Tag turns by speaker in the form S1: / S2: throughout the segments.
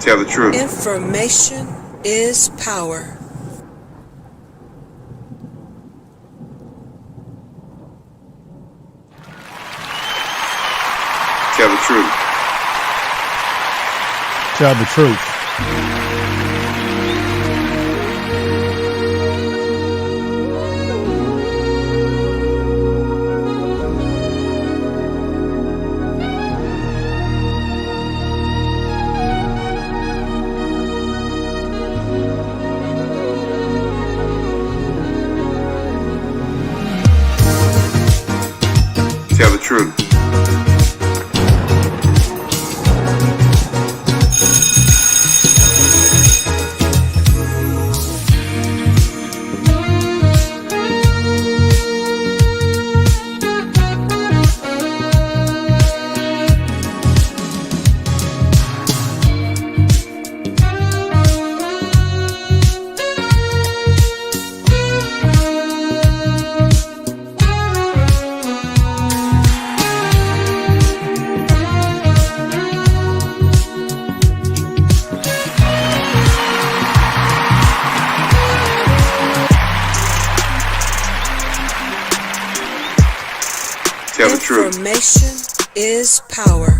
S1: Tell the truth.
S2: Information is power.
S1: Tell the truth.
S3: Tell the truth.
S1: Tell the truth. Tell the truth.
S2: Information is power.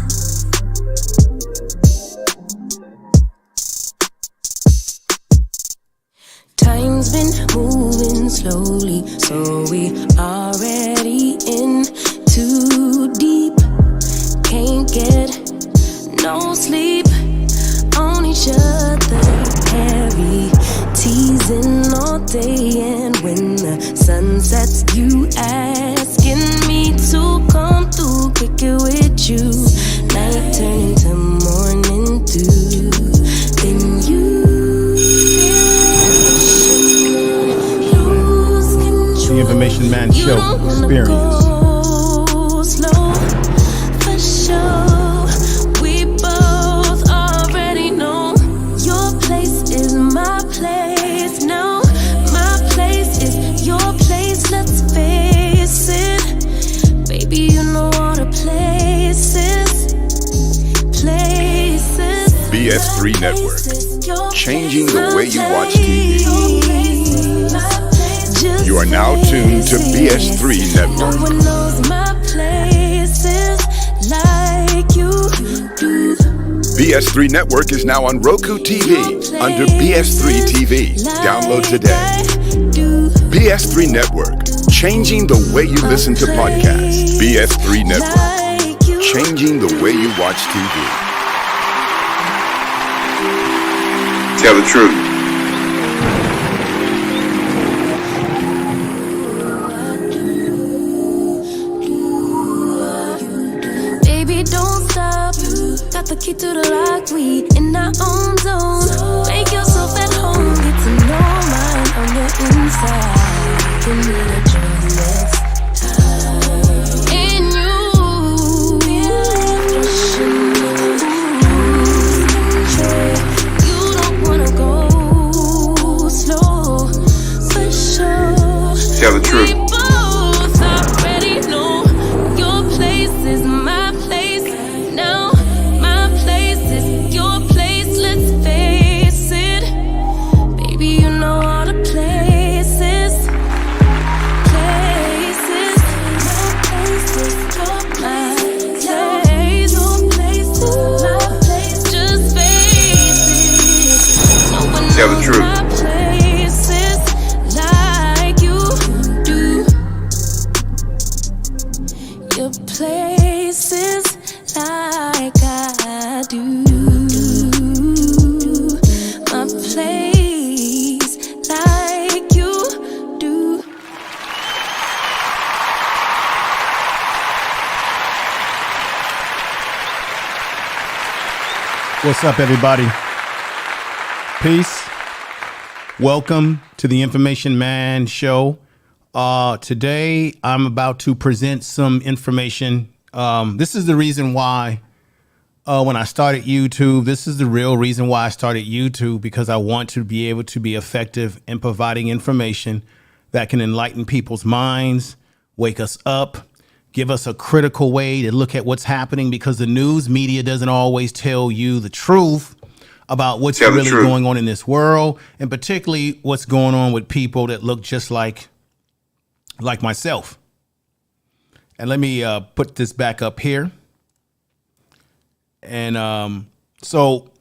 S4: Time's been moving slowly, so we already in too deep. Can't get no sleep on each other, heavy teasing all day, and when the sun sets, you asking me to come through quicker with you. Night turn to morning dew, then you lose control.
S3: The Information Man
S4: You
S3: Show
S4: don't wanna
S3: experience.
S4: go slow, for sure. We both already know your place is my place now. My place is your place, let's face it. Baby, you know all the places.
S5: BS3 Network, changing the way you watch TV. You are now tuned to BS3 Network.
S4: No one knows my places like you do.
S5: BS3 Network is now on Roku TV under BS3 TV. Download today. BS3 Network, changing the way you listen to podcasts. BS3 Network, changing the way you watch TV.
S1: Tell the truth.
S4: Baby, don't stop. Got the key to the lock. We in our own zone. Make yourself at home. Get to know mine on the inside. Give me the joyless time. In you. You don't wanna go slow. For sure.
S1: Tell the truth.
S4: We both already know your place is my place now. My place is your place, let's face it. Baby, you know all the places. Places. My place is your place. Your place is my place. Just face it. No one
S1: Tell the
S4: knows
S1: truth.
S4: my places like you do. Your places like I do. My place like you do.
S3: What's up, everybody? Peace. Welcome to the Information Man Show. Today, I'm about to present some information. This is the reason why when I started YouTube, this is the real reason why I started YouTube, because I want to be able to be effective in providing information that can enlighten people's minds, wake us up, give us a critical way to look at what's happening, because the news media doesn't always tell you the truth about what's
S1: Tell the
S3: really
S1: truth.
S3: going on in this world, and particularly what's going on with people that look just like myself. And let me put this back up here. And so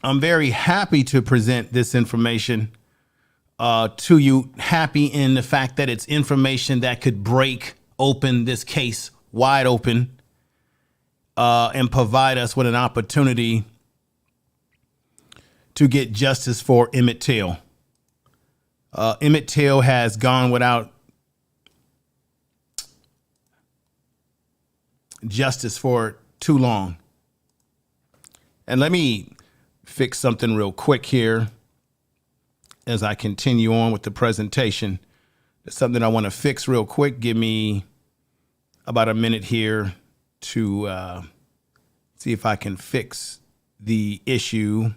S3: I'm very happy to present this information to you. Happy in the fact that it's information that could break open this case wide open and provide us with an opportunity to get justice for Emmett Till. Emmett Till has gone without justice for too long. And let me fix something real quick here as I continue on with the presentation. There's something I want to fix real quick. Give me about a minute here to see if I can fix the issue,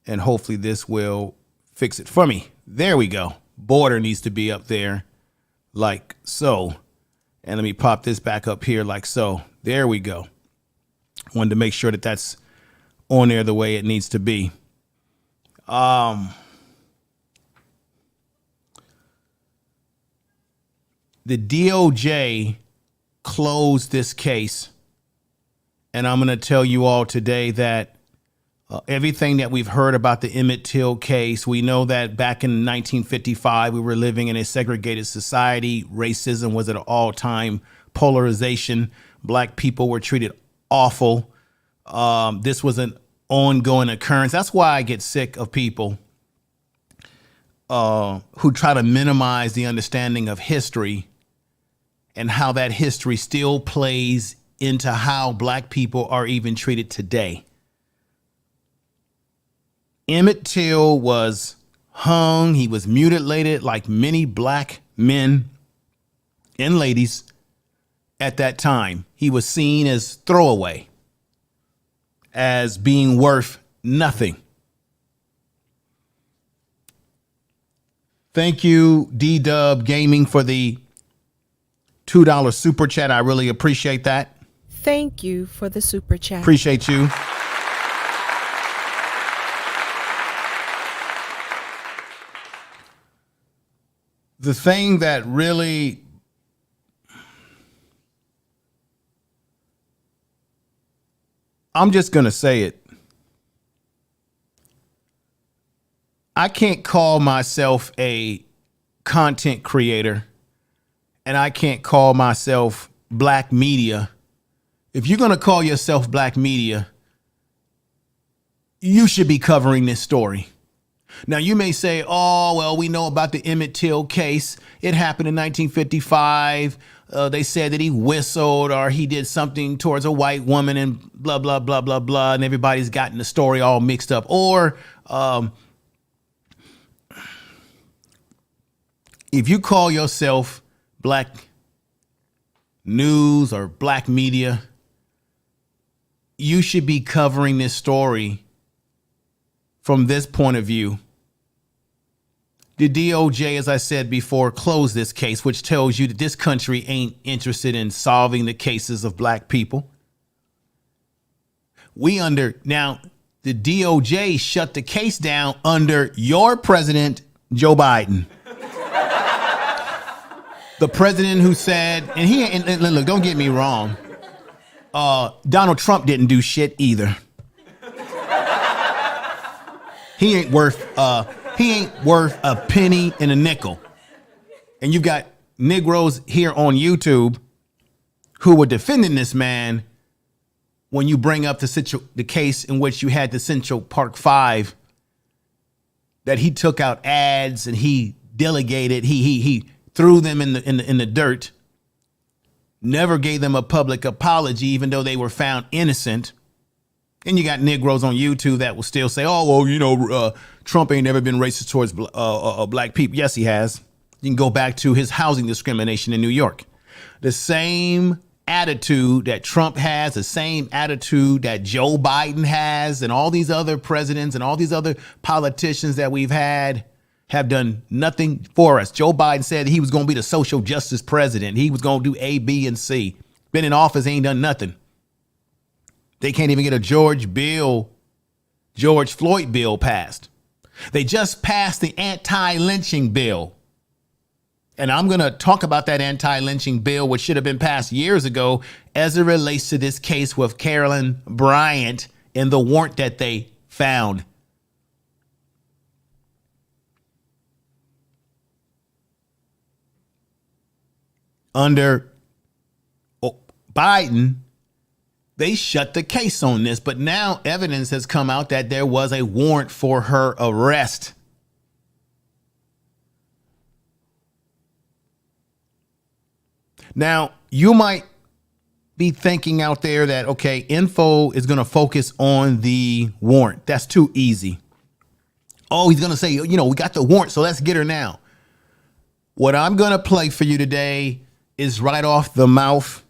S3: and hopefully this will fix it for me. There we go. Border needs to be up there like so. And let me pop this back up here like so. There we go. Wanted to make sure that that's on there the way it needs to be. The DOJ closed this case, and I'm going to tell you all today that everything that we've heard about the Emmett Till case, we know that back in 1955, we were living in a segregated society. Racism was at an all-time polarization. Black people were treated awful. This was an ongoing occurrence. That's why I get sick of people who try to minimize the understanding of history and how that history still plays into how black people are even treated today. Emmett Till was hung. He was mutilated like many black men and ladies at that time. He was seen as throwaway, as being worth nothing. Thank you, D-Dub Gaming, for the $2 super chat. I really appreciate that.
S6: Thank you for the super chat.
S3: Appreciate you. The thing that really I'm just going to say it. I can't call myself a content creator, and I can't call myself black media. If you're going to call yourself black media, you should be covering this story. Now, you may say, oh, well, we know about the Emmett Till case. It happened in 1955. They said that he whistled or he did something towards a white woman and blah, blah, blah, blah, blah. And everybody's gotten the story all mixed up. Or if you call yourself black news or black media, you should be covering this story from this point of view. The DOJ, as I said before, closed this case, which tells you that this country ain't interested in solving the cases of black people. Now, the DOJ shut the case down under your president, Joe Biden. The president who said, and look, don't get me wrong, Donald Trump didn't do shit either. He ain't worth a penny and a nickel. And you've got Negroes here on YouTube who were defending this man when you bring up the case in which you had the Central Park Five, that he took out ads and he delegated, he threw them in the dirt, never gave them a public apology, even though they were found innocent. And you got Negroes on YouTube that will still say, oh, well, Trump ain't never been racist towards black people. Yes, he has. You can go back to his housing discrimination in New York. The same attitude that Trump has, the same attitude that Joe Biden has, and all these other presidents and all these other politicians that we've had have done nothing for us. Joe Biden said he was going to be the social justice president. He was going to do A, B, and C. Been in office, ain't done nothing. They can't even get a George Bill George Floyd bill passed. They just passed the anti-lynching bill. And I'm going to talk about that anti-lynching bill, which should have been passed years ago, as it relates to this case with Carolyn Bryant and the warrant that they found. Under Biden, they shut the case on this, but now evidence has come out that there was a warrant for her arrest. Now, you might be thinking out there that, okay, info is going to focus on the warrant. That's too easy. Oh, he's going to say, we got the warrant, so let's get her now. What I'm going to play for you today is right off the mouth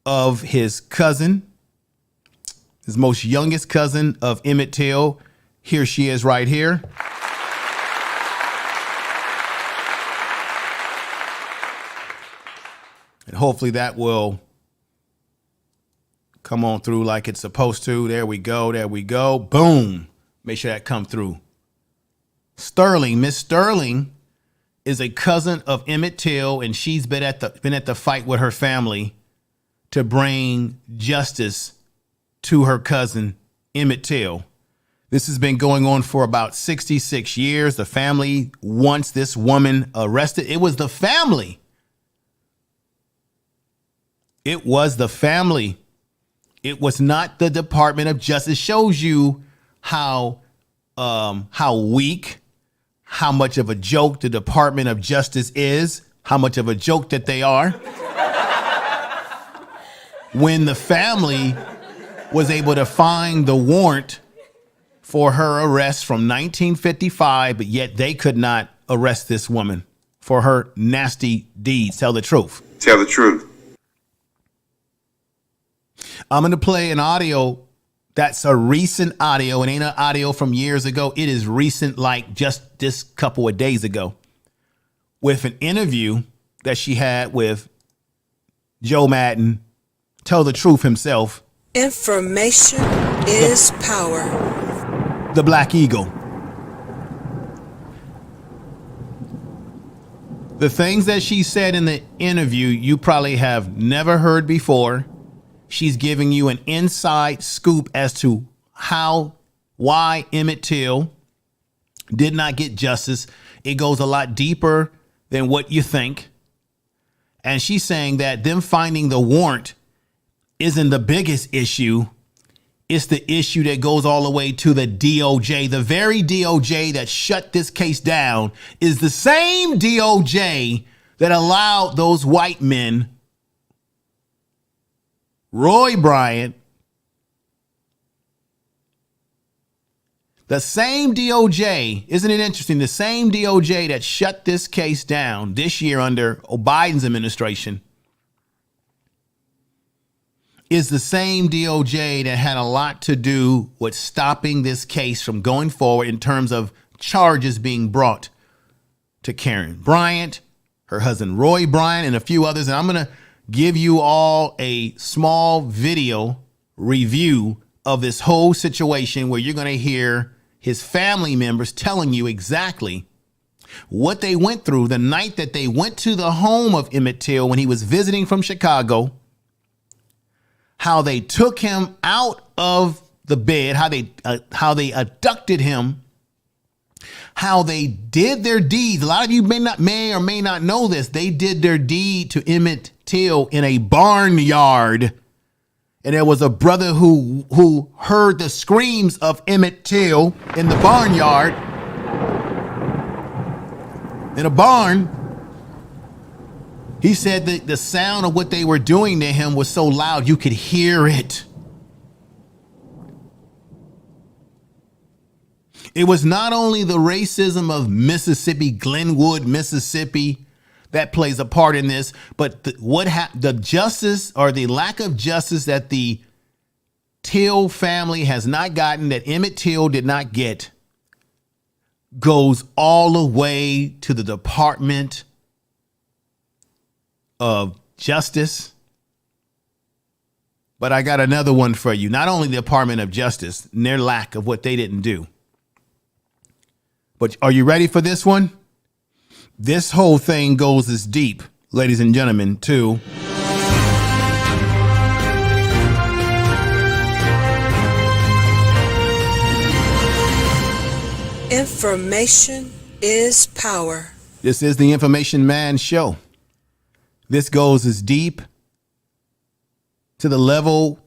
S3: of his cousin, his most youngest cousin of Emmett Till. Here she is right here. And hopefully that will come on through like it's supposed to. There we go. There we go. Boom. Make sure that come through. Sterling, Miss Sterling is a cousin of Emmett Till, and she's been at the fight with her family to bring justice to her cousin Emmett Till. This has been going on for about 66 years. The family wants this woman arrested. It was the family. It was the family. It was not the Department of Justice. Shows you how weak, how much of a joke the Department of Justice is, how much of a joke that they are. When the family was able to find the warrant for her arrest from 1955, but yet they could not arrest this woman for her nasty deeds. Tell the truth.
S1: Tell the truth.
S3: I'm going to play an audio that's a recent audio. It ain't an audio from years ago. It is recent, like just this couple of days ago, with an interview that she had with Joe Madden, Tell the Truth himself.
S2: Information is power.
S3: The Black Eagle. The things that she said in the interview, you probably have never heard before. She's giving you an inside scoop as to why Emmett Till did not get justice. It goes a lot deeper than what you think. And she's saying that them finding the warrant isn't the biggest issue. It's the issue that goes all the way to the DOJ. The very DOJ that shut this case down is the same DOJ that allowed those white men, Roy Bryant, the same DOJ, isn't it interesting? The same DOJ that shut this case down this year under Biden's administration is the same DOJ that had a lot to do with stopping this case from going forward in terms of charges being brought to Karen Bryant, her husband Roy Bryant, and a few others. And I'm going to give you all a small video review of this whole situation where you're going to hear his family members telling you exactly what they went through the night that they went to the home of Emmett Till when he was visiting from Chicago, how they took him out of the bed, how they abducted him, how they did their deeds. A lot of you may or may not know this. They did their deed to Emmett Till in a barnyard. And there was a brother who heard the screams of Emmett Till in the barnyard, in a barn. He said that the sound of what they were doing to him was so loud you could hear it. It was not only the racism of Mississippi, Greenwood, Mississippi, that plays a part in this, but the justice or the lack of justice that the Till family has not gotten, that Emmett Till did not get, goes all the way to the Department of Justice, But I got another one for you. Not only the Department of Justice and their lack of what they didn't do. But are you ready for this one? This whole thing goes as deep, ladies and gentlemen, to
S2: information is power.
S3: This is the Information Man Show. This goes as deep to the level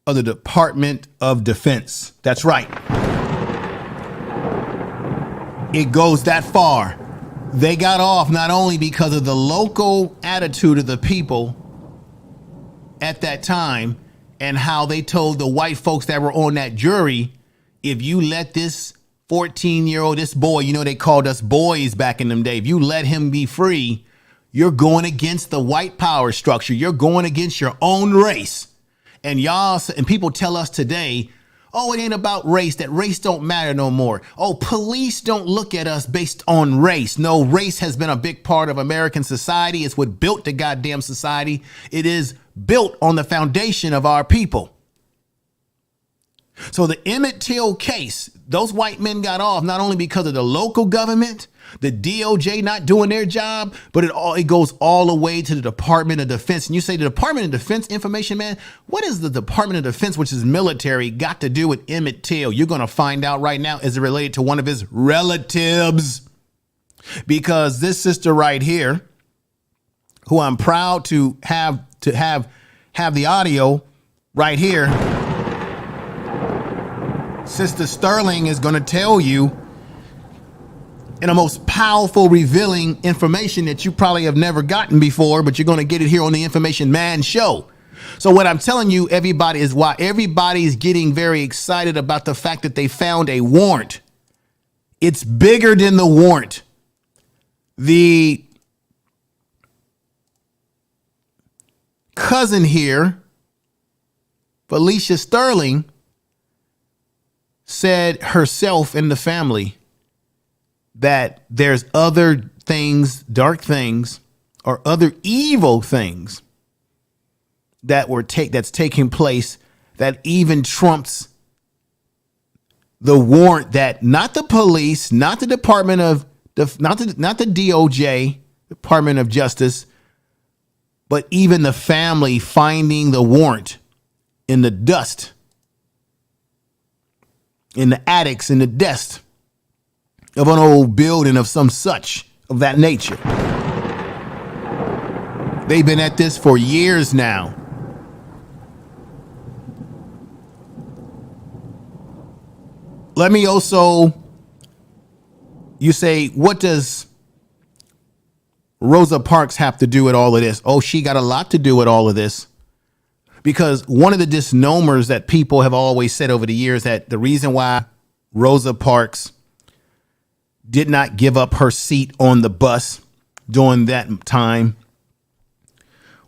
S3: of the Department of Defense. That's right. It goes that far. They got off not only because of the local attitude of the people at that time and how they told the white folks that were on that jury, if you let this 14-year-old, this boy, you know, they called us boys back in them days, if you let him be free, you're going against the white power structure. You're going against your own race. And y'all, and people tell us today, oh, it ain't about race, that race don't matter no more. Oh, police don't look at us based on race. No, race has been a big part of American society. It's what built the goddamn society. It is built on the foundation of our people. So the Emmett Till case, those white men got off not only because of the local government, the DOJ not doing their job, but it goes all the way to the Department of Defense. And you say the Department of Defense, Information Man, what is the Department of Defense, which is military, got to do with Emmett Till? You're going to find out right now. Is it related to one of his relatives? Because this sister right here, who I'm proud to have the audio right here, Sister Sterling is going to tell you in a most powerful, revealing information that you probably have never gotten before, but you're going to get it here on the Information Man Show. So what I'm telling you, everybody, is why everybody's getting very excited about the fact that they found a warrant. It's bigger than the warrant. The cousin here, Felicia Sterling, said herself and the family that there's other things, dark things, or other evil things that's taking place that even trumps the warrant that not the police, not the Department of not the DOJ, Department of Justice, but even the family finding the warrant in the dust, in the attics, in the dust of an old building of some such of that nature. They've been at this for years now. Let me also, you say, what does Rosa Parks have to do with all of this? Oh, she got a lot to do with all of this. Because one of the misnomers that people have always said over the years, that the reason why Rosa Parks did not give up her seat on the bus during that time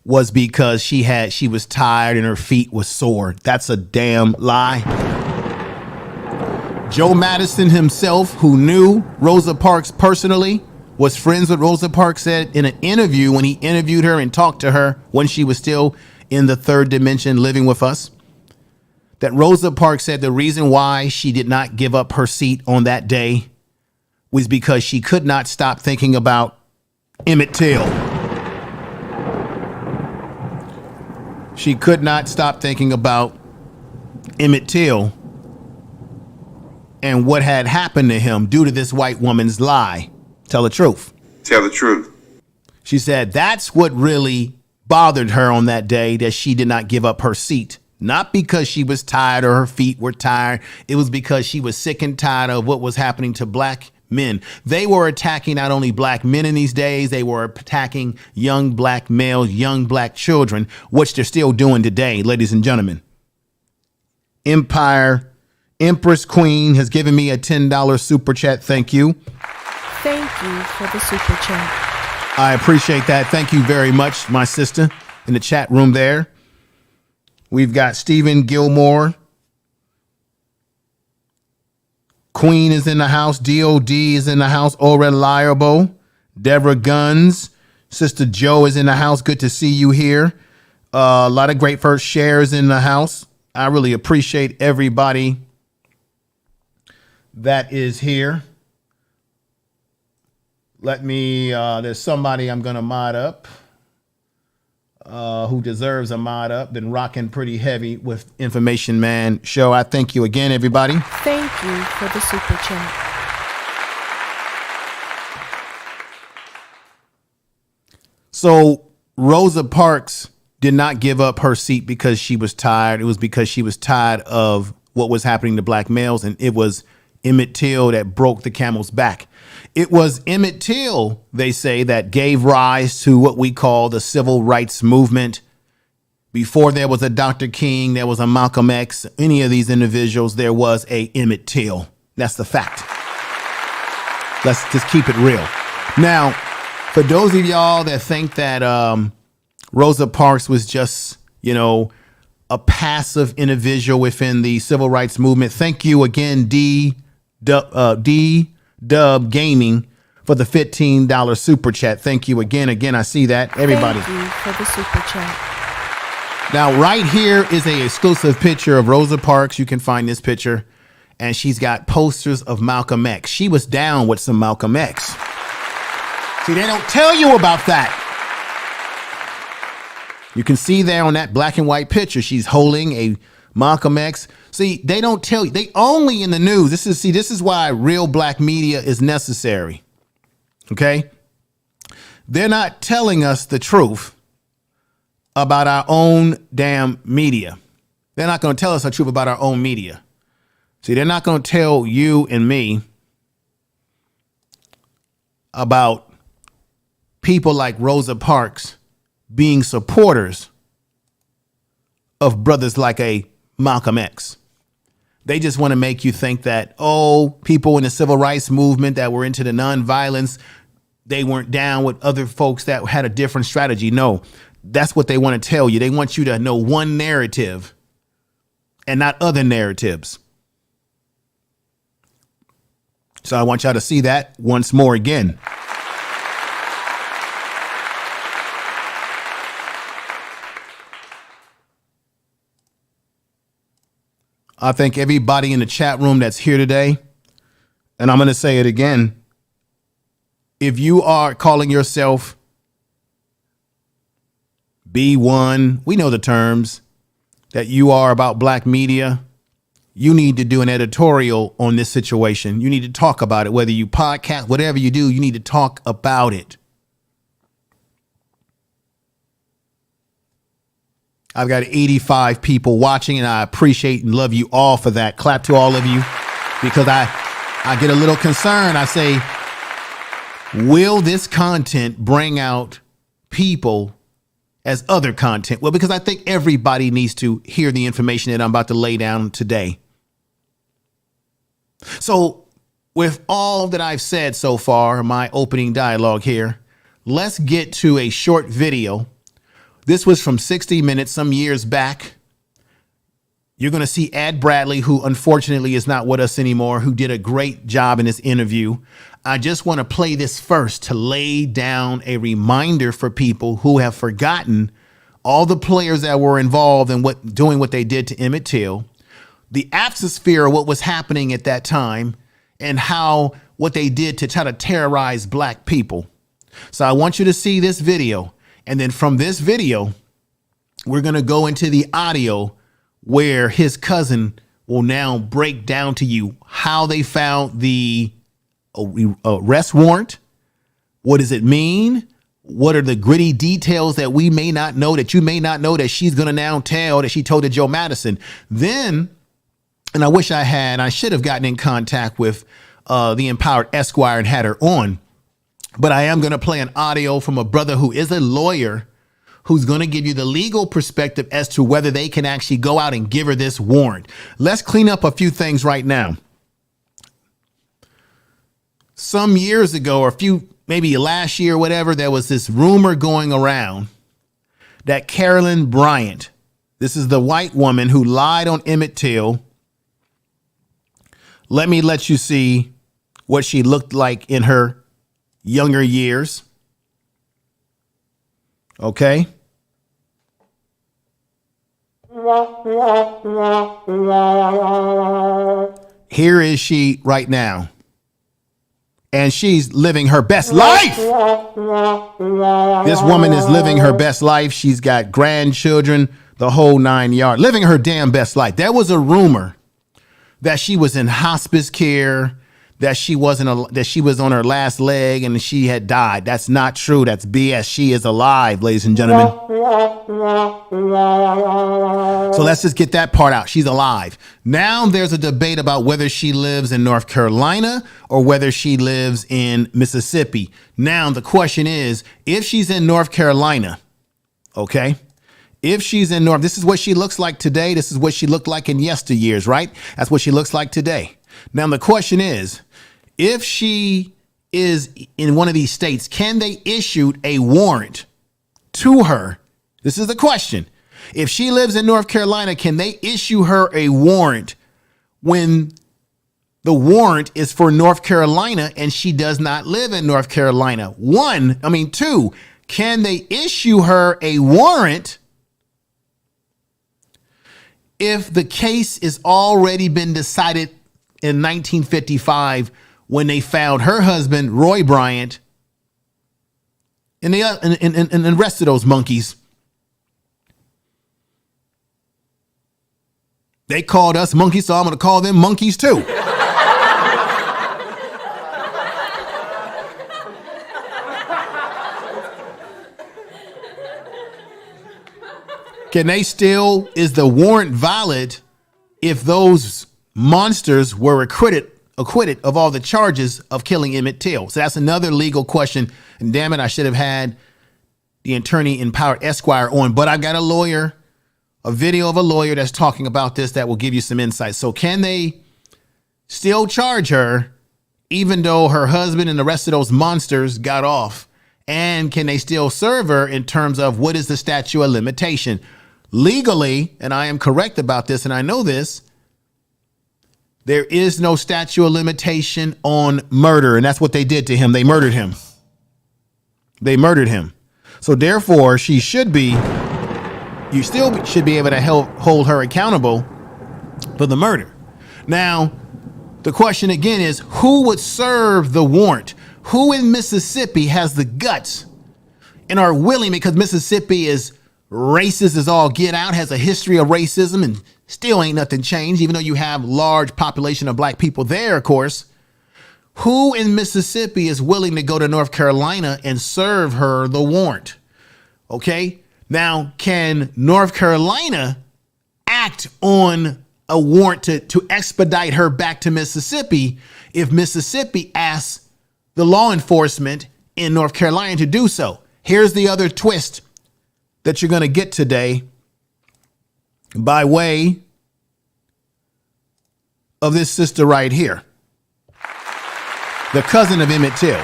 S3: was because she was tired and her feet was sore. That's a damn lie. Joe Madison himself, who knew Rosa Parks personally, was friends with Rosa Parks, said in an interview when he interviewed her and talked to her when she was still in the third dimension living with us, that Rosa Parks said the reason why she did not give up her seat on that day was because she could not stop thinking about Emmett Till. She could not stop thinking about Emmett Till and what had happened to him due to this white woman's lie. Tell the truth.
S1: Tell the truth.
S3: She said that's what really bothered her on that day, that she did not give up her seat. Not because she was tired or her feet were tired. It was because she was sick and tired of what was happening to black men. They were attacking not only black men in these days, they were attacking young black males, young black children, which they're still doing today, ladies and gentlemen. Empress Queen has given me a $10 super chat. Thank you.
S6: Thank you for the super chat.
S3: I appreciate that. Thank you very much, my sister, in the chat room there. We've got Stephen Gilmore. Queen is in the house. DOD is in the house. Reliable. Deborah Guns. Sister Joe is in the house. Good to see you here. A lot of great first shares in the house. I really appreciate everybody that is here. Let me, there's somebody I'm going to mod up who deserves a mod up. Been rocking pretty heavy with Information Man Show. I thank you again, everybody.
S6: Thank you for the super chat.
S3: So Rosa Parks did not give up her seat because she was tired. It was because she was tired of what was happening to black males. And it was Emmett Till that broke the camel's back. It was Emmett Till, they say, that gave rise to what we call the civil rights movement. Before there was a Dr. King, there was a Malcolm X, any of these individuals, there was a Emmett Till. That's the fact. Let's just keep it real. Now, for those of y'all that think that Rosa Parks was just, a passive individual within the civil rights movement, thank you again, Dub Gaming, for the $15 super chat. Thank you again. Again, I see that. Everybody.
S6: Thank you for the super chat.
S3: Now, right here is a exclusive picture of Rosa Parks. You can find this picture. And she's got posters of Malcolm X. She was down with some Malcolm X. See, they don't tell you about that. You can see there on that black and white picture, she's holding a Malcolm X. See, they don't tell you. They only in the news. This is why real black media is necessary. Okay? They're not telling us the truth about our own damn media. They're not going to tell us the truth about our own media. See, they're not going to tell you and me about people like Rosa Parks being supporters of brothers like a Malcolm X. They just want to make you think that, people in the civil rights movement that were into the nonviolence, they weren't down with other folks that had a different strategy. No, that's what they want to tell you. They want you to know one narrative and not other narratives. So I want y'all to see that once more again. I thank everybody in the chat room that's here today. And I'm going to say it again. If you are calling yourself B1, we know the terms, that you are about black media, you need to do an editorial on this situation. You need to talk about it, whether you podcast, whatever you do, you need to talk about it. I've got 85 people watching, and I appreciate and love you all for that. Clap to all of you, because I get a little concerned. I say, will this content bring out people as other content? Well, because I think everybody needs to hear the information that I'm about to lay down today. So with all that I've said so far, my opening dialogue here, let's get to a short video. This was from 60 Minutes some years back. You're going to see Ed Bradley, who unfortunately is not with us anymore, who did a great job in this interview. I just want to play this first to lay down a reminder for people who have forgotten all the players that were involved in doing what they did to Emmett Till, the atmosphere of what was happening at that time, and what they did to try to terrorize black people. So I want you to see this video. And then from this video, we're going to go into the audio where his cousin will now break down to you how they found the arrest warrant. What does it mean? What are the gritty details that we may not know, that you may not know, that she's going to now tell that she told to Joe Madison? Then, and I should have gotten in contact with the Empowered Esquire and had her on. But I am going to play an audio from a brother who is a lawyer who's going to give you the legal perspective as to whether they can actually go out and give her this warrant. Let's clean up a few things right now. Some years ago, or maybe last year or whatever, there was this rumor going around that Carolyn Bryant, this is the white woman who lied on Emmett Till. Let me let you see what she looked like in her younger years. Okay. Here is she right now. And she's living her best life. This woman is living her best life. She's got grandchildren, the whole 9 yards, living her damn best life. There was a rumor that she was in hospice care, that she was on her last leg and she had died. That's not true. That's BS. She is alive, ladies and gentlemen. So let's just get that part out. She's alive. Now there's a debate about whether she lives in North Carolina or whether she lives in Mississippi. Now the question is, if she's in North Carolina, okay? If she's in this is what she looks like today. This is what she looked like in yesteryears, right? That's what she looks like today. Now the question is, if she is in one of these states, can they issue a warrant to her? This is the question. If she lives in North Carolina, can they issue her a warrant when the warrant is for North Carolina and she does not live in North Carolina? Two, can they issue her a warrant if the case is already been decided in 1955 when they found her husband, Roy Bryant, and the rest of those monkeys? They called us monkeys, so I'm going to call them monkeys too. Can they still, is the warrant valid if those monsters were acquitted of all the charges of killing Emmett Till? So that's another legal question. And damn it, I should have had the attorney empowered Esquire on, but I've got a video of a lawyer that's talking about this that will give you some insight. So can they still charge her even though her husband and the rest of those monsters got off? And can they still serve her in terms of what is the statute of limitation? Legally, and I am correct about this, and I know this, there is no statute of limitation on murder, and that's what they did to him. They murdered him. So therefore, you still should be able to hold her accountable for the murder. Now, the question again is, who would serve the warrant? Who in Mississippi has the guts and are willing, because Mississippi is racist as all get out, has a history of racism, and still ain't nothing changed, even though you have large population of black people there, of course. Who in Mississippi is willing to go to North Carolina and serve her the warrant? Okay. Now, can North Carolina act on a warrant to expedite her back to Mississippi if Mississippi asks the law enforcement in North Carolina to do so? Here's the other twist that you're going to get today by way of this sister right here, the cousin of Emmett Till.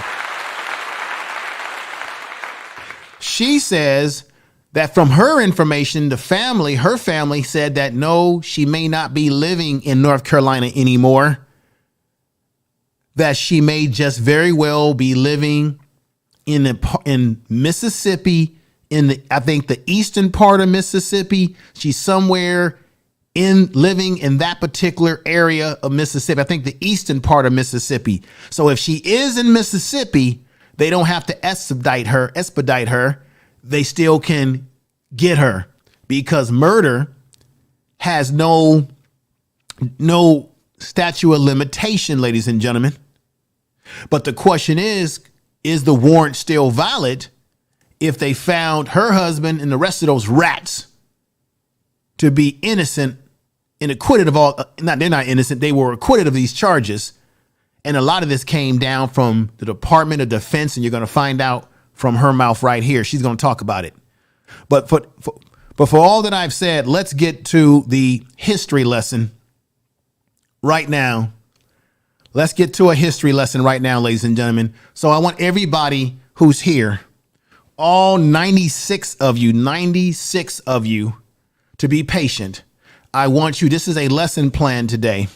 S3: She says that from her information, her family said that no, she may not be living in North Carolina anymore, that she may just very well be living in Mississippi, I think the eastern part of Mississippi. She's somewhere living in that particular area of Mississippi. I think the eastern part of Mississippi. So if she is in Mississippi, they don't have to expedite her. They still can get her because murder has no statute of limitation, ladies and gentlemen. But the question is the warrant still valid if they found her husband and the rest of those rats to be innocent and acquitted of all? They're not innocent. They were acquitted of these charges. And a lot of this came down from the Department of Defense, and you're going to find out from her mouth right here. She's going to talk about it. But for all that I've said, let's get to the history lesson right now. Let's get to a history lesson right now, ladies and gentlemen. So I want everybody who's here, all 96 of you, to be patient. I want you, this is a lesson plan today.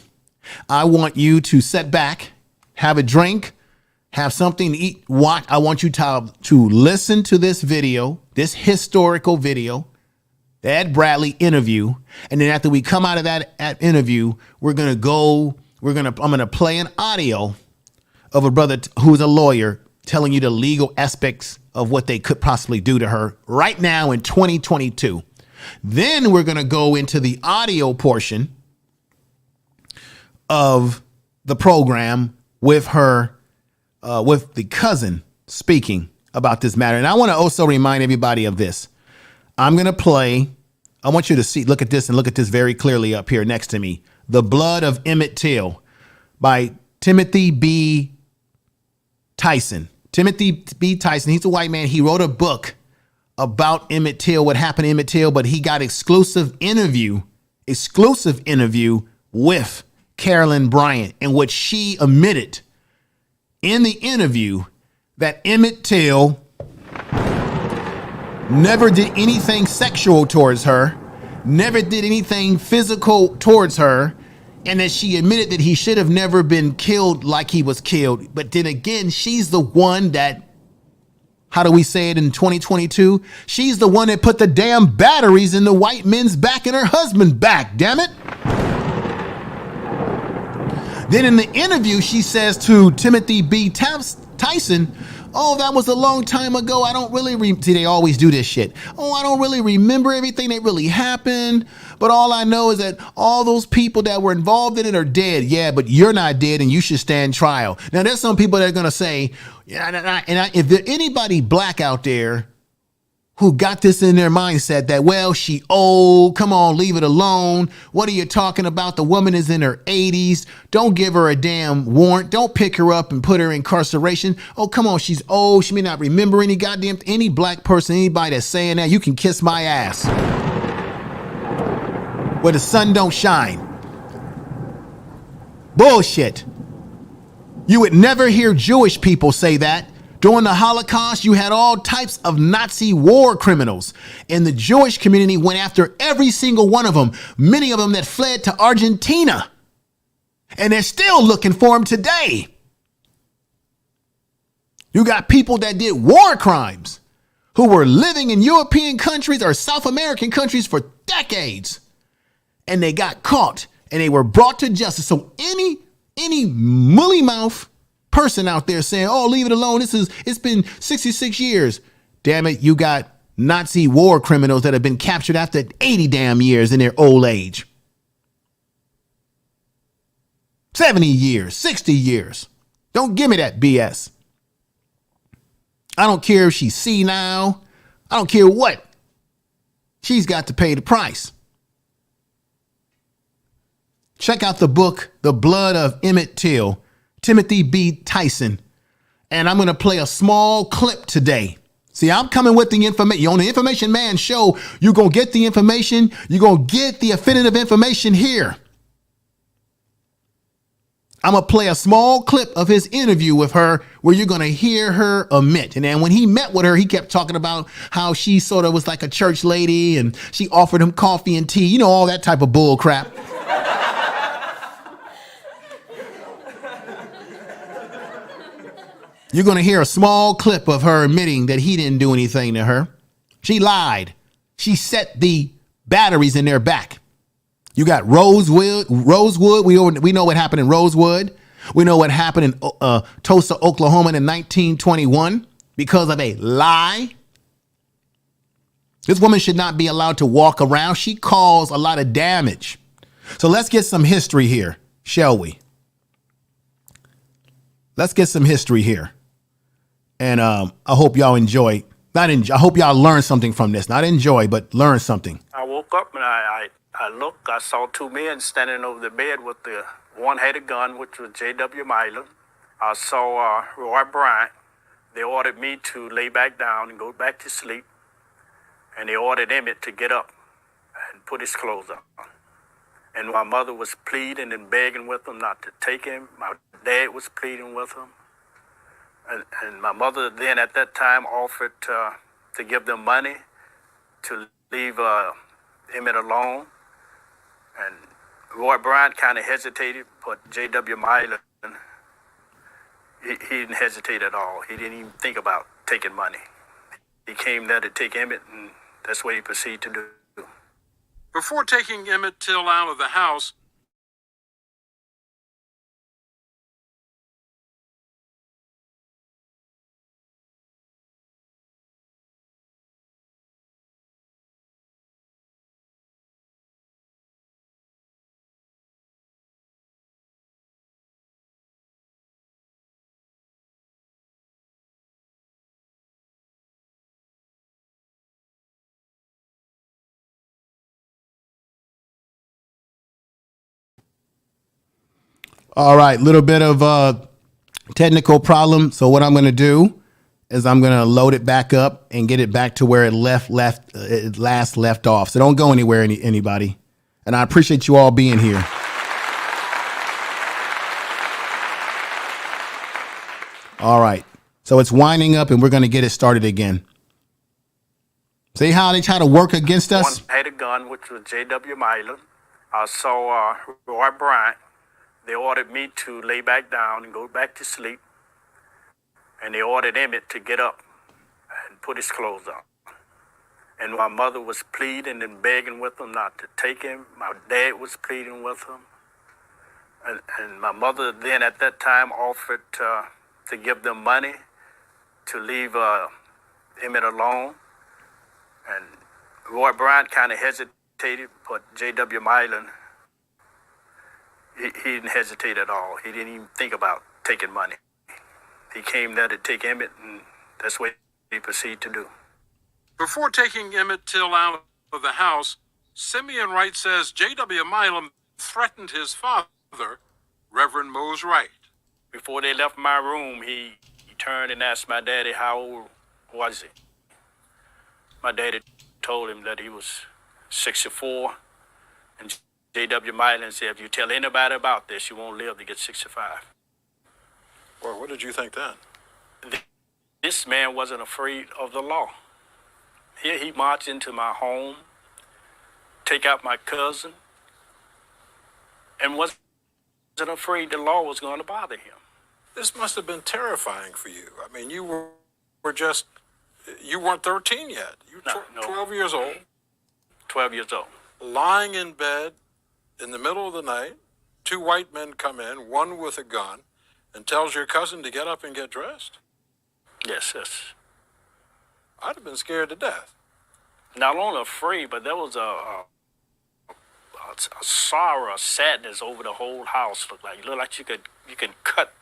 S3: I want you to sit back, have a drink, have something to eat, watch. I want you to listen to this video, this historical video, Ed Bradley interview. And then after we come out of that interview, I'm going to play an audio of a brother who's a lawyer telling you the legal aspects of what they could possibly do to her right now in 2022. Then we're going to go into the audio portion of the program with her, with the cousin speaking about this matter. And I want to also remind everybody of this. I'm going to play, I want you to look at this very clearly up here next to me. The Blood of Emmett Till by Timothy B. Tyson. Timothy B. Tyson, he's a white man. He wrote a book about Emmett Till, what happened to Emmett Till, but he got exclusive interview with Carolyn Bryant, in which she admitted in the interview that Emmett Till never did anything sexual towards her, never did anything physical towards her, and that she admitted that he should have never been killed like he was killed. But then again, she's the one that, how do we say it in 2022? She's the one that put the damn batteries in the white men's back and her husband's back, damn it. Then in the interview, she says to Timothy B. Tyson, oh, that was a long time ago. I don't really see, they always do this shit. Oh, I don't really remember everything that really happened. But all I know is that all those people that were involved in it are dead. Yeah, but you're not dead and you should stand trial. Now, there's some people that are going to say, if there's anybody black out there who got this in their mindset that, well, she old, come on, leave it alone. What are you talking about? The woman is in her 80s. Don't give her a damn warrant. Don't pick her up and put her in incarceration. Oh, come on, she's old. She may not remember any black person, anybody that's saying that, you can kiss my ass. Where the sun don't shine. Bullshit. You would never hear Jewish people say that. During the Holocaust, you had all types of Nazi war criminals, and the Jewish community went after every single one of them, many of them that fled to Argentina, and they're still looking for them today. You got people that did war crimes who were living in European countries or South American countries for decades, and they got caught and they were brought to justice. So any mully mouth person out there saying, oh, leave it alone, it's been 66 years. Damn it, you got Nazi war criminals that have been captured after 80 damn years in their old age. 70 years, 60 years. Don't give me that BS. I don't care if she's senile. I don't care what. She's got to pay the price. Check out the book, The Blood of Emmett Till, Timothy B. Tyson. And I'm going to play a small clip today. See, I'm coming with the information. On the Information Man Show, you're going to get the information. You're going to get the definitive information here. I'm going to play a small clip of his interview with her where you're going to hear her admit. And then when he met with her, he kept talking about how she sort of was like a church lady and she offered him coffee and tea. You know, all that type of bull crap. You're going to hear a small clip of her admitting that he didn't do anything to her. She lied. She set the batteries in their back. You got Rosewood. We know what happened in Rosewood. We know what happened in Tulsa, Oklahoma in 1921 because of a lie. This woman should not be allowed to walk around. She caused a lot of damage. So let's get some history here, shall we? Let's get some history here. And I hope y'all enjoy. I hope y'all learn something from this. Not enjoy, but learn something.
S7: I woke up and I looked. I saw two men standing over the bed with the one had a gun, which was J.W. Myler. I saw Roy Bryant. They ordered me to lay back down and go back to sleep. And they ordered Emmett to get up and put his clothes on. And my mother was pleading and begging with him not to take him. My dad was pleading with him. And my mother then at that time offered to give them money to leave Emmett alone. And Roy Bryant kind of hesitated, but J.W. Myler, he didn't hesitate at all. He didn't even think about taking money. He came there to take Emmett, and that's what he proceeded to do.
S8: Before taking Emmett Till out of the house,
S3: All right, little bit of technical problem. So what I'm going to do is I'm going to load it back up and get it back to where it last left off. So don't go anywhere, anybody. And I appreciate you all being here. All right. So it's winding up and we're going to get it started again. See how they try to work against us?
S7: One had a gun, which was J.W. Myler. I saw Roy Bryant. They ordered me to lay back down and go back to sleep. And they ordered Emmett to get up and put his clothes on. And my mother was pleading and begging with him not to take him. My dad was pleading with him. And my mother then at that time offered to give them money to leave Emmett alone. And Roy Bryant kind of hesitated, but J.W. Mylan, he didn't hesitate at all. He didn't even think about taking money. He came there to take Emmett, and that's what he proceeded to do.
S8: Before taking Emmett Till out of the house, Simeon Wright says J.W. Milam threatened his father, Reverend Mose Wright.
S7: Before they left my room, he turned and asked my daddy how old was he. My daddy told him that he was 64, and J.W. Mylan said, if you tell anybody about this, you won't live to get 65.
S8: Well, what did you think then?
S7: This man wasn't afraid of the law. Here he marched into my home, take out my cousin, and wasn't afraid the law was going to bother him.
S8: This must have been terrifying for you. I mean, you weren't 13 yet. You were
S7: No.
S8: 12 years old.
S7: 12 years old.
S8: Lying in bed in the middle of the night, two white men come in, one with a gun, and tells your cousin to get up and get dressed.
S7: Yes.
S8: I'd have been scared to death.
S7: Not only afraid, but there was a sorrow, a sadness over the whole house. It looked like you could cut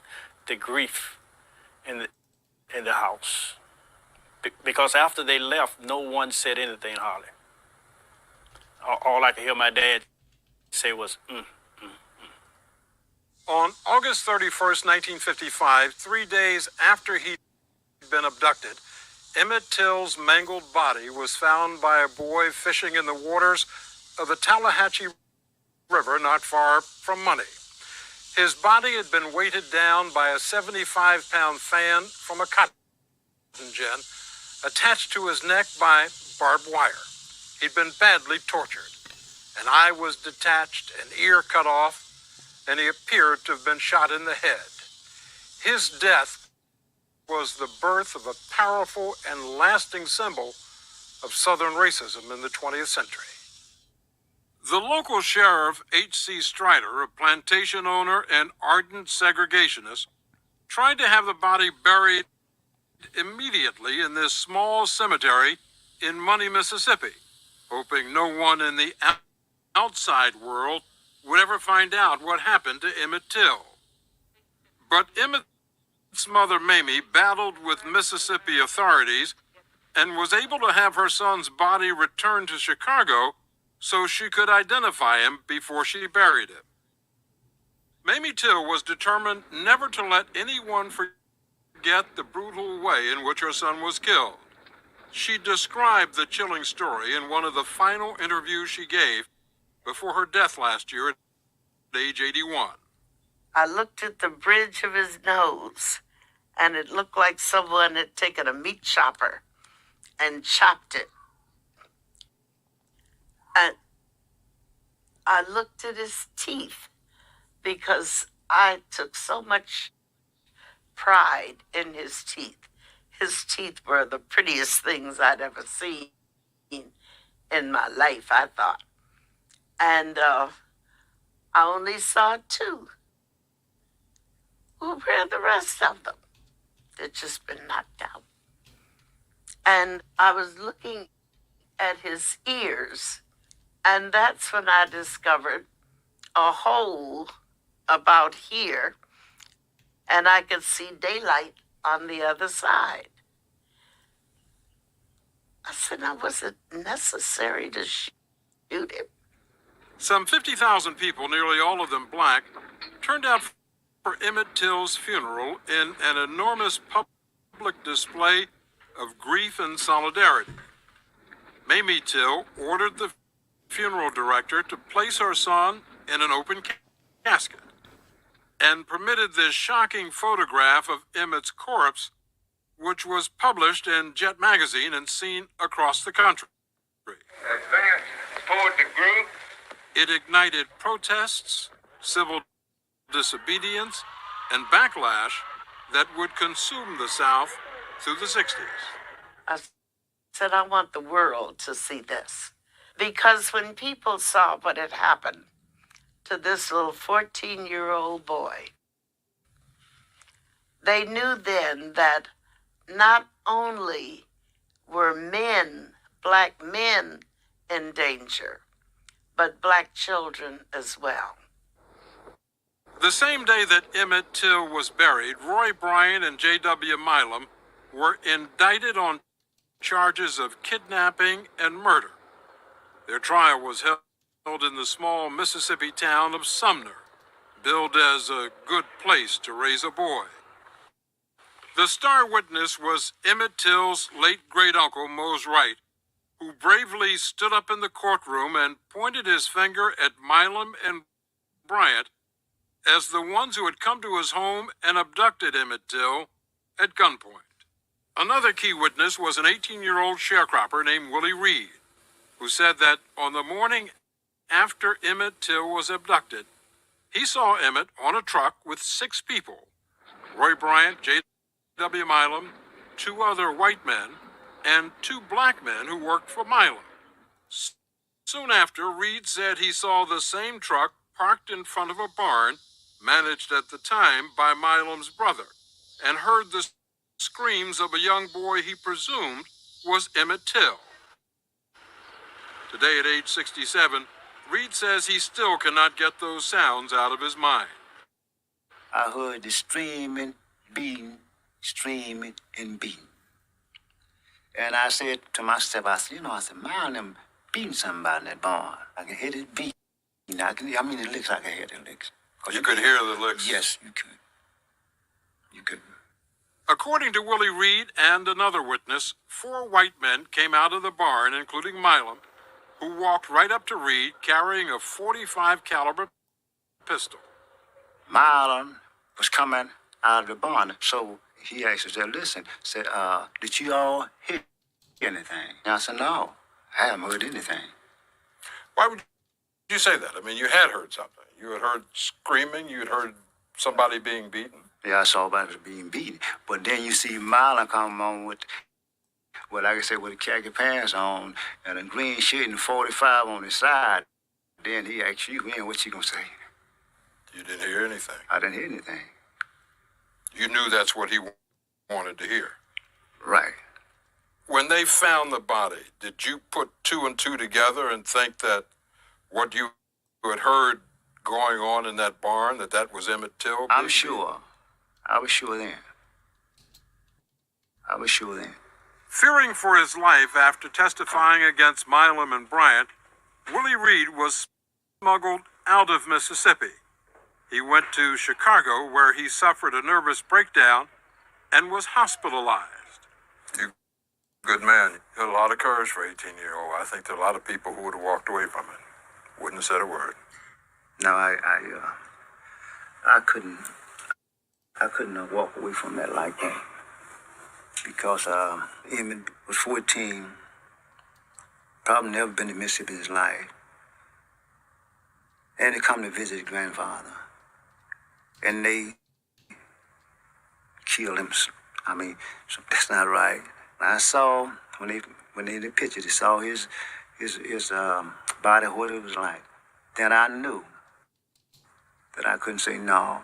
S7: the grief in the house. Because after they left, no one said anything, hardly. All I could hear my dad say was,
S8: On August 31st, 1955, 3 days after he'd been abducted, Emmett Till's mangled body was found by a boy fishing in the waters of the Tallahatchie River not far from Money. His body had been weighted down by a 75-pound fan from a cotton gin attached to his neck by barbed wire. He'd been badly tortured. An eye was detached, an ear cut off, and he appeared to have been shot in the head. His death was the birth of a powerful and lasting symbol of Southern racism in the 20th century. The local sheriff, H.C. Strider, a plantation owner and ardent segregationist, tried to have the body buried immediately in this small cemetery in Money, Mississippi, hoping no one in the outside world would ever find out what happened to Emmett Till. But Emmett's mother, Mamie, battled with Mississippi authorities and was able to have her son's body returned to Chicago so she could identify him before she buried him. Mamie Till was determined never to let anyone forget the brutal way in which her son was killed. She described the chilling story in one of the final interviews she gave before her death last year at age 81.
S9: I looked at the bridge of his nose, and it looked like someone had taken a meat chopper and chopped it. And I looked at his teeth because I took so much pride in his teeth. His teeth were the prettiest things I'd ever seen in my life, I thought. And I only saw two. Where are the rest of them? They'd just been knocked out. And I was looking at his ears, and that's when I discovered a hole about here, and I could see daylight on the other side. I said, now, was it necessary to shoot him?
S8: Some 50,000 people, nearly all of them black, turned out for Emmett Till's funeral in an enormous public display of grief and solidarity. Mamie Till ordered the funeral director to place her son in an open casket and permitted this shocking photograph of Emmett's corpse, which was published in Jet magazine and seen across the country.
S10: Advance toward the group.
S8: It ignited protests, civil disobedience, and backlash that would consume the South through the 60s.
S9: I said, I want the world to see this. Because when people saw what had happened to this little 14-year-old boy, they knew then that not only were men, black men, in danger, but black children as well.
S8: The same day that Emmett Till was buried, Roy Bryant and J.W. Milam were indicted on charges of kidnapping and murder. Their trial was held in the small Mississippi town of Sumner, billed as a good place to raise a boy. The star witness was Emmett Till's late great-uncle, Mose Wright, who bravely stood up in the courtroom and pointed his finger at Milam and Bryant as the ones who had come to his home and abducted Emmett Till at gunpoint. Another key witness was an 18-year-old sharecropper named Willie Reed, who said that on the morning after Emmett Till was abducted, he saw Emmett on a truck with 6 people: Roy Bryant, J.W. Milam, 2 other white men, and 2 black men who worked for Milam. Soon after, Reed said he saw the same truck parked in front of a barn managed at the time by Milam's brother, and heard the screams of a young boy he presumed was Emmett Till. Today, at age 67, Reed says he still cannot get those sounds out of his mind.
S11: I heard the streaming, beating, streaming, and beating. And I said to myself, I said, man, I'm beating somebody in that barn. I can hear it beating. The licks, I can hear the licks.
S8: You could hear the licks?
S11: Yes, you could. You could.
S8: According to Willie Reed and another witness, 4 white men came out of the barn, including Milam, who walked right up to Reed carrying a .45 caliber pistol.
S11: Milam was coming out of the barn, so he actually said, listen, did you all hear anything? And I said, no, I haven't heard anything.
S8: Why would you say that? I mean, you had heard something. You had heard screaming. You had heard somebody being beaten.
S11: Yeah, I saw somebody being beaten. But then you see Milam come on with, like I said, with the khaki pants on and a green shirt and 45 on his side. Then he asked you, man, what you gonna say?
S8: You didn't hear anything.
S11: I didn't hear anything.
S8: You knew that's what he wanted to hear.
S11: Right.
S8: When they found the body, did you put 2 and 2 together and think that what you had heard going on in that barn, that was Emmett Till?
S11: I'm sure. I was sure then.
S8: Fearing for his life after testifying against Milam and Bryant, Willie Reed was smuggled out of Mississippi. He went to Chicago, where he suffered a nervous breakdown and was hospitalized. You good man. You had a lot of courage for 18-year-old. I think there are a lot of people who would have walked away from it. Wouldn't have said a word.
S11: No, I couldn't walk away from that like that. Because Emmett was 14, probably never been to Mississippi in his life. And he come to visit his grandfather. And they killed him. I mean, so that's not right. I saw, when they in the picture, they saw his body, what it was like. then I knew that I couldn't say no.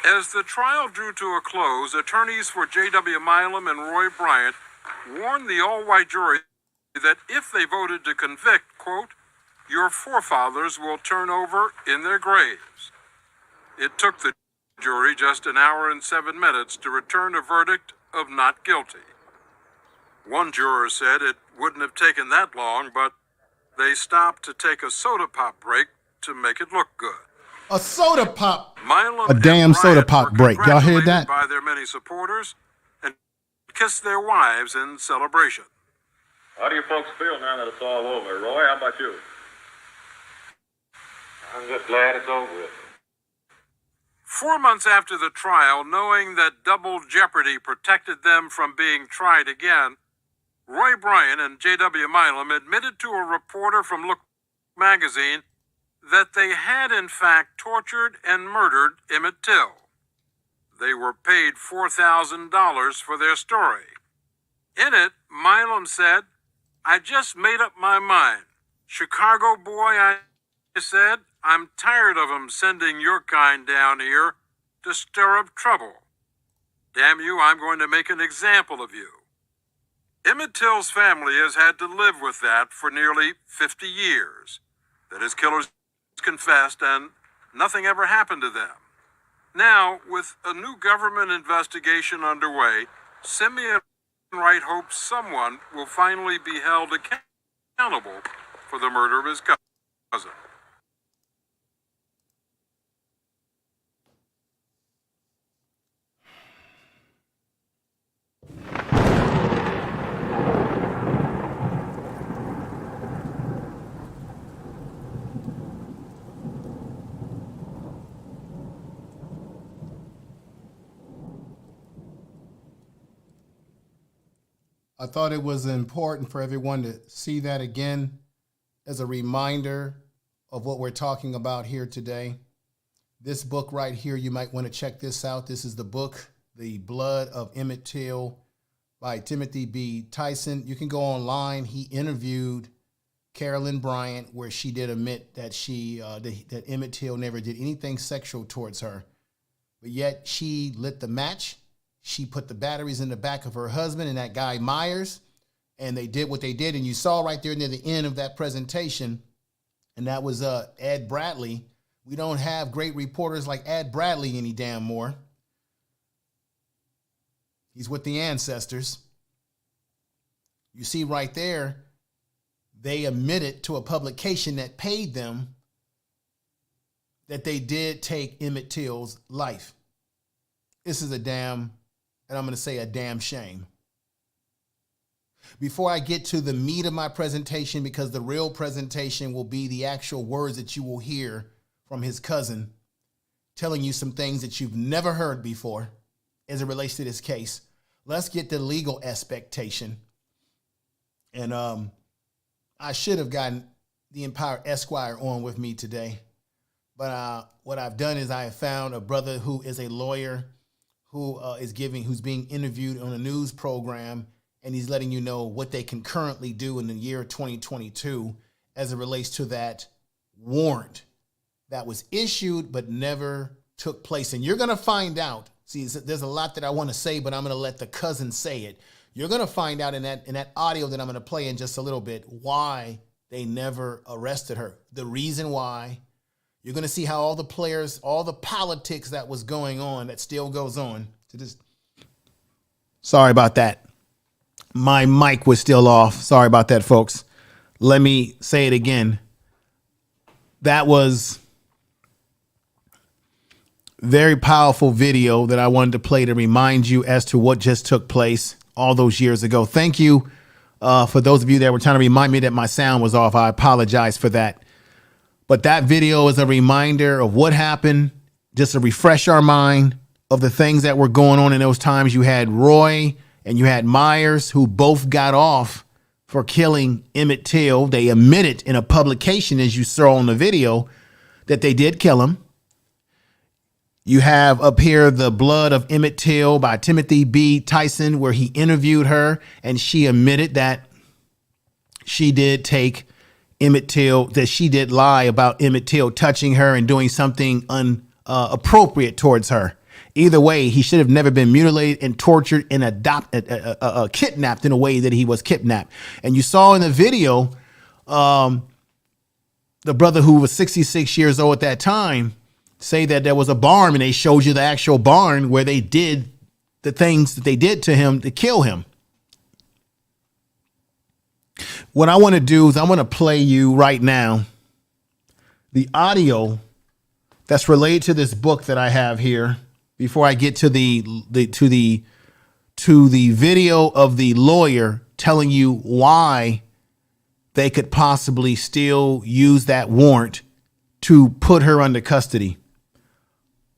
S8: As the trial drew to a close, attorneys for J.W. Milam and Roy Bryant warned the all-white jury that if they voted to convict, quote, your forefathers will turn over in their graves. It took the jury just an hour and 7 minutes to return a verdict of not guilty. One juror said it wouldn't have taken that long, but they stopped to take a soda pop break to make it look good.
S3: A soda pop.
S8: Milam
S3: A damn
S8: and
S3: soda
S8: Bryant
S3: pop
S8: were
S3: break. Y'all heard
S8: congratulated
S3: that?
S8: by their many supporters and kissed their wives in celebration.
S10: How do you folks feel now that it's all over? Roy, how about you? I'm just glad it's over with.
S8: 4 months after the trial, knowing that double jeopardy protected them from being tried again, Roy Bryant and J.W. Milam admitted to a reporter from Look magazine that they had in fact tortured and murdered Emmett Till. They were paid $4,000 for their story. In it, Milam said, I just made up my mind. Chicago boy, I said, I'm tired of 'em sending your kind down here to stir up trouble. Damn you, I'm going to make an example of you. Emmett Till's family has had to live with that for nearly 50 years, that his killers confessed and nothing ever happened to them. Now, with a new government investigation underway, Simeon Wright hopes someone will finally be held accountable for the murder of his cousin.
S3: I thought it was important for everyone to see that again as a reminder of what we're talking about here today. This book right here, you might want to check this out. This is the book, The Blood of Emmett Till by Timothy B. Tyson. You can go online. He interviewed Carolyn Bryant, where she did admit that that Emmett Till never did anything sexual towards her. But yet she lit the match. She put the batteries in the back of her husband and that guy Myers, and they did what they did. And you saw right there near the end of that presentation, and that was Ed Bradley. We don't have great reporters like Ed Bradley any damn more. He's with the ancestors. You see right there, they admitted to a publication that paid them that they did take Emmett Till's life. This is a damn, and I'm going to say a damn shame. Before I get to the meat of my presentation, because the real presentation will be the actual words that you will hear from his cousin telling you some things that you've never heard before as it relates to this case. Let's get the legal expectation. And I should have gotten the Empire Esquire on with me today. But what I've done is I have found a brother who is a lawyer who's being interviewed on a news program, and he's letting you know what they can currently do in the year 2022 as it relates to that warrant that was issued but never took place. And you're going to find out. See, there's a lot that I want to say, but I'm going to let the cousin say it. You're going to find out in that audio that I'm going to play in just a little bit why they never arrested her. The reason why. You're going to see how all the players, all the politics that was going on, that still goes on to this. Sorry about that. My mic was still off. Sorry about that, folks. Let me say it again. That was very powerful video that I wanted to play to remind you as to what just took place all those years ago. Thank you for those of you that were trying to remind me that my sound was off. I apologize for that. But that video is a reminder of what happened, just to refresh our mind of the things that were going on in those times. You had Roy and you had Myers, who both got off for killing Emmett Till. They admitted in a publication, as you saw on the video, that they did kill him. You have up here The Blood of Emmett Till by Timothy B. Tyson, where he interviewed her and she admitted that she did take Emmett Till, that she did lie about Emmett Till touching her and doing something inappropriate towards her. Either way, he should have never been mutilated and tortured and kidnapped in a way that he was kidnapped. And you saw in the video, the brother who was 66 years old at that time say that there was a barn, and they showed you the actual barn where they did the things that they did to him to kill him. What I want to do is I want to play you right now the audio that's related to this book that I have here before I get to the video of the lawyer telling you why they could possibly still use that warrant to put her under custody.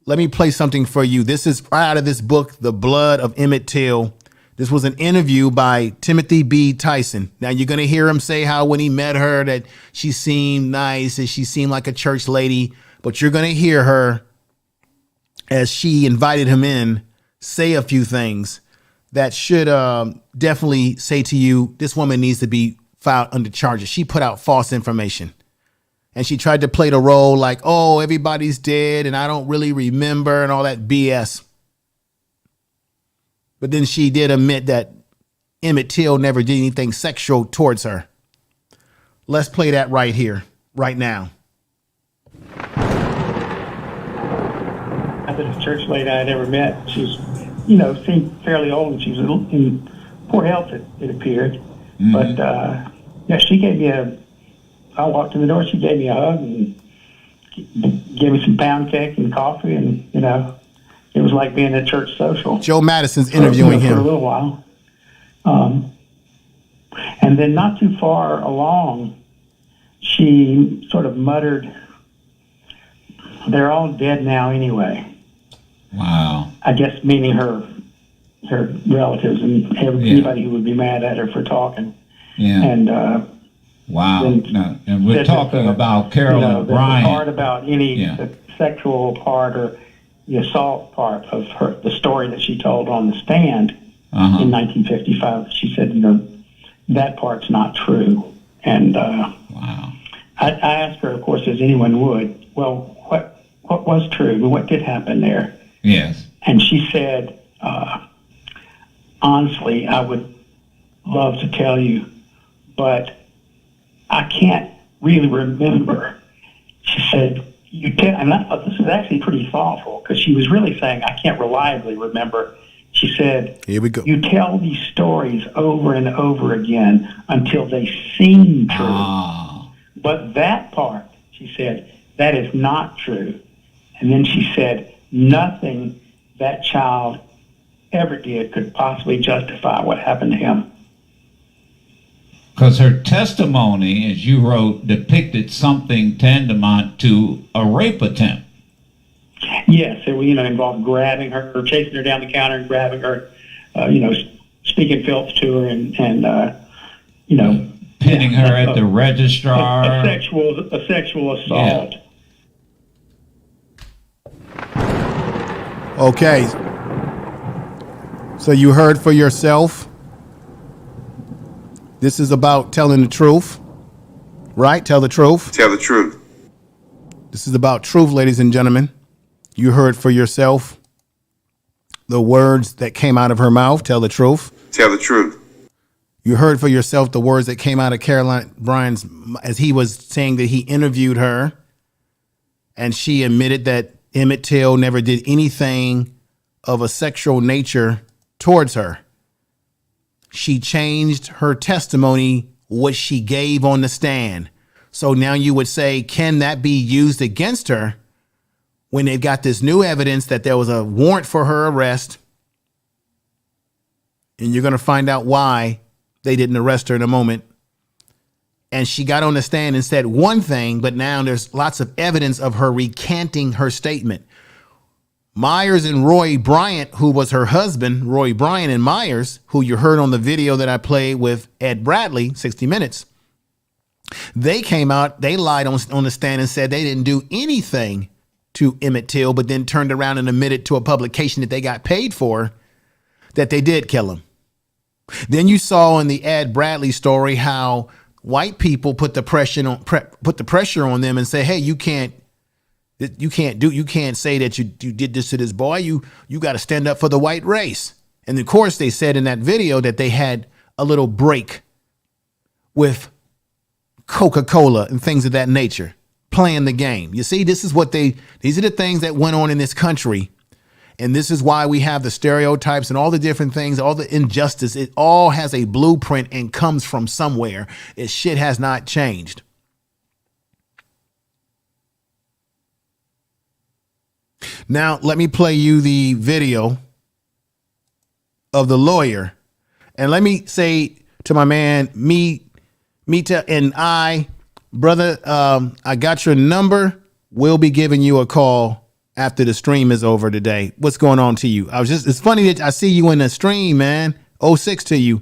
S3: Let me play something for you. This is right out of this book, The Blood of Emmett Till. This was an interview by Timothy B. Tyson. Now, you're going to hear him say how when he met her that she seemed nice and she seemed like a church lady. But you're going to hear her, as she invited him in, say a few things that should definitely say to you, this woman needs to be filed under charges. She put out false information. And she tried to play the role like, oh, everybody's dead and I don't really remember and all that BS. But then she did admit that Emmett Till never did anything sexual towards her. Let's play that right here, right now.
S12: I was a church lady I had ever met. She was, seemed fairly old, and she was in poor health, it appeared. Mm-hmm. But, she gave me I walked in the door, she gave me a hug and gave me some pound cake and coffee, and, it was like being at a church social.
S3: Joe Madison's interviewing him
S12: for a little while. And then not too far along, she sort of muttered, "They're all dead now anyway."
S13: Wow.
S12: I guess meaning her relatives and anybody who would be mad at her for talking.
S13: Yeah.
S12: And
S13: wow. And we're talking about Carolyn Bryant.
S12: The part about the sexual part or the assault part of the story that she told on the stand in 1955. She said, that part's not true. And wow. I asked her, of course, as anyone would, well, what was true? What did happen there?
S13: Yes.
S12: And she said, honestly, I would love to tell you, but I can't really remember. She said, and I thought this was actually pretty thoughtful, because she was really saying, I can't reliably remember. She said, here we go. You tell these stories over and over again until they seem true. But that part, she said, that is not true. And then she said, nothing that child ever did could possibly justify what happened to him.
S13: Because her testimony, as you wrote, depicted something tantamount to a rape attempt.
S12: Yes, it involved grabbing her, chasing her down the counter and grabbing her, speaking filth to her and
S13: pinning her at the registrar.
S12: A sexual assault.
S3: Yeah. Okay. So you heard for yourself. This is about telling the truth, right? Tell the truth.
S1: Tell the truth.
S3: This is about truth, ladies and gentlemen. You heard for yourself the words that came out of her mouth. Tell the truth.
S1: Tell the truth.
S3: You heard for yourself the words that came out of Carolyn Bryant's, as he was saying that he interviewed her, and she admitted that Emmett Till never did anything of a sexual nature towards her. She changed her testimony, what she gave on the stand. So now you would say, can that be used against her when they've got this new evidence that there was a warrant for her arrest? And you're going to find out why they didn't arrest her in a moment. And she got on the stand and said one thing, but now there's lots of evidence of her recanting her statement. Myers and Roy Bryant, who was her husband, Roy Bryant and Myers, who you heard on the video that I played with Ed Bradley, 60 Minutes, they came out, they lied on the stand and said they didn't do anything to Emmett Till, but then turned around and admitted to a publication that they got paid for that they did kill him. Then you saw in the Ed Bradley story how white people put the pressure on them and say, hey, you can't say that you did this to this boy. You got to stand up for the white race. And of course, they said in that video that they had a little break with Coca-Cola and things of that nature, playing the game. You see, these are the things that went on in this country. And this is why we have the stereotypes and all the different things, all the injustice. It all has a blueprint and comes from somewhere. Shit has not changed. Now, let me play you the video of the lawyer. And let me say to my man, Mita and I, brother, I got your number. We'll be giving you a call after the stream is over today. What's going on to you? It's funny that I see you in the stream, man. 06 to you.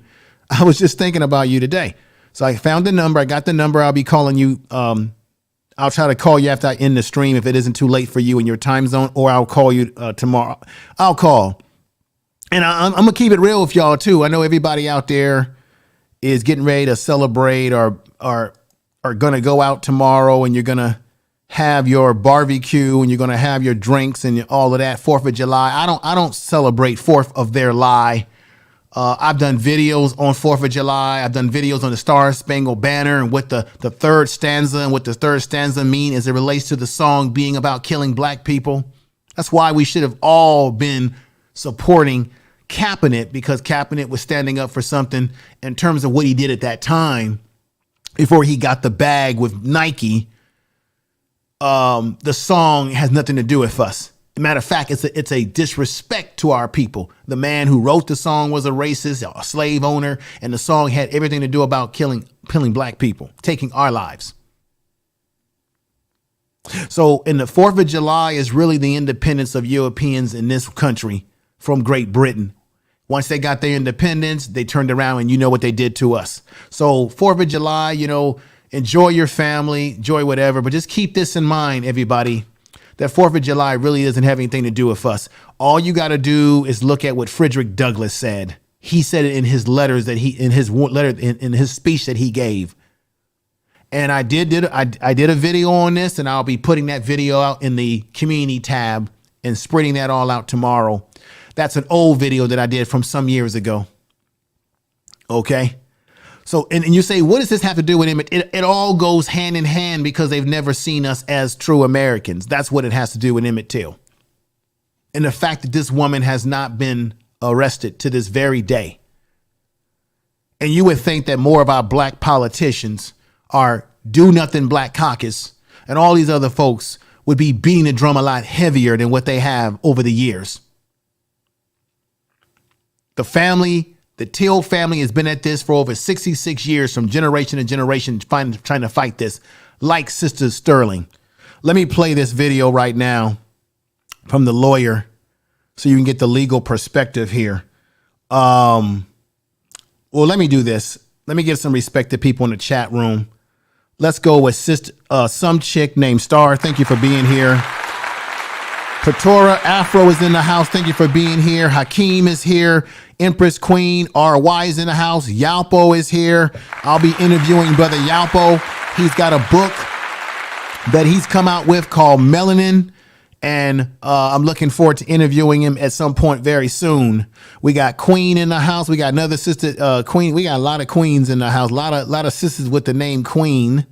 S3: I was just thinking about you today. So I found the number. I got the number. I'll be calling you. I'll try to call you after I end the stream if it isn't too late for you in your time zone, or I'll call you tomorrow. I'll call. And I'm going to keep it real with y'all, too. I know everybody out there is getting ready to celebrate or are going to go out tomorrow, and you're going to have your barbecue and you're going to have your drinks and all of that. 4th of July. I don't celebrate 4th of their lie. I've done videos on 4th of July. I've done videos on the Star Spangled Banner and what the third stanza and what the third stanza mean as it relates to the song being about killing black people. That's why we should have all been supporting Kaepernick, because Kaepernick was standing up for something in terms of what he did at that time before he got the bag with Nike. The song has nothing to do with us. Matter of fact, it's a disrespect to our people. The man who wrote the song was a racist, a slave owner, and the song had everything to do about killing black people, taking our lives. So in the 4th of July is really the independence of Europeans in this country from Great Britain. Once they got their independence, they turned around and you know what they did to us. So 4th of July, enjoy your family, enjoy whatever, but just keep this in mind, everybody. That 4th of July really doesn't have anything to do with us. All you got to do is look at what Frederick Douglass said. He said it in his letters in his speech that he gave. And I did a video on this, and I'll be putting that video out in the community tab and spreading that all out tomorrow. That's an old video that I did from some years ago. Okay. So, and you say, what does this have to do with Emmett? It all goes hand in hand because they've never seen us as true Americans. That's what it has to do with Emmett Till. And the fact that this woman has not been arrested to this very day. And you would think that more of our black politicians, our do nothing black caucus, and all these other folks would be beating the drum a lot heavier than what they have over the years. The Till family has been at this for over 66 years, from generation to generation, trying to fight this, like Sister Sterling. Let me play this video right now from the lawyer so you can get the legal perspective here. Well, let me do this. Let me give some respect to people in the chat room. Let's go with some chick named Star. Thank you for being here. Pretora Afro is in the house. Thank you for being here. Hakeem is here. Empress Queen RY is in the house. Yalpo is here. I'll be interviewing Brother Yalpo. He's got a book that he's come out with called Melanin, and I'm looking forward to interviewing him at some point very soon. We got Queen in the house. We got another sister, Queen. We got a lot of queens in the house. A lot of sisters with the name Queen.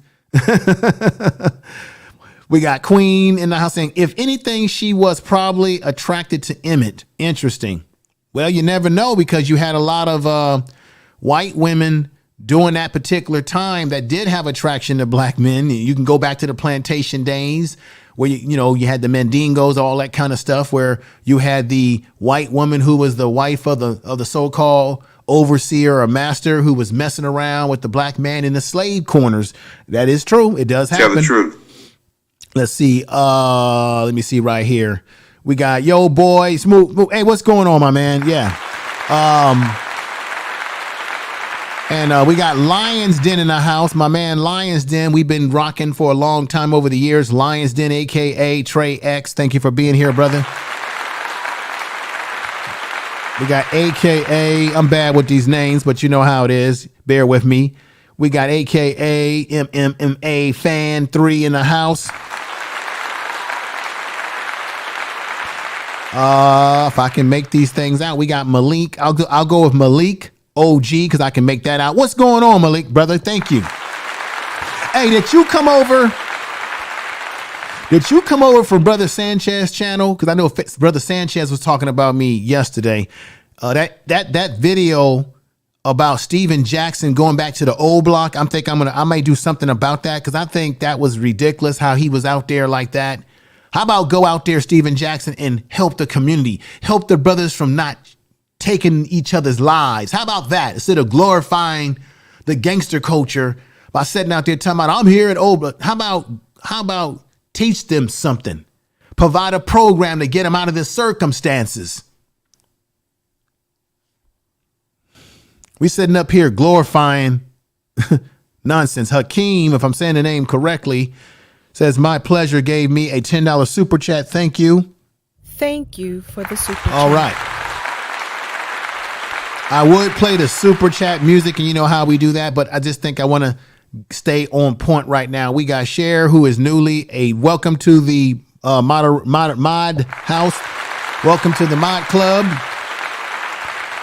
S3: We got Queen in the house saying, if anything, she was probably attracted to Emmett. Interesting. Well, you never know, because you had a lot of white women during that particular time that did have attraction to black men. You can go back to the plantation days where, you had the Mandingos, all that kind of stuff, where you had the white woman who was the wife of the so-called overseer or master who was messing around with the black man in the slave corners. That is true. It does happen.
S1: Tell the truth.
S3: Let's see. Let me see right here. We got Yo Boy Smooth. Hey, what's going on, my man? Yeah. And we got Lions Den in the house. My man Lions Den, we've been rocking for a long time over the years. Lions Den, a.k.a. Trey X. Thank you for being here, brother. We got a.k.a. I'm bad with these names, but you know how it is. Bear with me. We got AKA MMMA Fan 3 in the house. If I can make these things out, we got Malik. I'll go with Malik OG because I can make that out. What's going on, Malik, brother? Thank you. Hey, did you come over? Did you come over for Brother Sanchez channel? Because I know Brother Sanchez was talking about me yesterday. That video about Steven Jackson going back to the old block. I might do something about that because I think that was ridiculous how he was out there like that. How about go out there, Steven Jackson, and help the community, help the brothers from not taking each other's lives? How about that? Instead of glorifying the gangster culture by sitting out there talking about I'm here at old block. How about teach them something? Provide a program to get them out of their circumstances. We sitting up here glorifying nonsense. Hakeem, if I'm saying the name correctly, says, my pleasure, gave me a $10 super chat. Thank you.
S6: Thank you for the super chat.
S3: All right. I would play the super chat music, and you know how we do that, but I just think I want to stay on point right now. We got Cher, who is newly a welcome to the mod house. Welcome to the mod club.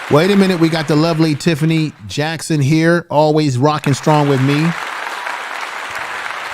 S3: Wait a minute. We got the lovely Tiffany Jackson here, always rocking strong with me.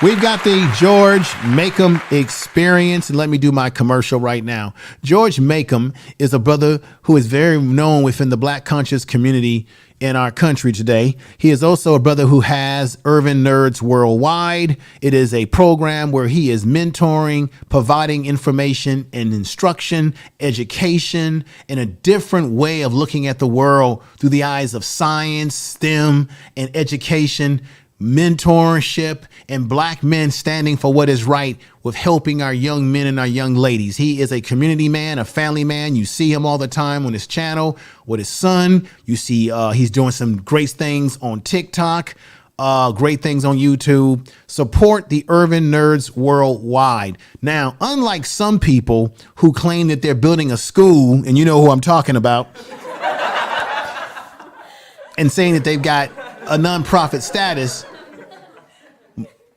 S3: We've got the George Makem experience. And let me do my commercial right now. George Makem is a brother who is very known within the Black conscious community in our country today. He is also a brother who has Urban Nerds Worldwide. It is a program where he is mentoring, providing information and instruction, education, and a different way of looking at the world through the eyes of science, STEM, and education, mentorship, and Black men standing for what is right with helping our young men and our young ladies. He is a community man, a family man. You see him all the time on his channel with his son. You see he's doing some great things on TikTok, great things on YouTube. Support the Urban Nerds Worldwide. Now, unlike some people who claim that they're building a school, and you know who I'm talking about, and saying that they've got a nonprofit status,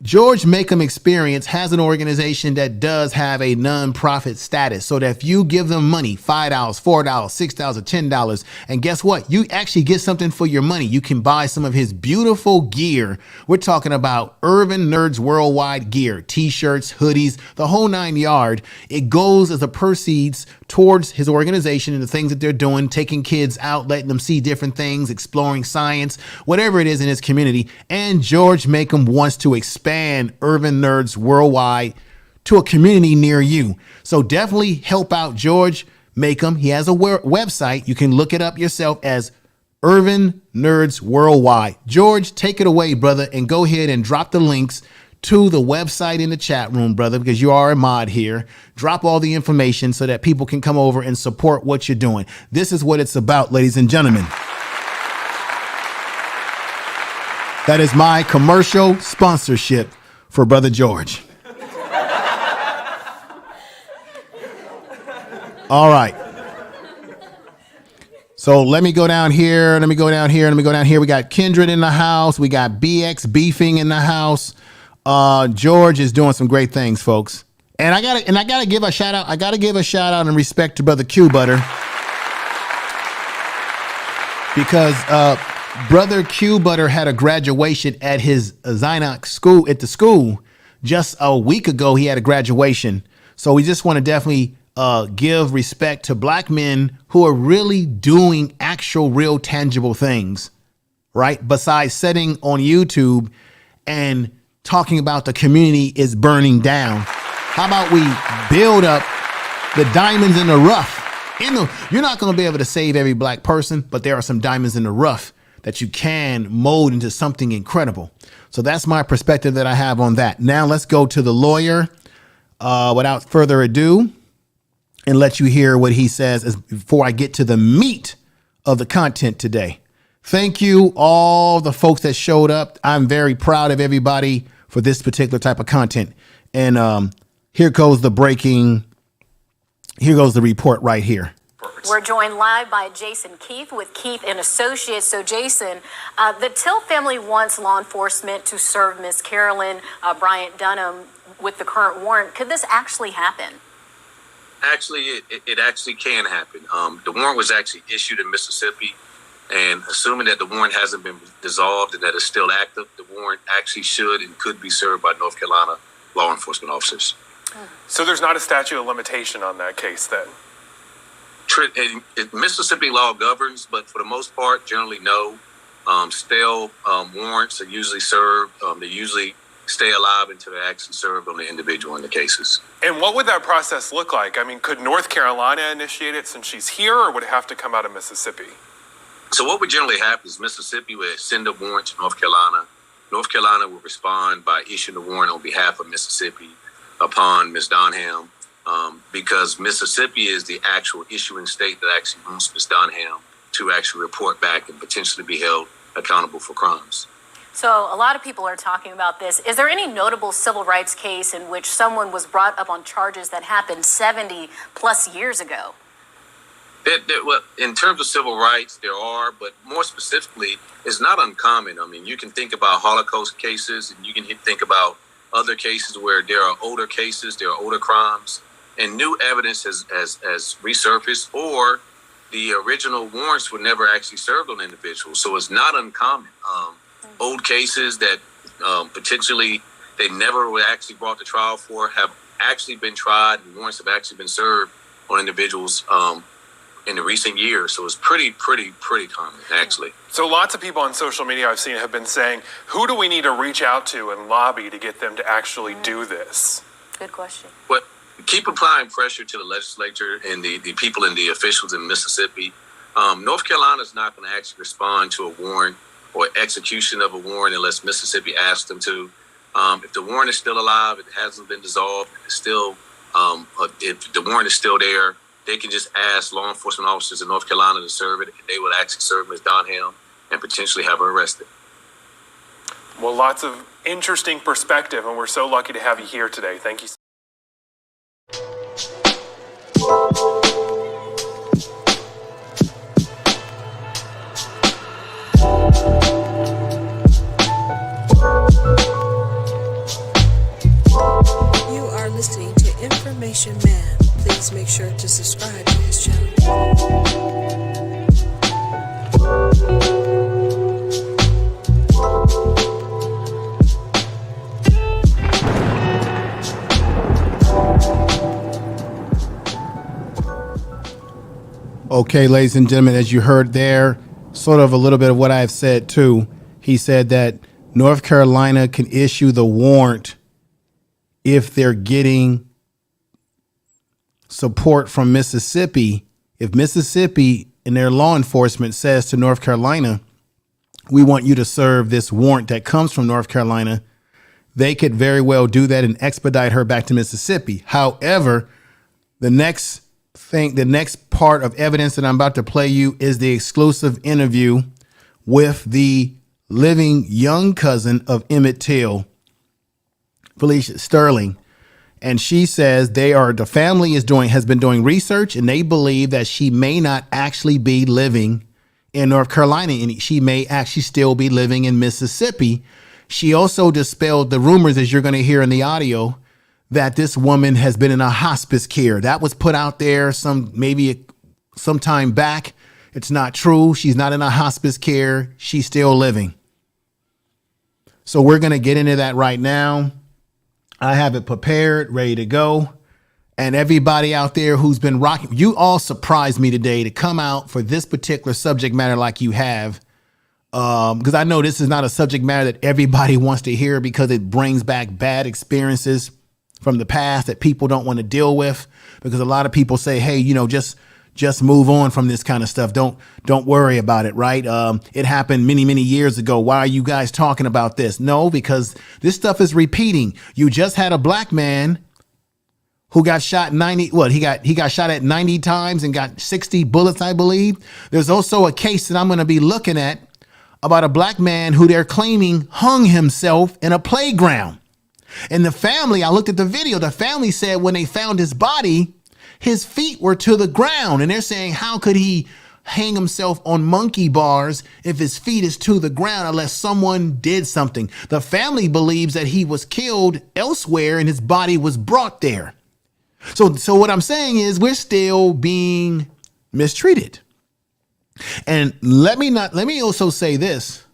S3: George Makem Experience has an organization that does have a nonprofit status, so that if you give them money, $5, $4, $6, $10, and guess what? You actually get something for your money. You can buy some of his beautiful gear. We're talking about Urban Nerds Worldwide gear, t-shirts, hoodies, the whole 9 yard. It goes as a proceeds towards his organization and the things that they're doing, taking kids out, letting them see different things, exploring science, whatever it is in his community. And George Makem wants to expand Urban Nerds Worldwide to a community near you. So definitely help out George Makem. He has a website. You can look it up yourself as Urban Nerds Worldwide. George, take it away, brother, and go ahead and drop the links to the website in the chat room, brother, because you are a mod here. Drop all the information so that people can come over and support what you're doing. This is what it's about, ladies and gentlemen. That is my commercial sponsorship for Brother George. All right. So let me go down here. We got Kindred in the house. We got BX Beefing in the house. George is doing some great things, folks. And I gotta give a shout out. I gotta give a shout out and respect to Brother Q Butter, because Brother Q Butter had a graduation at his Zynox school, at the school just a week ago. He had a graduation. So we just want to definitely give respect to Black men who are really doing actual, real, tangible things, right? Besides sitting on YouTube and talking about the community is burning down. How about we build up the diamonds in the rough? You're not going to be able to save every Black person, but there are some diamonds in the rough that you can mold into something incredible. So that's my perspective that I have on that. Now let's go to the lawyer without further ado and let you hear what he says before I get to the meat of the content today. Thank you, all the folks that showed up. I'm very proud of everybody for this particular type of content. And here goes the report right here.
S14: We're joined live by Jason Keith with Keith and Associates. So, Jason, the Till family wants law enforcement to serve Miss Carolyn Bryant Donham with the current warrant. Could this actually happen?
S15: Actually, it actually can happen. The warrant was actually issued in Mississippi, and assuming that the warrant hasn't been dissolved and that it's still active, the warrant actually should and could be served by North Carolina law enforcement officers.
S16: So there's not a statute of limitation on that case then?
S15: Mississippi law governs, but for the most part, generally no. Stale warrants are usually served. They usually stay alive until they're actually served on the individual in the cases.
S16: And what would that process look like? I mean, could North Carolina initiate it since she's here, or would it have to come out of Mississippi?
S15: So what would generally happen is Mississippi would send a warrant to North Carolina. North Carolina will respond by issuing a warrant on behalf of Mississippi upon Ms. Donham, because Mississippi is the actual issuing state that actually wants Ms. Donham to actually report back and potentially be held accountable for crimes.
S14: So a lot of people are talking about this. Is there any notable civil rights case in which someone was brought up on charges that happened 70 plus years ago?
S15: Well, in terms of civil rights, there are, but more specifically, it's not uncommon. I mean, you can think about Holocaust cases, and you can think about other cases where there are older cases, there are older crimes, and new evidence has resurfaced, or the original warrants were never actually served on individuals. So it's not uncommon. Old cases that potentially they never were actually brought to trial for have actually been tried, and warrants have actually been served on individuals in the recent years. So it's pretty common, actually.
S16: So lots of people on social media I've seen have been saying, who do we need to reach out to and lobby to get them to actually do this?
S14: Good question.
S15: But keep applying pressure to the legislature and the people and the officials in Mississippi. North Carolina is not going to actually respond to a warrant or execution of a warrant unless Mississippi asks them to. If the warrant is still alive, it hasn't been dissolved, it's still, if the warrant is still there, they can just ask law enforcement officers in North Carolina to serve it, and they will actually serve Ms. Donham and potentially have her arrested.
S16: Well, lots of interesting perspective, and we're so lucky to have you here today. Thank you.
S2: You are listening to Information Man. Please make sure to subscribe to his channel.
S3: Okay, ladies and gentlemen, as you heard there, sort of a little bit of what I've said too. He said that North Carolina can issue the warrant if they're getting support from Mississippi. If Mississippi and their law enforcement says to North Carolina, we want you to serve this warrant that comes from North Carolina, they could very well do that and expedite her back to Mississippi. However, the next part of evidence that I'm about to play you is the exclusive interview with the living young cousin of Emmett Till, Felicia Sterling. And she says the family has been doing research, and they believe that she may not actually be living in North Carolina, and she may actually still be living in Mississippi. She also dispelled the rumors, as you're going to hear in the audio, that this woman has been in a hospice care. That was put out there some time back. It's not true. She's not in a hospice care. She's still living. So we're going to get into that right now. I have it prepared, ready to go. And everybody out there who's been rocking, you all surprised me today to come out for this particular subject matter like you have. Because I know this is not a subject matter that everybody wants to hear, because it brings back bad experiences from the past that people don't want to deal with, because a lot of people say, hey, just move on from this kind of stuff. Don't worry about it. Right. It happened many years ago. Why are you guys talking about this? No, because this stuff is repeating. You just had a black man who got shot he got shot at 90 times and got 60 bullets, I believe. There's also a case that I'm going to be looking at about a black man who they're claiming hung himself in a playground. And the family, I looked at the video, the family said when they found his body, his feet were to the ground. And they're saying, how could he hang himself on monkey bars if his feet is to the ground unless someone did something? The family believes that he was killed elsewhere and his body was brought there. So what I'm saying is we're still being mistreated. And let me also say this.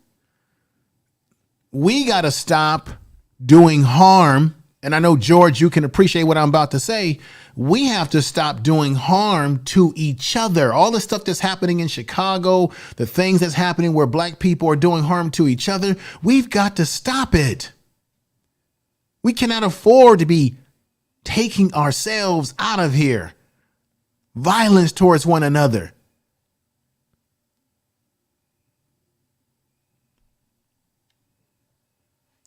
S3: We got to stop doing harm. And I know, George, you can appreciate what I'm about to say. We have to stop doing harm to each other. All the stuff that's happening in Chicago, the things that's happening where black people are doing harm to each other, we've got to stop it. We cannot afford to be taking ourselves out of here. Violence towards one another.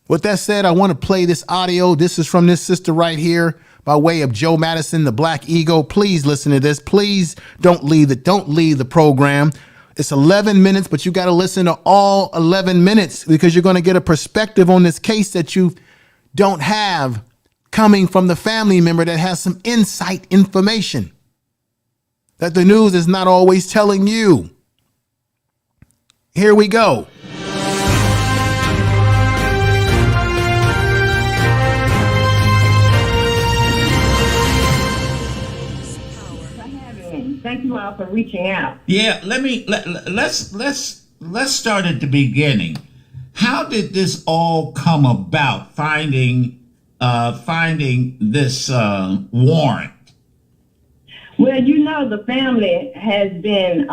S3: With that said, I want to play this audio. This is from this sister right here by way of Joe Madison, the Black Ego. Please listen to this. Please don't leave the program. It's 11 minutes, but you got to listen to all 11 minutes because you're going to get a perspective on this case that you don't have coming from the family member that has some insight information that the news is not always telling you. Here we go.
S17: Thank you all for reaching out.
S13: Yeah, let's start at the beginning. How did this all come about? Finding this warrant.
S17: Well, the family has been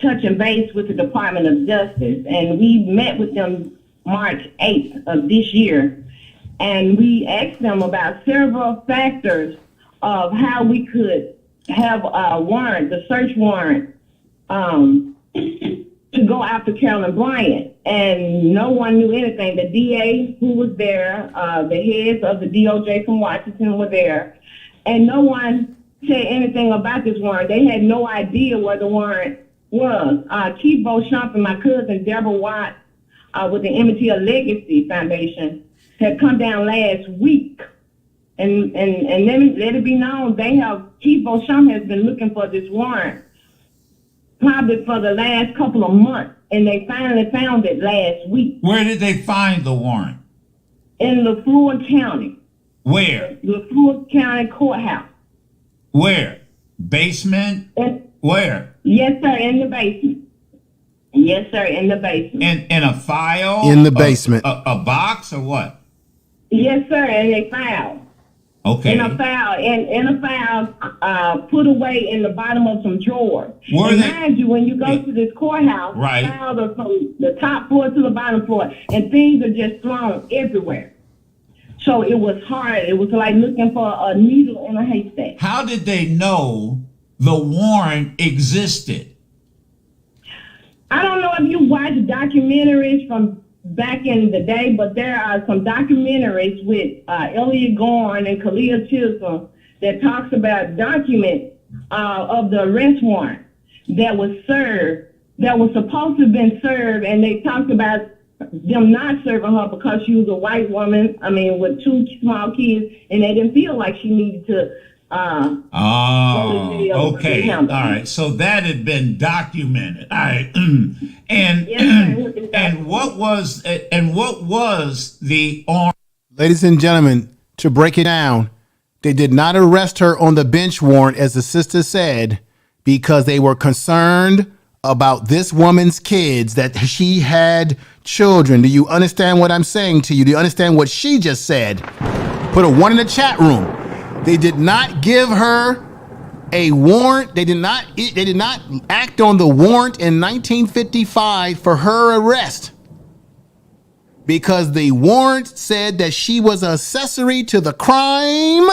S17: touching base with the Department of Justice, and we met with them March 8th of this year, and we asked them about several factors of how we could have a warrant, the search warrant, to go after Carolyn Bryant. And no one knew anything. The DA who was there, the heads of the DOJ from Washington were there, and no one said anything about this warrant. They had no idea where the warrant was. Keith Beauchamp and my cousin Deborah Watt with the Emmett Till Legacy Foundation had come down last week. And let it be known, Keith Beauchamp has been looking for this warrant probably for the last couple of months, and they finally found it last week.
S13: Where did they find the warrant?
S17: In Leflore County.
S13: Where?
S17: Leflore County Courthouse.
S13: Where? Basement? Where?
S17: Yes, sir, in the basement. Yes, sir, in the basement.
S13: In a file?
S3: In the basement.
S13: A box or what?
S17: Yes, sir, and they filed.
S13: Okay.
S17: In a file, put away in the bottom of some drawers. Mind you, when you go to this courthouse,
S13: right,
S17: files are from the top floor to the bottom floor, and things are just thrown everywhere. So it was hard. It was like looking for a needle in a haystack.
S13: How did they know the warrant existed?
S17: I don't know if you watch documentaries from back in the day, but there are some documentaries with Elliot Gorn and Kalia Chisholm that talks about documents of the arrest warrant that was served, that was supposed to have been served, and they talked about them not serving her because she was a white woman, with 2 small kids, and they didn't feel like she needed to
S13: okay. All right. So that had been documented. All right. And what was the arm?
S3: Ladies and gentlemen, to break it down, they did not arrest her on the bench warrant, as the sister said, because they were concerned about this woman's kids, that she had children. Do you understand what I'm saying to you? Do you understand what she just said? Put a 1 in the chat room. They did not give her a warrant. They did not act on the warrant in 1955 for her arrest because the warrant said that she was an accessory to the crime.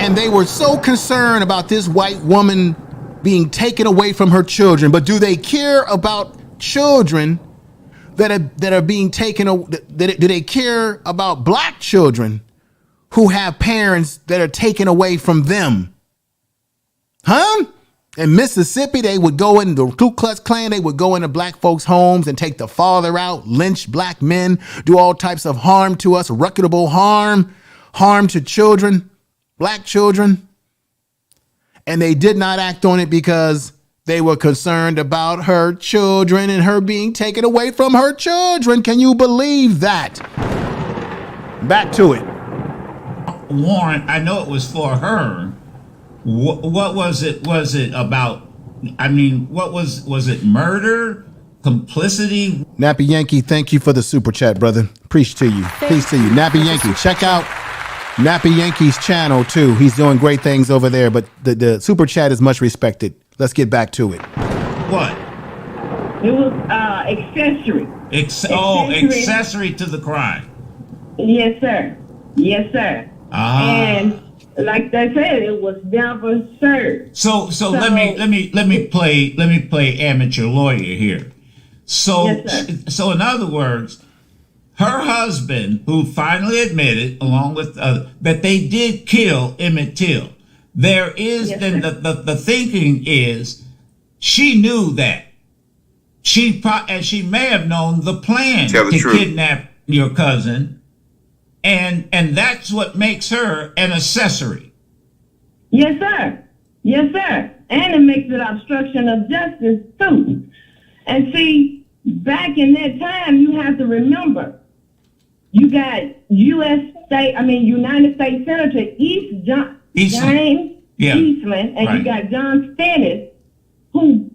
S3: And they were so concerned about this white woman being taken away from her children. But do they care about children that are being taken? Do they care about black children who have parents that are taken away from them? Huh? In Mississippi, they would go in the Ku Klux Klan. They would go into black folks' homes and take the father out, lynch black men, do all types of harm to us, reputable harm to children. black children, and they did not act on it because they were concerned about her children and her being taken away from her children. Can you believe that? Back to it.
S13: Warrant, I know it was for her. What was it? Was it about, I mean, what was it murder? Complicity?
S3: Nappy Yankee, thank you for the super chat, brother. Peace to you. Peace to you. Nappy Yankee, check out Nappy Yankee's channel too. He's doing great things over there, but the super chat is much respected. Let's get back to it.
S13: What?
S17: It was accessory.
S13: Accessory to the crime.
S17: Yes, sir. Yes, sir. And like they said, it was never served.
S13: So let me play amateur lawyer here. So
S17: yes,
S13: so in other words, her husband, who finally admitted, along with that they did kill Emmett Till, there is the thinking is she knew that she may have known the plan to kidnap your cousin, and that's what makes her an accessory.
S17: Yes, sir. Yes, sir. And it makes it obstruction of justice too. And see, back in that time, you have to remember, you got United States Senator James Eastland, and you got John Stennis, who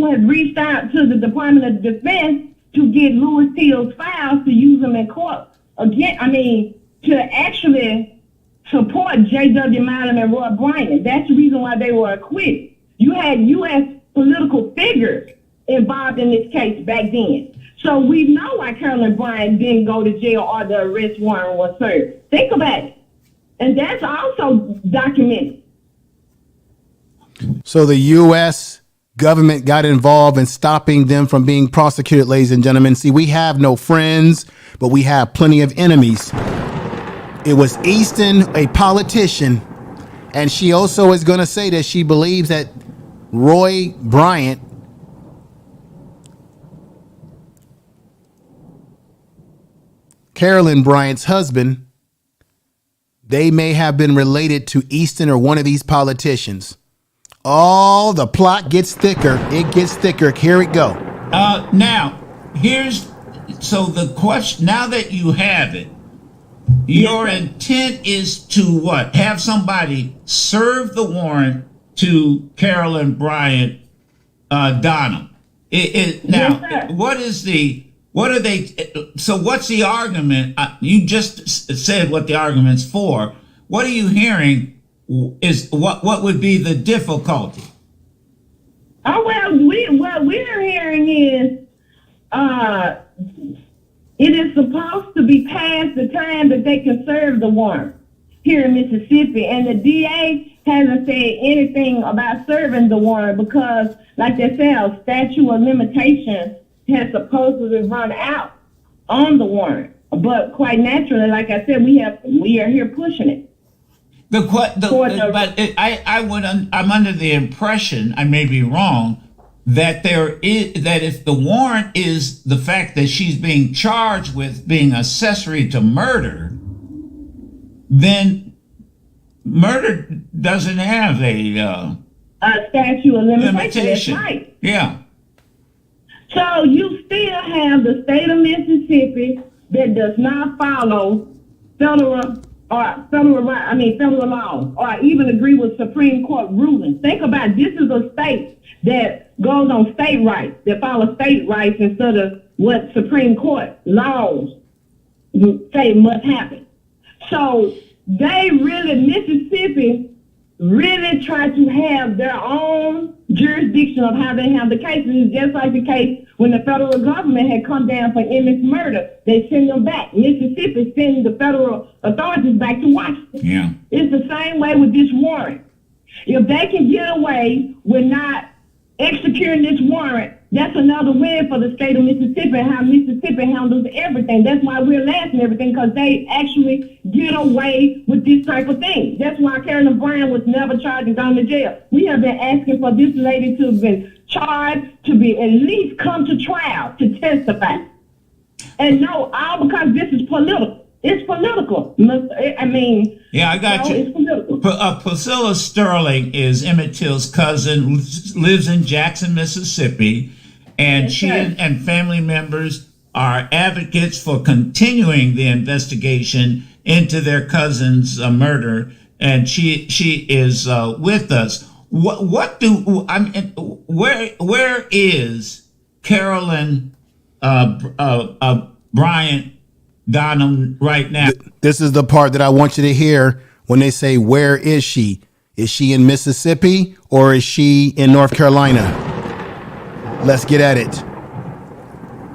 S17: had reached out to the Department of Defense to get Louis Till's files to use them in court. Again, to actually support J.W. Milam and Roy Bryant. That's the reason why they were acquitted. You had U.S. political figures involved in this case back then. So we know why Carolyn Bryant didn't go to jail or the arrest warrant was served. Think about it. And that's also documented.
S3: So the U.S. government got involved in stopping them from being prosecuted, ladies and gentlemen. See, we have no friends, but we have plenty of enemies. It was Easton, a politician, and she also is going to say that she believes that Roy Bryant Carolyn Bryant's husband, they may have been related to Easton or one of these politicians. Oh, the plot gets thicker. It gets thicker. Here we go.
S13: Now, so the question, now that you have it, your intent is to what? Have somebody serve the warrant to Carolyn Bryant Donham. What's the argument? You just said what the argument's for. What are you hearing is what would be the difficulty?
S17: What we're hearing is it is supposed to be past the time that they can serve the warrant here in Mississippi, and the DA hasn't said anything about serving the warrant because, like they said, a statute of limitations has supposedly run out on the warrant. But quite naturally, like I said, we are here pushing it.
S13: I'm under the impression, I may be wrong, that if the warrant is the fact that she's being charged with being accessory to murder, then murder doesn't have a
S17: statute of limitation. That's right.
S13: Yeah.
S17: So you still have the state of Mississippi that does not follow federal laws or even agree with Supreme Court rulings. Think about it. This is a state that goes on state rights, that follows state rights instead of what Supreme Court laws say must happen. So Mississippi really try to have their own jurisdiction of how they have the cases. It's just like the case when the federal government had come down for Emmett's murder. They send them back. Mississippi sends the federal authorities back to Washington.
S13: Yeah.
S17: It's the same way with this warrant. If they can get away with not executing this warrant, that's another win for the state of Mississippi and how Mississippi handles everything. That's why we're laughing everything, because they actually get away with this type of thing. That's why Carolyn Bryant was never charged and gone to jail. We have been asking for this lady to have been charged, to be at least come to trial, to testify. And no, all because this is political. It's political. I mean,
S13: yeah, I got you.
S17: It's political.
S13: Priscilla Sterling is Emmett Till's cousin, lives in Jackson, Mississippi, and she and family members are advocates for continuing the investigation into their cousin's murder, and she is with us. Where is Carolyn Bryant Donham right now?
S3: This is the part that I want you to hear when they say, where is she? Is she in Mississippi or is she in North Carolina? Let's get at it.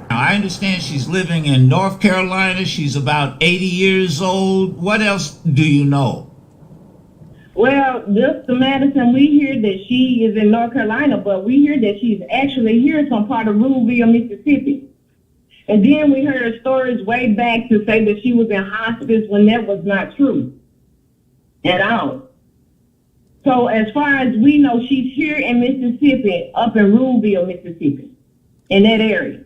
S13: Now, I understand she's living in North Carolina. She's about 80 years old. What else do you know?
S17: Well, Mr. Madison, we hear that she is in North Carolina, but we hear that she's actually here some part of Ruleville, Mississippi. And then we heard stories way back to say that she was in hospice when that was not true at all. So as far as we know, she's here in Mississippi, up in Ruleville, Mississippi, in that area.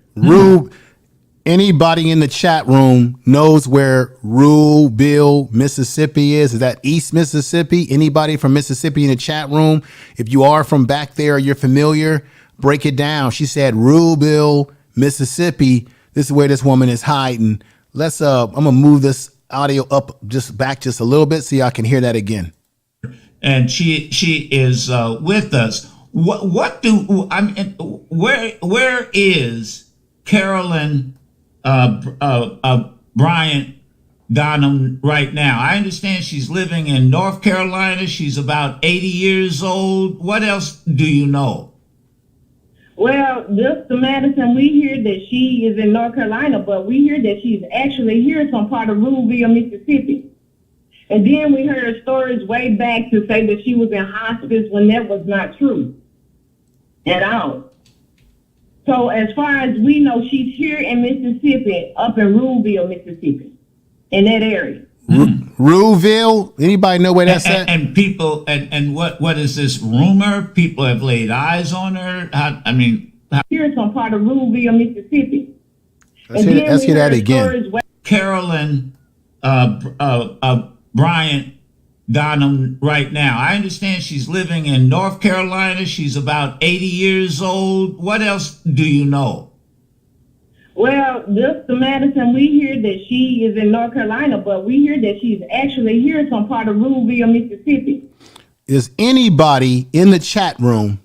S3: Anybody in the chat room knows where Ruleville, Mississippi is? Is that East Mississippi? Anybody from Mississippi in the chat room? If you are from back there, you're familiar, break it down. She said Ruleville, Mississippi. This is where this woman is hiding. I'm gonna move this audio up just a little bit so y'all can hear that again.
S13: And she is with us. Where is Carolyn Bryant Donham right now? I understand she's living in North Carolina. She's about 80 years old. What else do you know?
S17: Well, Mr. Madison, we hear that she is in North Carolina, but we hear that she's actually here some part of Ruleville, Mississippi. And then we heard stories way back to say that she was in hospice when that was not true at all. So as far as we know, she's here in Mississippi, up in Ruleville, Mississippi, in that area.
S3: Ruleville? Anybody know where that's at?
S13: And people, and what is this rumor? People have laid eyes on her.
S17: Here's some part of Ruleville, Mississippi.
S3: Let's hear that again.
S13: Carolyn Bryant Donham right now. I understand she's living in North Carolina. She's about 80 years old. What else do you know?
S17: Well, Mr. Madison, we hear that she is in North Carolina, but we hear that she's actually here some part of Ruleville, Mississippi.
S3: Is anybody in the chat room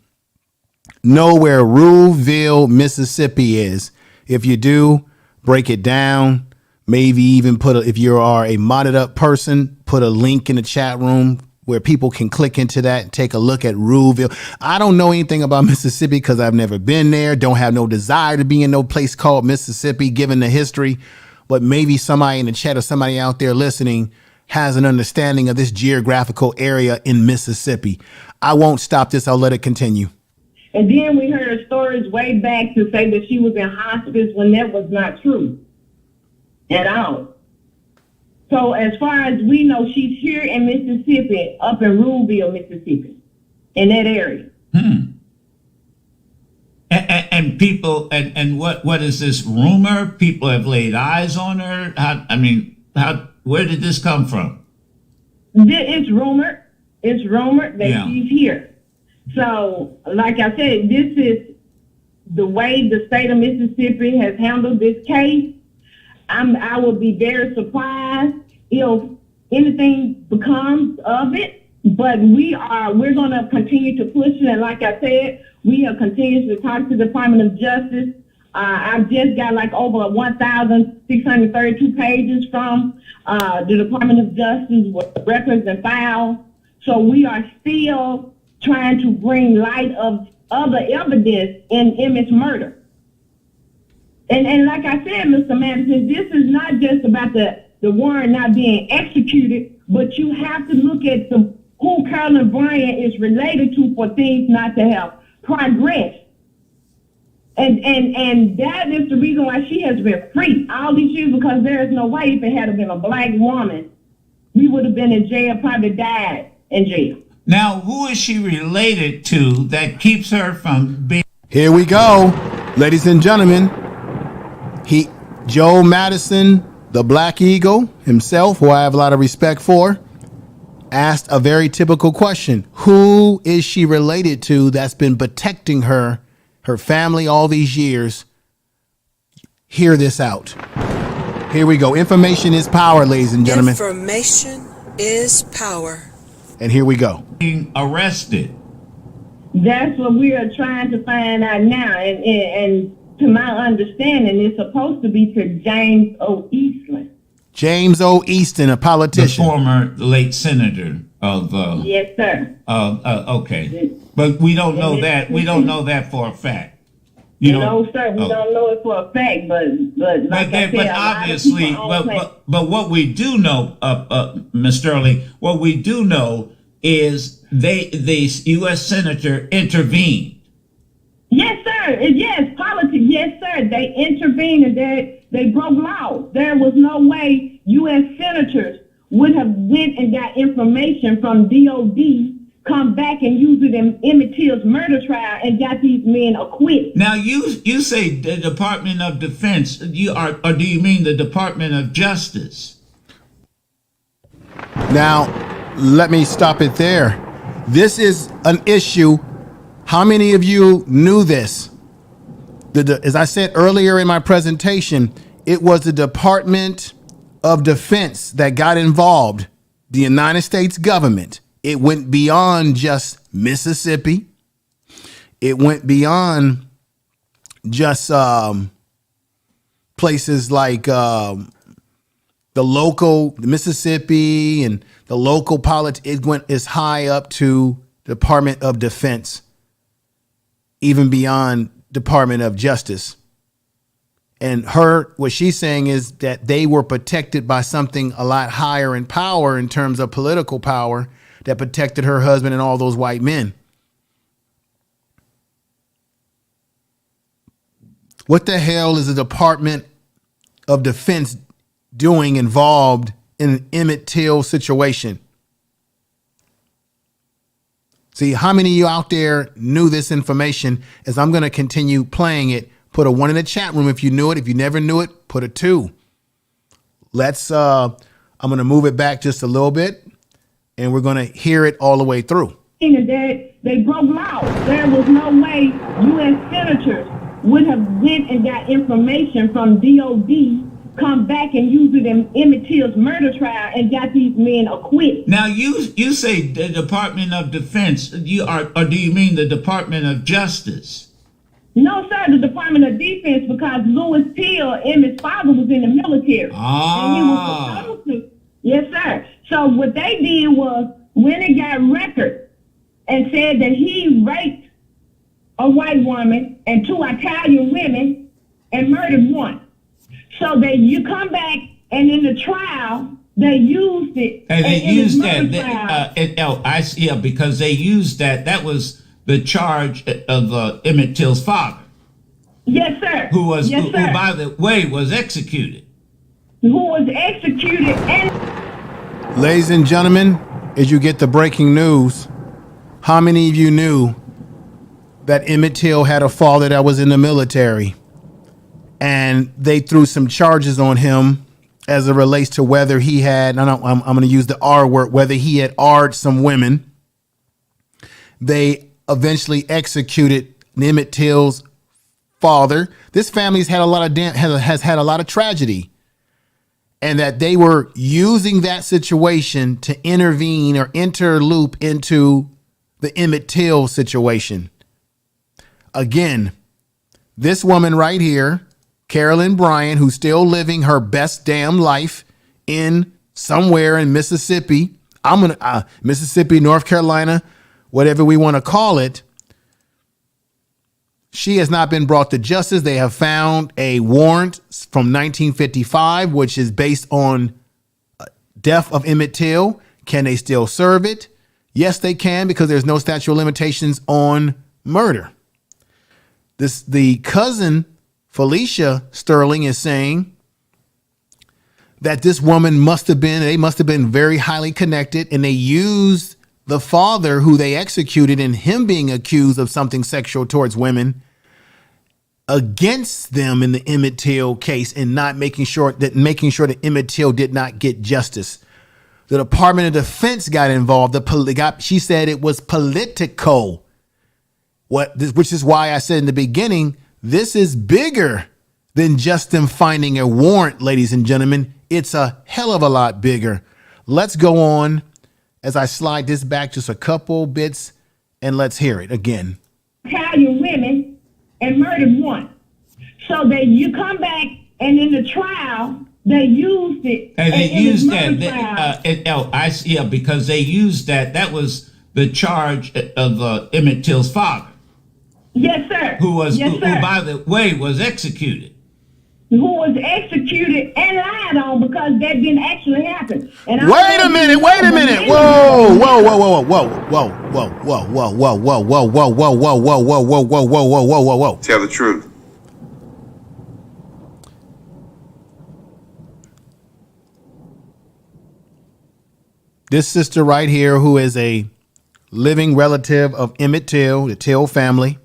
S3: know where Ruleville, Mississippi is? If you do, break it down. Maybe even if you are a modded up person, put a link in the chat room where people can click into that and take a look at Ruleville. I don't know anything about Mississippi because I've never been there. Don't have no desire to be in no place called Mississippi, given the history. But maybe somebody in the chat or somebody out there listening has an understanding of this geographical area in Mississippi. I won't stop this. I'll let it continue.
S17: And then we heard stories way back to say that she was in hospice when that was not true at all. So as far as we know, she's here in Mississippi, up in Ruleville, Mississippi, in that area.
S13: And people, and what is this rumor? People have laid eyes on her. Where did this come from?
S17: It's rumored. It's rumored that she's here. So, like I said, this is the way the state of Mississippi has handled this case. I would be very surprised if anything becomes of it, but we're going to continue to push it. And like I said, we have continued to talk to the Department of Justice. I've just got like over 1,632 pages from the Department of Justice with records and files. So we are still trying to bring light of other evidence in Emmett's murder. And like I said, Mr. Madison, this is not just about the warrant not being executed, but you have to look at who Carolyn Bryant is related to for things not to have progressed. And that is the reason why she has been free all these years, because there is no way if it had been a black woman, we would have been in jail, probably died in jail.
S13: Now, who is she related to that keeps her from being...
S3: Here we go, ladies and gentlemen. Joe Madison The Black Eagle himself, who I have a lot of respect for, asked a very typical question. Who is she related to that's been protecting her family all these years? Hear this out. Here we go. Information is power, ladies and gentlemen.
S2: Information is power.
S3: And here we go.
S13: Being arrested.
S17: That's what we are trying to find out now. And to my understanding, it's supposed to be to James O. Eastland.
S3: James O. Easton, a politician.
S13: The former late senator of...
S17: yes, sir.
S13: Okay. But we don't know that. We don't know that for a fact.
S17: No, sir. We don't know it for a fact, but like I said,
S13: but obviously, but what we do know, Ms. Sterling, what we do know is the U.S. senator intervened.
S17: Yes, sir. Yes, politics. Yes, sir. They intervened and they broke laws. There was no way U.S. senators would have went and got information from DOD, come back and use it in Emmett Till's murder trial and got these men acquitted.
S13: Now, you say the Department of Defense, or do you mean the Department of Justice?
S3: Now, let me stop it there. This is an issue. How many of you knew this? As I said earlier in my presentation, it was the Department of Defense that got involved, the United States government. It went beyond just Mississippi. It went beyond just places like the local Mississippi and the local politics. It went as high up to Department of Defense, even beyond Department of Justice. And what she's saying is that they were protected by something a lot higher in power in terms of political power that protected her husband and all those white men. What the hell is the Department of Defense doing involved in an Emmett Till situation? See, how many of you out there knew this information? As I'm going to continue playing it, put a 1 in the chat room if you knew it. If you never knew it, put a 2. I'm going to move it back just a little bit, and we're going to hear it all the way through.
S17: They broke laws. There was no way U.S. senators would have went and got information from DOD, come back and use it in Emmett Till's murder trial and got these men acquitted.
S13: Now, you say the Department of Defense, or do you mean the Department of Justice?
S17: No, sir, the Department of Defense, because Louis Till, Emmett's father, was in the military. And he was supposed to. Yes, sir. So what they did was when they got records and said that he raped a white woman and 2 Italian women and murdered one. So that you come back and in the trial, they used it.
S13: And they used that. Because they used that. That was the charge of Emmett Till's father.
S17: Yes, sir.
S13: Who, by the way, was executed.
S3: Ladies and gentlemen, as you get the breaking news, how many of you knew that Emmett Till had a father that was in the military? And they threw some charges on him as it relates to whether he had, I'm going to use the R word, whether he had R'd some women. They eventually executed Emmett Till's father. This family's had has had a lot of tragedy, and that they were using that situation to intervene or interloop into the Emmett Till situation. Again, this woman right here, Carolyn Bryant, who's still living her best damn life in somewhere in Mississippi. Mississippi, North Carolina, whatever we want to call it. She has not been brought to justice. They have found a warrant from 1955, which is based on death of Emmett Till. Can they still serve it? Yes, they can, because there's no statute of limitations on murder. The cousin, Felicia Sterling, is saying that this woman must have been very highly connected, and they used the father who they executed and him being accused of something sexual towards women against them in the Emmett Till case and not making sure that Emmett Till did not get justice. The Department of Defense got involved. She said it was political. Which is why I said in the beginning, this is bigger than just them finding a warrant, ladies and gentlemen. It's a hell of a lot bigger. Let's go on as I slide this back just a couple bits and let's hear it again.
S17: Italian women and murdered one. So that you come back and in the trial, they used it.
S13: And they used that.
S17: Trial.
S13: Because they used that. That was the charge of Emmett Till's father.
S17: Yes, sir.
S13: Who, by the way, was executed.
S17: Who was executed and lied on because that didn't actually happen. And
S3: wait a minute. Whoa.
S1: Tell the truth.
S3: This sister right here, who is a living relative of Emmett Till, the Till family,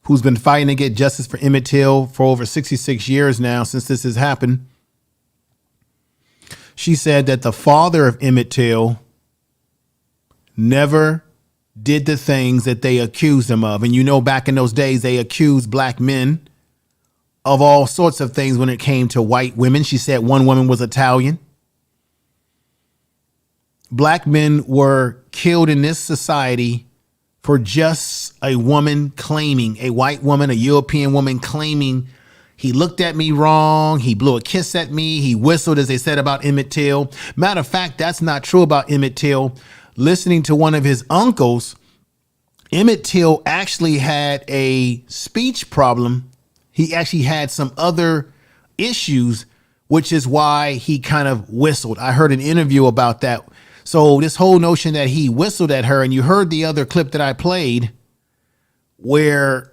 S3: who's been fighting to get justice for Emmett Till for over 66 years now since this has happened. She said that the father of Emmett Till never did the things that they accused him of. And you know, back in those days, they accused black men of all sorts of things when it came to white women. She said one woman was Italian. Black men were killed in this society for just a woman claiming, a white woman, a European woman claiming he looked at me wrong. He blew a kiss at me. He whistled, as they said about Emmett Till. Matter of fact, that's not true about Emmett Till. Listening to one of his uncles, Emmett Till actually had a speech problem. He actually had some other issues, which is why he kind of whistled. I heard an interview about that. So this whole notion that he whistled at her, and you heard the other clip that I played where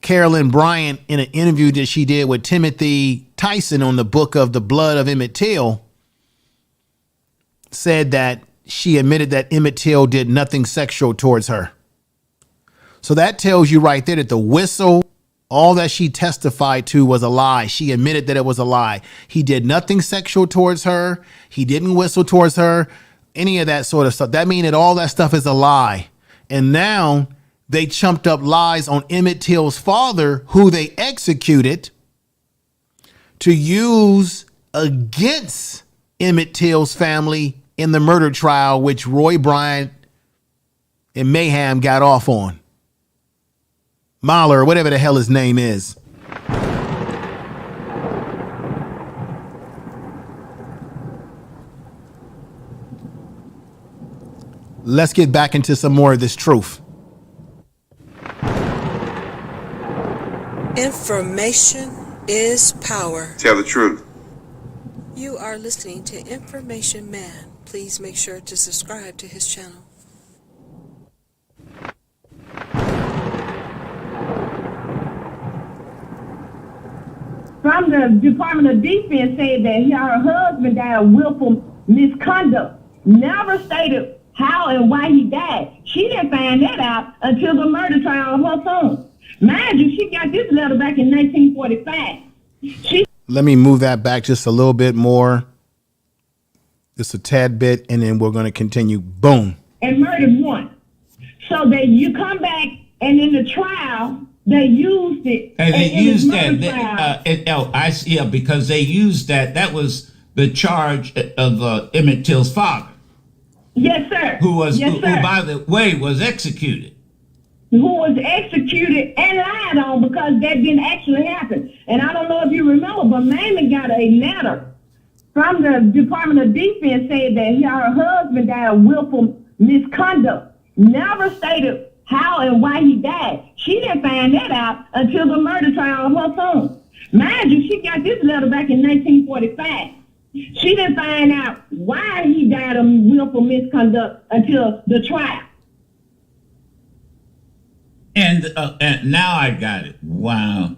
S3: Carolyn Bryant, in an interview that she did with Timothy Tyson on the book of The Blood of Emmett Till, said that she admitted that Emmett Till did nothing sexual towards her. So that tells you right there that the whistle, all that she testified to, was a lie. She admitted that it was a lie. He did nothing sexual towards her. He didn't whistle towards her, any of that sort of stuff. That means that all that stuff is a lie. And now they chumped up lies on Emmett Till's father, who they executed, to use against Emmett Till's family in the murder trial, which Roy Bryant and Mayhem got off on. Mahler, or whatever the hell his name is. Let's get back into some more of this truth.
S2: Information is power.
S1: Tell the truth.
S2: You are listening to Information Man. Please make sure to subscribe to his channel.
S17: From the Department of Defense said that her husband died of willful misconduct. Never stated how and why he died. She didn't find that out until the murder trial of her son. Mind you, she got this letter back in 1945.
S3: Let me move that back just a little bit more. Just a tad bit, and then we're going to continue. Boom.
S17: And murdered one. So that you come back and in the trial, they used it.
S13: And they used that. Because they used that. That was the charge of Emmett Till's father.
S17: Yes, sir.
S13: Who, by the way, was executed.
S17: Who was executed and lied on because that didn't actually happen. And I don't know if you remember, but Mamie got a letter from the Department of Defense saying that her husband died of willful misconduct. Never stated how and why he died. She didn't find that out until the murder trial of her son. Mind you, she got this letter back in 1945. She didn't find out why he died of willful misconduct until the trial.
S13: And now I got it. Wow.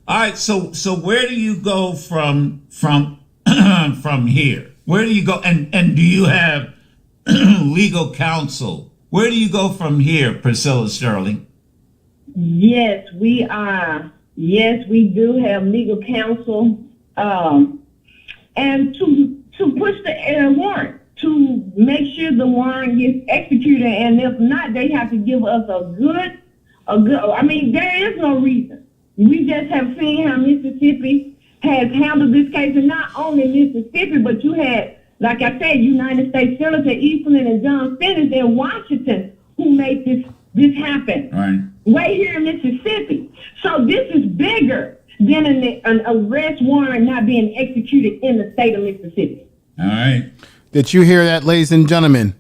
S13: All right. So where do you go from here? Where do you go? And do you have legal counsel Where do you go from here, Priscilla Sterling?
S17: Yes, we are. Yes, we do have legal counsel, and to push the warrant, to make sure the warrant gets executed, and if not, they have to give us a good. I mean, there is no reason. We just have seen how Mississippi has handled this case, and not only Mississippi, but you had, like I said, United States Senator Eastland and John Stennis in Washington who made this happen. Right here in Mississippi. So this is bigger than an arrest warrant not being executed in the state of Mississippi.
S13: All right.
S3: Did you hear that, ladies and gentlemen?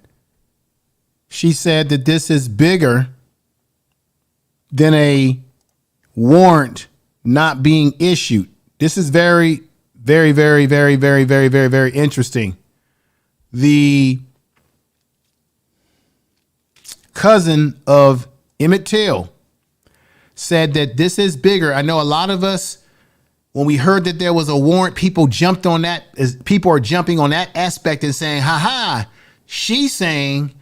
S3: She said that this is bigger than a warrant not being issued. This is very, very, very, very, very, very, very, very interesting. The cousin of Emmett Till said that this is bigger. I know a lot of us, when we heard that there was a warrant, people jumped on that. People are jumping on that aspect and saying, she's saying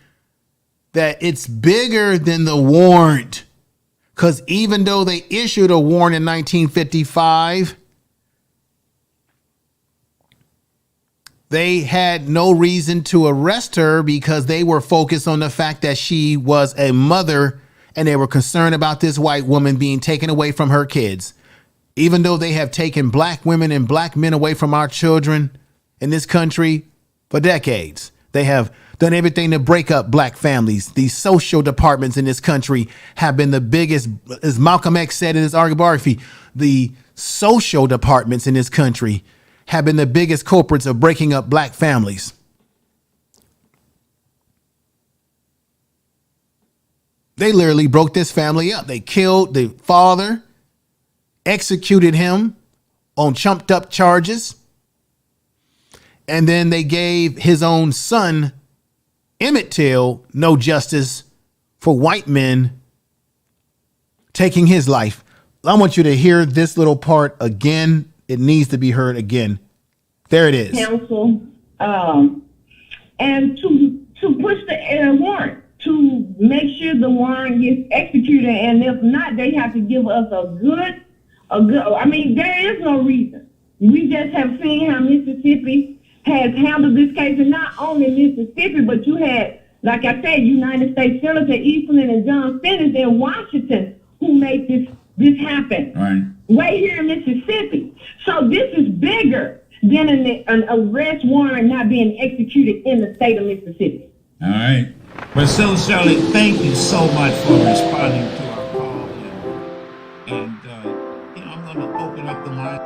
S3: that it's bigger than the warrant. Because even though they issued a warrant in 1955, they had no reason to arrest her because they were focused on the fact that she was a mother and they were concerned about this white woman being taken away from her kids. Even though they have taken black women and black men away from our children in this country for decades, they have done everything to break up black families. These social departments in this country have been the biggest, as Malcolm X said in his autobiography, the social departments in this country have been the biggest culprits of breaking up black families. They literally broke this family up. They killed the father, executed him on chumped up charges, and then they gave his own son, Emmett Till, no justice for white men taking his life. I want you to hear this little part again. It needs to be heard again. There it is.
S17: Counsel, and to push the warrant, to make sure the warrant gets executed, and if not, they have to give us a good. I mean, there is no reason. We just have seen how Mississippi has handled this case, and not only Mississippi, but you had, like I said, United States Senator Eastland and John Stennis in Washington who made this happen. Right here in Mississippi. So this is bigger than an arrest warrant not being executed in the state of Mississippi.
S13: All right. Priscilla Shirley, thank you so much for responding to our call. And I'm going to open up the line.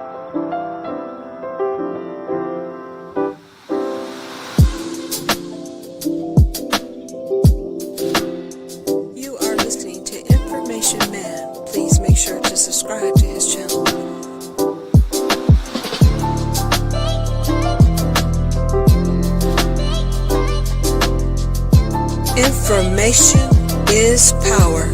S2: You are listening to Information Man. Please make sure to subscribe to his channel. Information is power.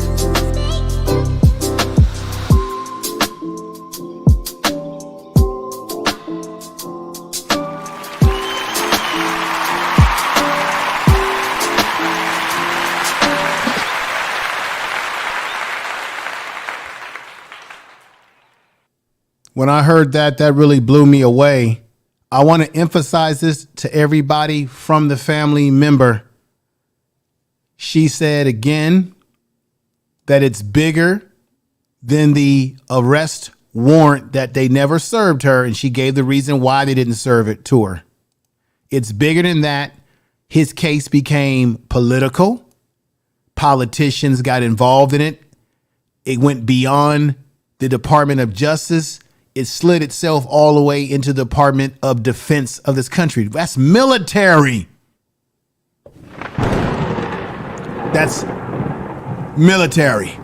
S3: When I heard that really blew me away. I want to emphasize this to everybody from the family member. She said again that it's bigger than the arrest warrant that they never served her, and she gave the reason why they didn't serve it to her. It's bigger than that. His case became political. Politicians got involved in it. It went beyond the Department of Justice. It slid itself all the way into the Department of Defense of this country. That's military. That's military.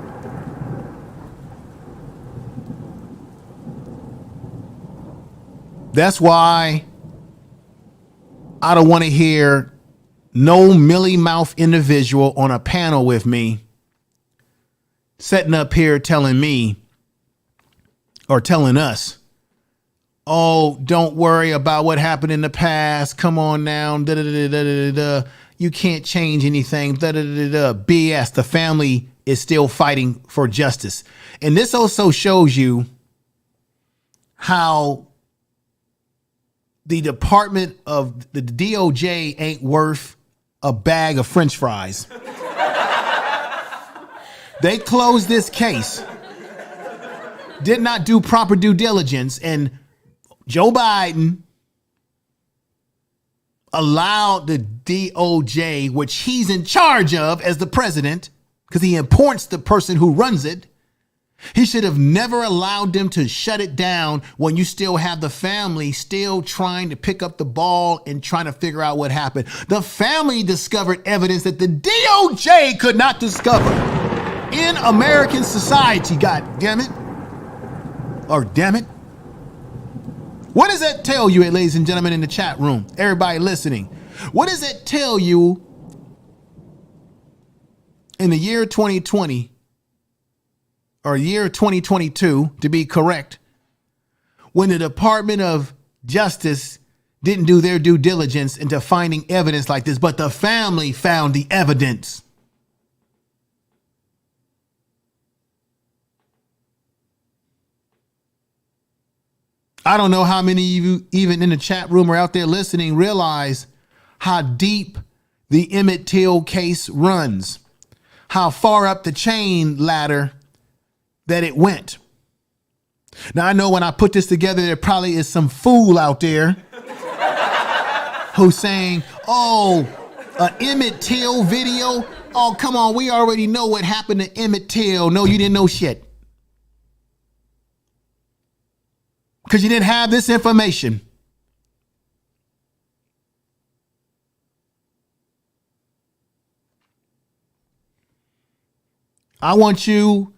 S3: That's why I don't want to hear no mealy mouth individual on a panel with me sitting up here telling me or telling us, oh, don't worry about what happened in the past. Come on now. Da, da, da, da, da, da. you can't change anything, BS. The family is still fighting for justice. And this also shows you how the Department of the DOJ ain't worth a bag of French fries. They closed this case, did not do proper due diligence, and Joe Biden allowed the DOJ, which he's in charge of as the president, because he appoints the person who runs it. He should have never allowed them to shut it down when you still have the family still trying to pick up the ball and trying to figure out what happened. The family discovered evidence that the DOJ could not discover in American society, God damn it. Or damn it. What does that tell you, ladies and gentlemen in the chat room? Everybody listening. What does that tell you in the year 2020 or year 2022, to be correct, when the Department of Justice didn't do their due diligence into finding evidence like this, but the family found the evidence? I don't know how many of you, even in the chat room or out there listening, realize how deep the Emmett Till case runs, how far up the chain ladder that it went. Now, I know when I put this together, there probably is some fool out there who's saying, oh, an Emmett Till video? Oh, come on, we already know what happened to Emmett Till. No, you didn't know shit. Because you didn't have this information. I want you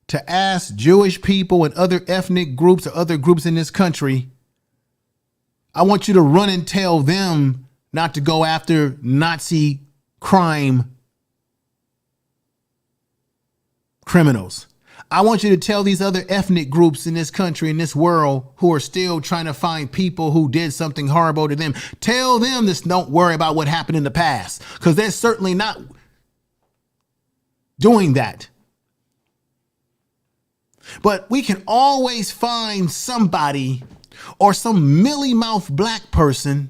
S3: to ask Jewish people and other ethnic groups or other groups in this country. I want you to run and tell them not to go after Nazi crime criminals. I want you to tell these other ethnic groups in this country, in this world, who are still trying to find people who did something horrible to them. Tell them this, don't worry about what happened in the past, because they're certainly not doing that. But we can always find somebody or some mealy-mouthed black person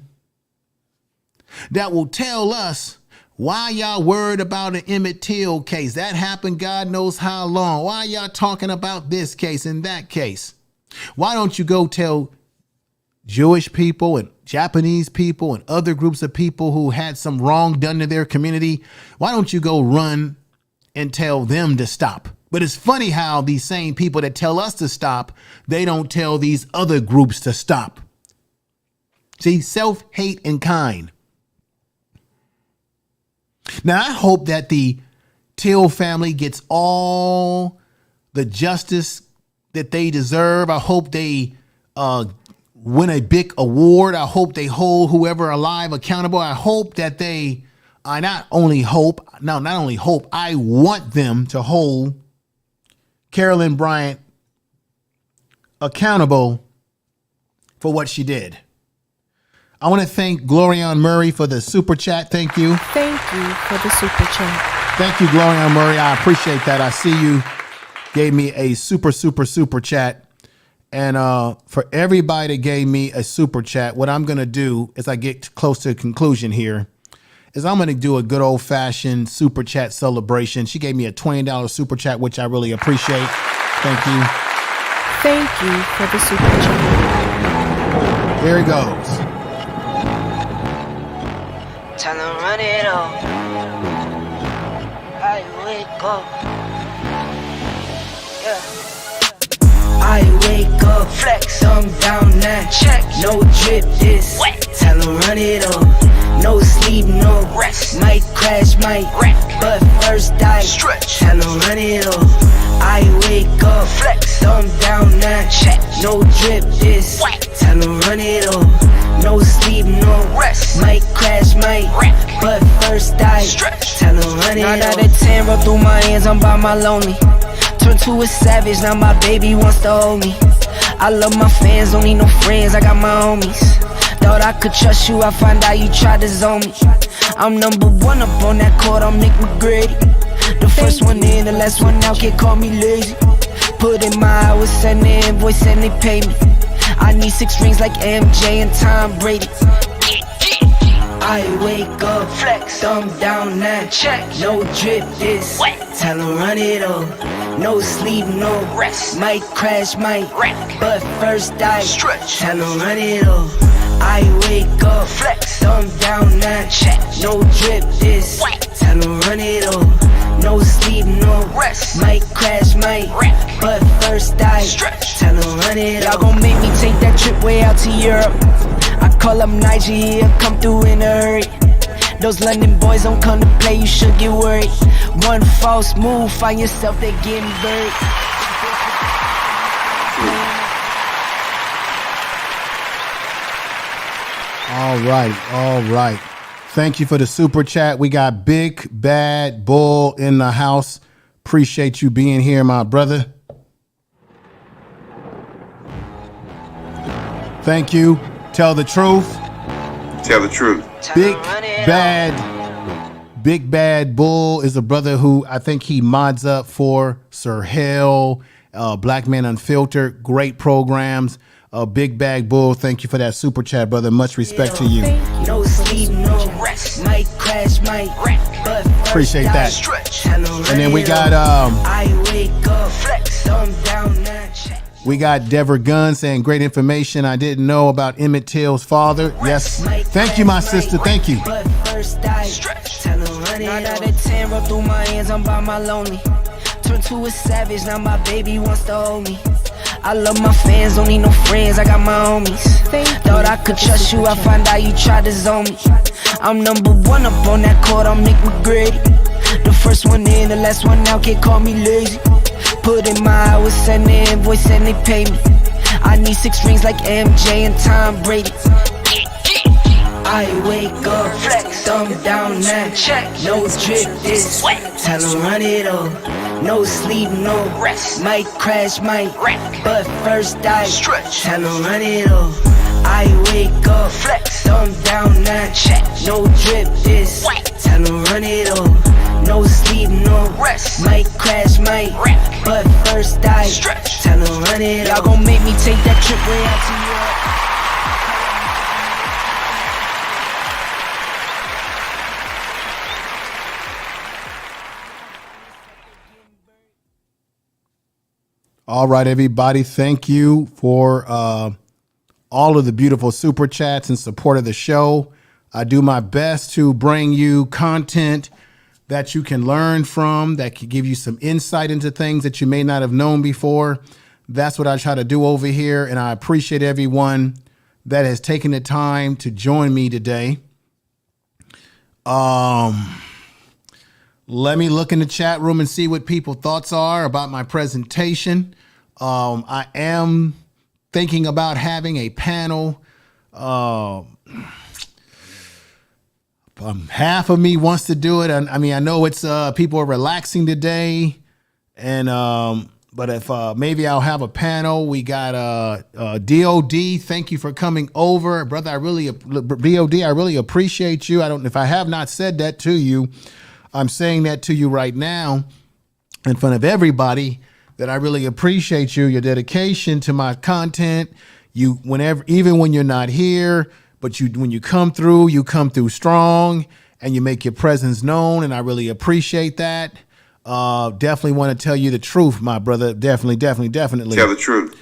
S3: that will tell us, why y'all worried about an Emmett Till case? That happened God knows how long. Why y'all talking about this case and that case? Why don't you go tell Jewish people and Japanese people and other groups of people who had some wrong done to their community? Why don't you go run and tell them to stop? But it's funny how these same people that tell us to stop, they don't tell these other groups to stop. See, self-hate and kind. Now, I hope that the Till family gets all the justice that they deserve. I hope they win a big award. I hope they hold whoever alive accountable. I hope that they, I want them to hold Carolyn Bryant accountable for what she did. I want to thank Glorian Murray for the super chat. Thank you.
S6: Thank you for the super chat.
S3: Thank you, Glorian Murray. I appreciate that. I see you gave me a super chat. And for everybody that gave me a super chat, what I'm going to do as I get close to the conclusion here is I'm going to do a good old fashioned super chat celebration. She gave me a $20 super chat, which I really appreciate. Thank you.
S6: Thank you for the super chat.
S3: Here it goes.
S18: Tell them run it on. I wake up. Yeah. I wake up. Flex. Thumb down now. Check. No drip this. Wet. Tell them run it on. No sleep, no rest. Might crash, might wreck. But first I stretch. Tell them run it on. I wake up. Flex. Thumb down now. Check. No drip this. Wet. Tell them run it on. No sleep, no rest. Might crash, might wreck. But first I stretch. Tell them run it 9 out of 10 roll through my hands, I'm by my lonely. Turned to a savage, now my baby wants to hold me. I love my fans, don't need no friends, I got my homies. Thought I could trust you, I find out you tried to zone me. I'm number one up on that court, I'm Nick McGrady. The first one in, the last one out, can't call me lazy. Put in my hours, send the invoice and they pay me. I need 6 rings like MJ and Tom Brady. I wake up, flex, thumb down now, check. No drip this, wet. Tell 'em run it up. No sleep, no rest. Might crash, might wreck. But first I stretch. Tell 'em run it up. I wake up, flex, thumb down now, check. No drip this, wet. Tell 'em run it up. No sleep, no rest. Might crash, might wreck. But first I stretch. Tell 'em run it up. Y'all gon' make me take that trip way out to Europe. I call up Nigeria, come through in a hurry. Those London boys don't come to play, you should get worried. One false move, find yourself, they getting buried.
S3: All right. Thank you for the super chat. We got Big Bad Bull in the house. Appreciate you being here, my brother. Thank you. Tell the truth.
S1: Tell the truth.
S3: Big Bad Bull is a brother who I think he mods up for Sir Hell, Black Man Unfiltered. Great programs. Big Bad Bull, thank you for that super chat, brother. Much respect to you.
S18: No sleep, no rest. Might crash, might wreck.
S3: Appreciate that. And then we got
S18: I wake up, flex, thumb down now, check.
S3: We got Deborah Gunn saying great information I didn't know about Emmett Till's father. Yes. Thank you, my sister. Thank you.
S18: But first I stretch. 9 out of 10 roll through my hands, I'm by my lonely. Turned to a savage, now my baby wants to hold me. I love my fans, don't need no friends, I got my homies. Thought I could trust you, I find out you tried to zone me. I'm number one up on that court, I'm Nick McGrady. The first one in, the last one out, can't call me lazy. Put in my hours, send the invoice and they pay me. I need 6 rings like MJ and Tom Brady. I wake up, flex, thumb down now, check. No drip this, tell 'em run it up. No sleep, no rest. Might crash, might wreck. But first I stretch, tell 'em run it up. I wake up, flex, thumb down now, check. No drip this, tell 'em run it up. No sleep, no rest. Might crash, might wreck. But first I stretch, tell 'em run it up. Y'all gon' make me take that trip way out to Europe.
S3: All right, everybody. Thank you for all of the beautiful super chats in support of the show. I do my best to bring you content that you can learn from, that can give you some insight into things that you may not have known before. That's what I try to do over here, and I appreciate everyone that has taken the time to join me today. Let me look in the chat room and see what people's thoughts are about my presentation. I am thinking about having a panel. Half of me wants to do it. I mean, I know it's people are relaxing today, and but if maybe I'll have a panel. We got DOD. Thank you for coming over, brother. DOD. I really appreciate you. If I have not said that to you, I'm saying that to you right now in front of everybody, that I really appreciate you, your dedication to my content. Even when you're not here, but when you come through strong and you make your presence known. And I really appreciate that. Definitely want to tell you the truth, my brother. Definitely.
S1: Tell the truth.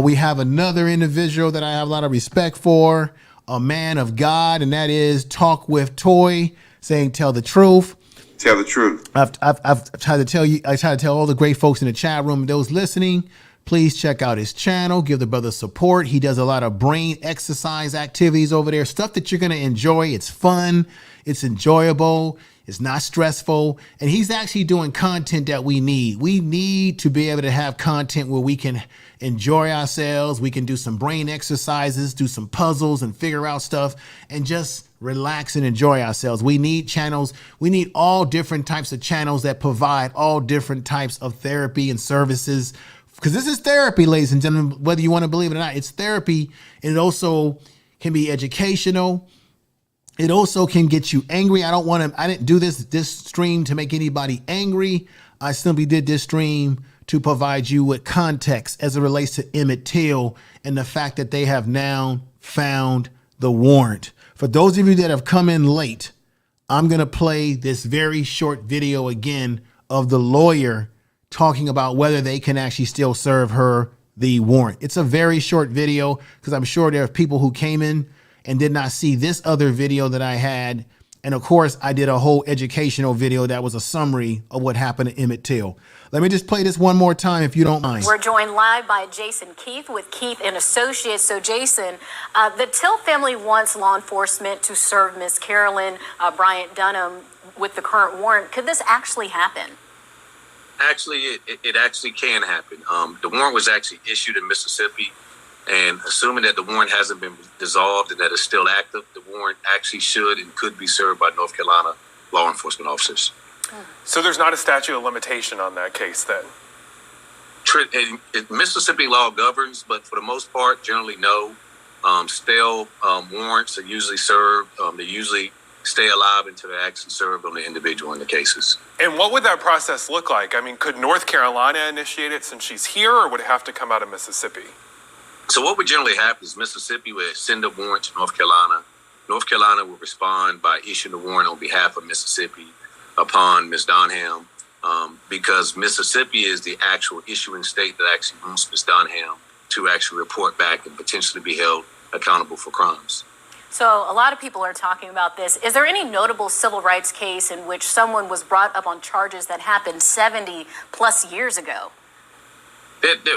S3: We have another individual that I have a lot of respect for, a man of God, and that is Talk with Toy, saying tell the truth.
S1: Tell the truth.
S3: I've tried to tell you. I try to tell all the great folks in the chat room and those listening, please check out his channel. Give the brother support. He does a lot of brain exercise activities over there. Stuff that you're going to enjoy. It's fun. It's enjoyable. It's not stressful. And he's actually doing content that we need. We need to be able to have content where we can enjoy ourselves. We can do some brain exercises, do some puzzles and figure out stuff and just relax and enjoy ourselves. We need channels. We need all different types of channels that provide all different types of therapy and services. Because this is therapy, ladies and gentlemen, whether you want to believe it or not. It's therapy, and it also can be educational. It also can get you angry. I didn't do this stream to make anybody angry. I simply did this stream to provide you with context as it relates to Emmett Till and the fact that they have now found the warrant. For those of you that have come in late, I'm going to play this very short video again of the lawyer talking about whether they can actually still serve her the warrant. It's a very short video because I'm sure there are people who came in and did not see this other video that I had. And of course, I did a whole educational video that was a summary of what happened to Emmett Till. Let me just play this one more time if you don't mind.
S14: We're joined live by Jason Keith with Keith and Associates. So Jason, the Till family wants law enforcement to serve Miss Carolyn Bryant Donham with the current warrant. Could this actually happen?
S15: Actually, it actually can happen. The warrant was actually issued in Mississippi, and assuming that the warrant hasn't been dissolved and that it's still active, the warrant actually should and could be served by North Carolina law enforcement officers.
S16: So there's not a statute of limitation on that case then?
S15: Mississippi law governs, but for the most part, generally no. Stale warrants are usually served. They usually stay alive until they're actually served on the individual in the cases.
S16: And what would that process look like? I mean, could North Carolina initiate it since she's here, or would it have to come out of Mississippi?
S15: So what would generally happen is Mississippi would send a warrant to North Carolina. North Carolina would respond by issuing a warrant on behalf of Mississippi upon Ms. Donham, because Mississippi is the actual issuing state that actually wants Ms. Donham to actually report back and potentially be held accountable for crimes.
S14: So a lot of people are talking about this. Is there any notable civil rights case in which someone was brought up on charges that happened 70 plus years ago?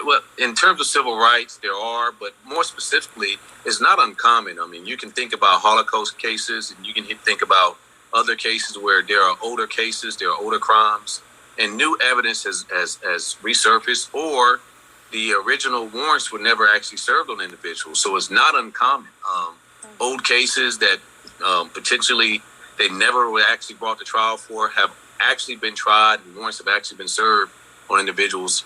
S15: Well, in terms of civil rights, there are, but more specifically, it's not uncommon. I mean, you can think about Holocaust cases, and you can think about other cases where there are older cases, there are older crimes, and new evidence has resurfaced, or the original warrants were never actually served on individuals. So it's not uncommon. Old cases that potentially they never were actually brought to trial for have actually been tried, and warrants have actually been served on individuals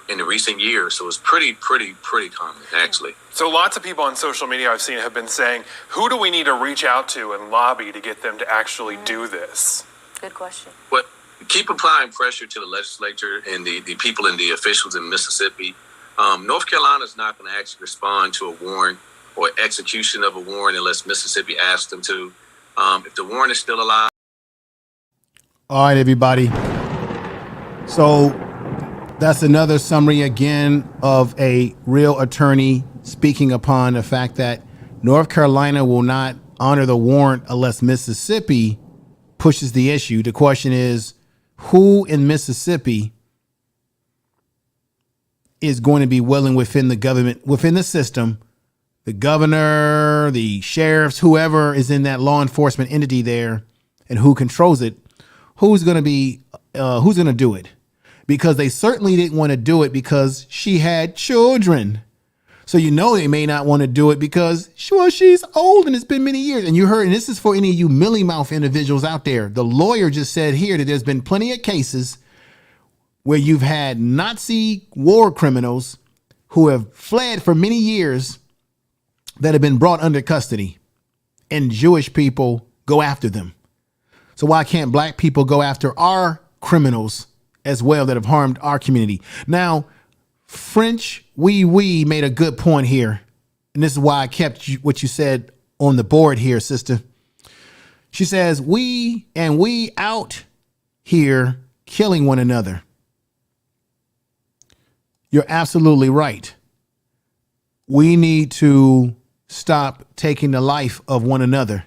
S15: in the recent years. So it's pretty common, actually.
S16: So lots of people on social media I've seen have been saying, who do we need to reach out to and lobby to get them to actually do this?
S14: Good question.
S15: But keep applying pressure to the legislature and the people and the officials in Mississippi. North Carolina is not going to actually respond to a warrant or execution of a warrant unless Mississippi asks them to. If the warrant is still alive.
S3: All right, everybody. So that's another summary again of a real attorney speaking upon the fact that North Carolina will not honor the warrant unless Mississippi pushes the issue. The question is, who in Mississippi is going to be willing within the government, within the system, the governor, the sheriffs, whoever is in that law enforcement entity there and who controls it, who's going to do it? Because they certainly didn't want to do it because she had children. So you know they may not want to do it because, well, she's old and it's been many years. And you heard, and this is for any of you mealy mouth individuals out there. The lawyer just said here that there's been plenty of cases where you've had Nazi war criminals who have fled for many years that have been brought under custody, and Jewish people go after them. So why can't black people go after our criminals as well that have harmed our community? Now, French Wee made a good point here. And this is why I kept what you said on the board here, sister. She says, we out here killing one another. You're absolutely right. We need to stop taking the life of one another.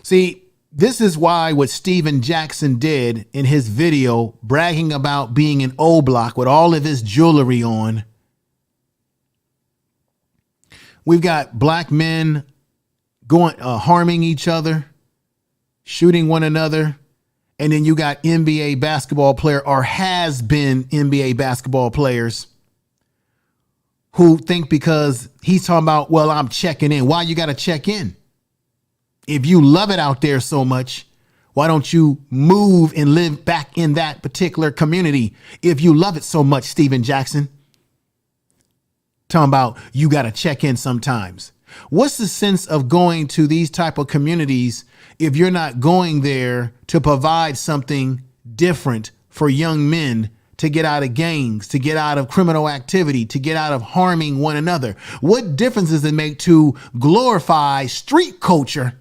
S3: See, this is why what Steven Jackson did in his video, bragging about being in O Block with all of his jewelry on. We've got black men going harming each other, shooting one another. And then you got NBA basketball player or has been NBA basketball players who think because he's talking about, well, I'm checking in. Why you got to check in? If you love it out there so much, why don't you move and live back in that particular community? If you love it so much, Steven Jackson. Talking about you got to check in sometimes. What's the sense of going to these type of communities if you're not going there to provide something different for young men to get out of gangs, to get out of criminal activity, to get out of harming one another? What difference does it make to glorify street culture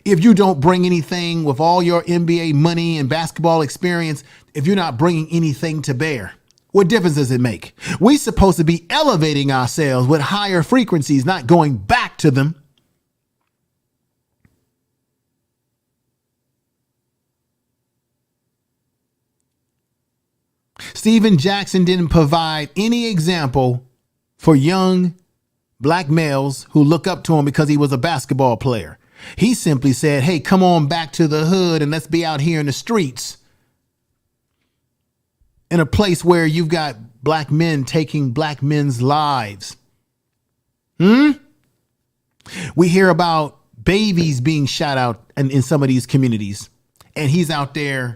S3: if you don't bring anything with all your NBA money and basketball experience, if you're not bringing anything to bear? What difference does it make? We're supposed to be elevating ourselves with higher frequencies, not going back to them. Stephen Jackson didn't provide any example for young black males who look up to him because he was a basketball player. He simply said, hey, come on back to the hood and let's be out here in the streets, in a place where you've got black men taking black men's lives. We hear about babies being shot out in some of these communities, and he's out there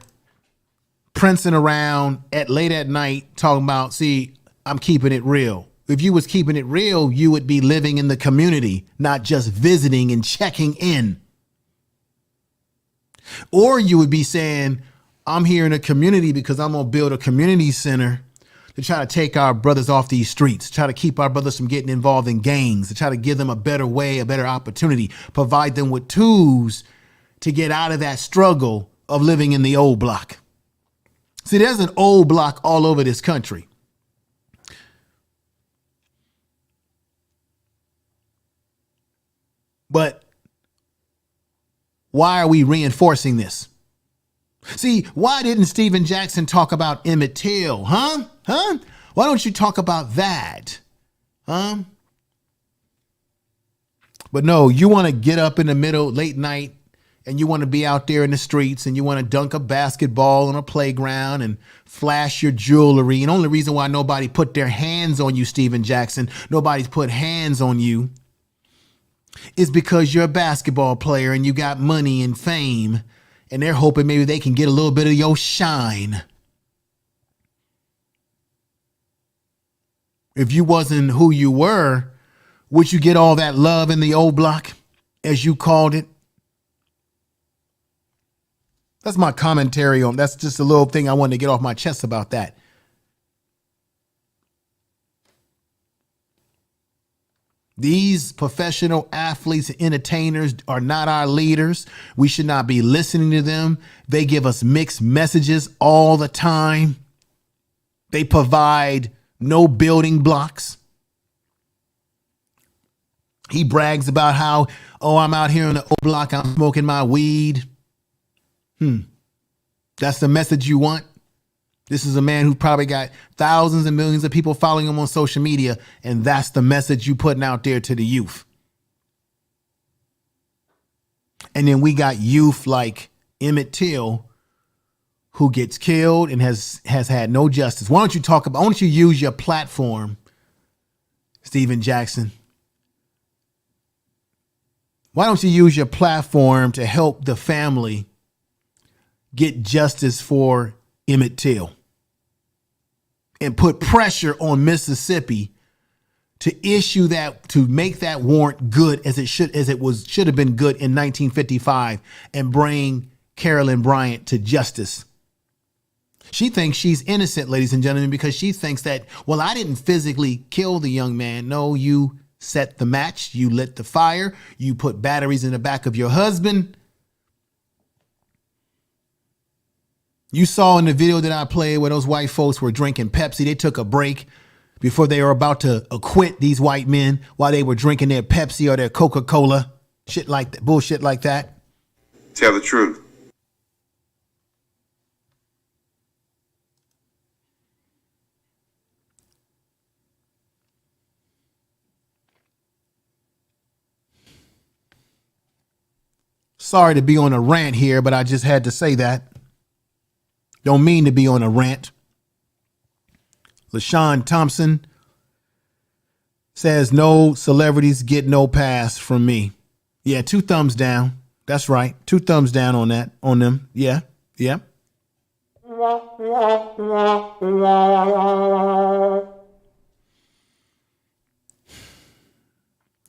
S3: prancing around late at night talking about, see, I'm keeping it real. If you was keeping it real, you would be living in the community, not just visiting and checking in. Or you would be saying, I'm here in a community because I'm going to build a community center to try to take our brothers off these streets, try to keep our brothers from getting involved in gangs, to try to give them a better way, a better opportunity, provide them with tools to get out of that struggle of living in the old block. See, there's an old block all over this country. But why are we reinforcing this? See, why didn't Stephen Jackson talk about Emmett Till? Huh? Why don't you talk about that? But no, you want to get up in the middle, late night, and you want to be out there in the streets and you want to dunk a basketball on a playground and flash your jewelry. And the only reason why nobody put their hands on you, Stephen Jackson, nobody's put hands on you, is because you're a basketball player and you got money and fame. And they're hoping maybe they can get a little bit of your shine. If you wasn't who you were, would you get all that love in the old block, as you called it? That's my commentary on. That's just a little thing I wanted to get off my chest about that. These professional athletes and entertainers are not our leaders. We should not be listening to them. They give us mixed messages all the time. They provide no building blocks. He brags about how, I'm out here in the O block, I'm smoking my weed. That's the message you want? This is a man who probably got thousands and millions of people following him on social media, and that's the message you putting out there to the youth. And then we got youth like Emmett Till, who gets killed and has had no justice. Why don't you use your platform, Stephen Jackson? Why don't you use your platform to help the family get justice for Emmett Till and put pressure on Mississippi to issue that, to make that warrant good as it should have been good in 1955 and bring Carolyn Bryant to justice. She thinks she's innocent, ladies and gentlemen, because she thinks that, I didn't physically kill the young man. No, you set the match, you lit the fire, you put batteries in the back of your husband. You saw in the video that I played where those white folks were drinking Pepsi. They took a break before they were about to acquit these white men while they were drinking their Pepsi or their Coca-Cola. Shit like that, bullshit like that.
S1: Tell the truth.
S3: Sorry to be on a rant here, but I just had to say that. Don't mean to be on a rant. LaShawn Thompson says no celebrities get no pass from me. Yeah, 2 thumbs down. That's right. 2 thumbs down on that, on them. Yeah.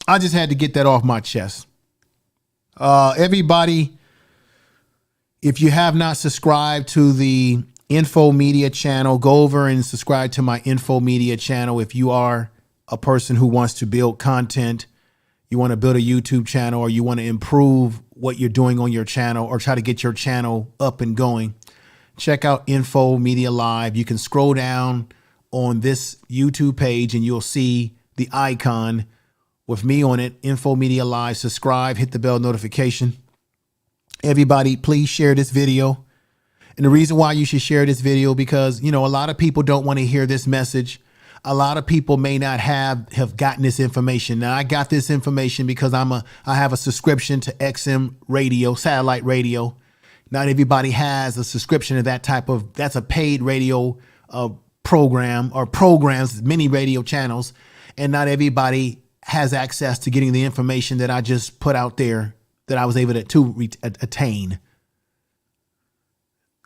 S3: I just had to get that off my chest. Everybody, if you have not subscribed to the Info Media channel, go over and subscribe to my Info Media channel. If you are a person who wants to build content, you want to build a YouTube channel, or you want to improve what you're doing on your channel, or try to get your channel up and going, check out Info Media Live. You can scroll down on this YouTube page and you'll see the icon with me on it, Info Media Live. Subscribe, hit the bell notification. Everybody, please share this video. And the reason why you should share this video, because, you know, a lot of people don't want to hear this message. A lot of people may not have gotten this information. Now, I got this information because I have a subscription to XM radio, satellite radio. Not everybody has a subscription to that's a paid radio program or programs, many radio channels. And not everybody has access to getting the information that I just put out there that I was able to attain.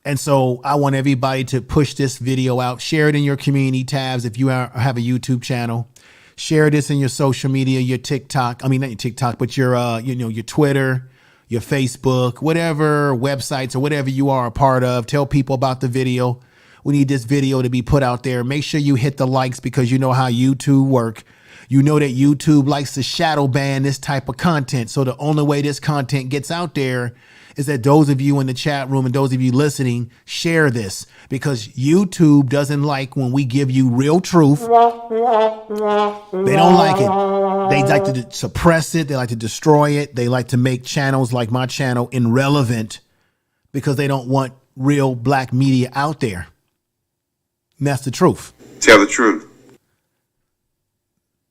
S3: And so I want everybody to push this video out, share it in your community tabs. If you have a YouTube channel, share this in your social media, your TikTok. I mean, not your TikTok, but your, your Twitter, your Facebook, whatever websites or whatever you are a part of. Tell people about the video. We need this video to be put out there. Make sure you hit the likes, because you know how YouTube work. You know that YouTube likes to shadow ban this type of content. So the only way this content gets out there is that those of you in the chat room and those of you listening share this, because YouTube doesn't like when we give you real truth. They don't like it. They like to suppress it. They like to destroy it. They like to make channels like my channel irrelevant because they don't want real black media out there. And that's the truth.
S1: Tell the truth.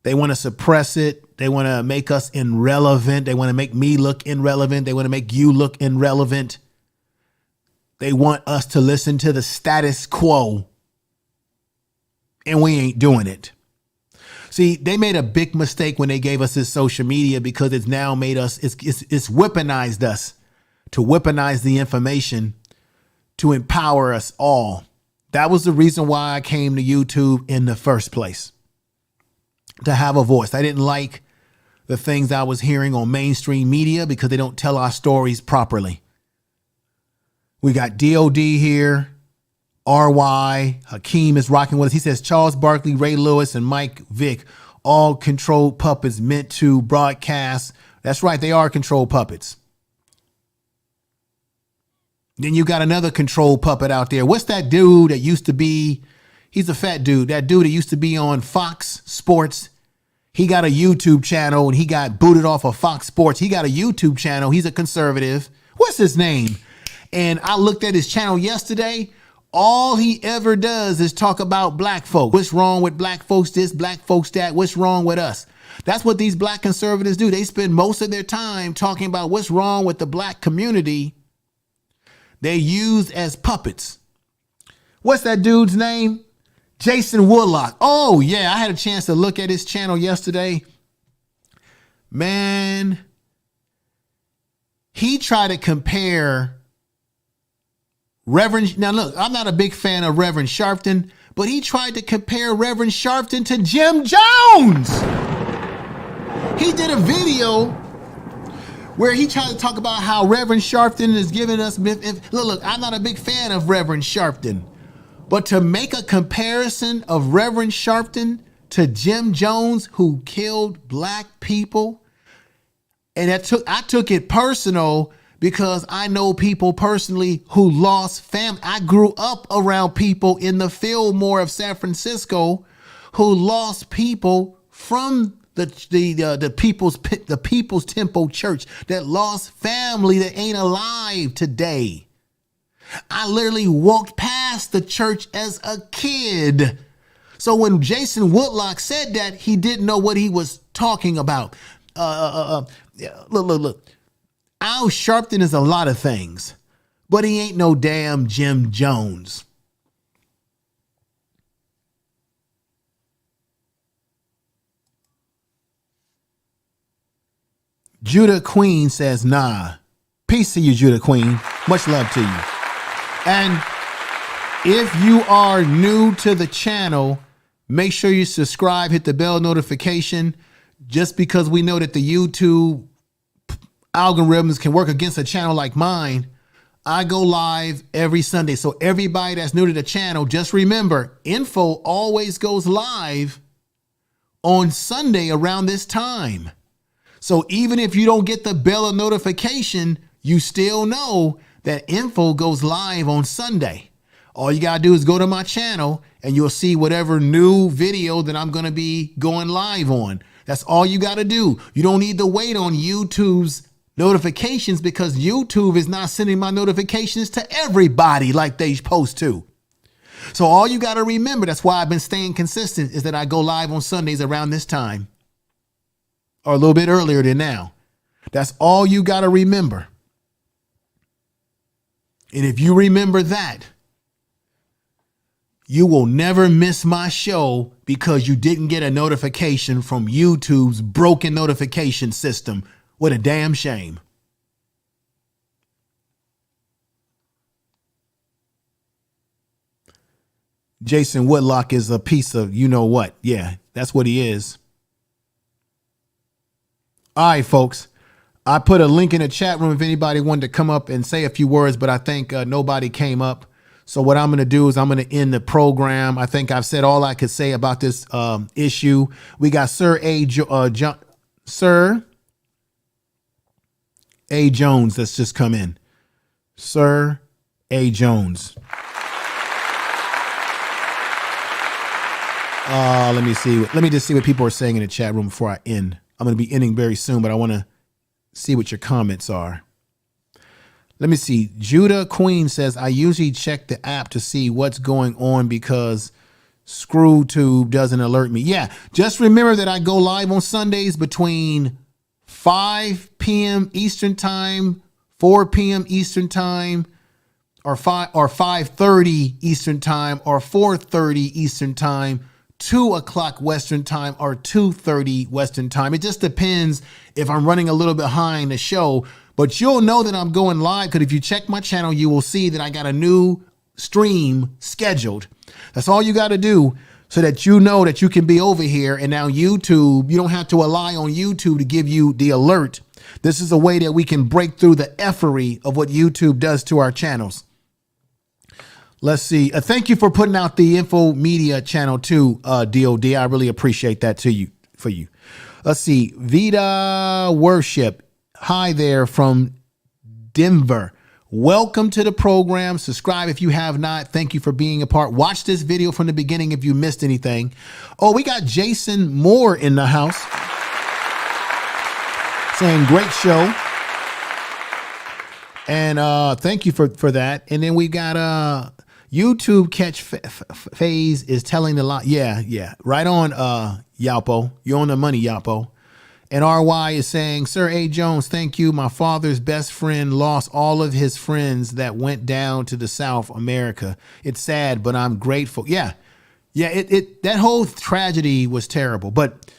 S3: They want to suppress it. They want to make us irrelevant. They want to make me look irrelevant. They want to make you look irrelevant. They want us to listen to the status quo. And we ain't doing it. See, they made a big mistake when they gave us this social media, because it's now made us, it's weaponized us to weaponize the information to empower us all. That was the reason why I came to YouTube in the first place. To have a voice. I didn't like the things I was hearing on mainstream media because they don't tell our stories properly. We got DOD here, RY, Hakeem is rocking with us. He says Charles Barkley, Ray Lewis, and Mike Vick, all controlled puppets meant to broadcast. That's right, they are controlled puppets. Then you got another controlled puppet out there. What's that dude that used to be? He's a fat dude. That dude that used to be on Fox Sports. He got a YouTube channel and he got booted off of Fox Sports. He got a YouTube channel. He's a conservative. What's his name? And I looked at his channel yesterday. All he ever does is talk about black folks. What's wrong with black folks this, black folks that? What's wrong with us? That's what these black conservatives do. They spend most of their time talking about what's wrong with the black community. They're used as puppets. What's that dude's name? Jason Woodlock. Oh, yeah. I had a chance to look at his channel yesterday. Man, he tried to compare Reverend. Now, look, I'm not a big fan of Reverend Sharpton, but he tried to compare Reverend Sharpton to Jim Jones. He did a video where he tried to talk about how Reverend Sharpton is giving us. Look, I'm not a big fan of Reverend Sharpton. But to make a comparison of Reverend Sharpton to Jim Jones, who killed black people, and I took it personal because I know people personally who lost family. I grew up around people in the Fillmore of San Francisco who lost people from the People's Temple Church, that lost family that ain't alive today. I literally walked past the church as a kid. So when Jason Woodlock said that, he didn't know what he was talking about. Look. Al Sharpton is a lot of things, but he ain't no damn Jim Jones. Judah Queen says, nah. Peace to you, Judah Queen. Much love to you. And if you are new to the channel, make sure you subscribe, hit the bell notification. just because we know that the YouTube algorithms can work against a channel like mine, I go live every Sunday. So everybody that's new to the channel, just remember, info always goes live on Sunday around this time. So even if you don't get the bell notification, you still know that info goes live on Sunday. All you got to do is go to my channel and you'll see whatever new video that I'm going to be going live on. That's all you got to do. You don't need to wait on YouTube's notifications because YouTube is not sending my notifications to everybody like they supposed to. So all you got to remember, that's why I've been staying consistent, is that I go live on Sundays around this time or a little bit earlier than now. That's all you got to remember. And if you remember that, you will never miss my show because you didn't get a notification from YouTube's broken notification system. What a damn shame. Jason Whitlock is a piece of you know what. Yeah, that's what he is. All right, folks. I put a link in the chat room if anybody wanted to come up and say a few words, but I think nobody came up. So what I'm going to do is I'm going to end the program. I think I've said all I could say about this issue. We got Sir A. Jones that's just come in. Sir A. Jones. Let me see. Let me just see what people are saying in the chat room before I end. I'm going to be ending very soon, but I want to see what your comments are. Let me see. Judah Queen says, I usually check the app to see what's going on because ScrewTube doesn't alert me. Yeah, just remember that I go live on Sundays between 5 p.m. Eastern time, 4 p.m. Eastern time, or 5:30 Eastern time, or 4:30 Eastern time, 2 o'clock Western time, or 2:30 Western time. It just depends if I'm running a little behind the show. But you'll know that I'm going live because if you check my channel, you will see that I got a new stream scheduled. That's all you got to do so that you know that you can be over here. And now YouTube, you don't have to rely on YouTube to give you the alert. This is a way that we can break through the effery of what YouTube does to our channels. Let's see. Thank you for putting out the Info Media channel too, DOD. I really appreciate that for you. Let's see. Vita Worship. Hi there from Denver. Welcome to the program. Subscribe if you have not. Thank you for being a part. Watch this video from the beginning if you missed anything. Oh, we got Jason Moore in the house saying great show. And thank you for that. And then we got YouTube catch phase is telling the lie. Yeah. Right on, Yapo. You're on the money, Yapo. And RY is saying, Sir A. Jones, thank you. My father's best friend lost all of his friends that went down to the South America. It's sad, but I'm grateful. Yeah. That whole tragedy was terrible. But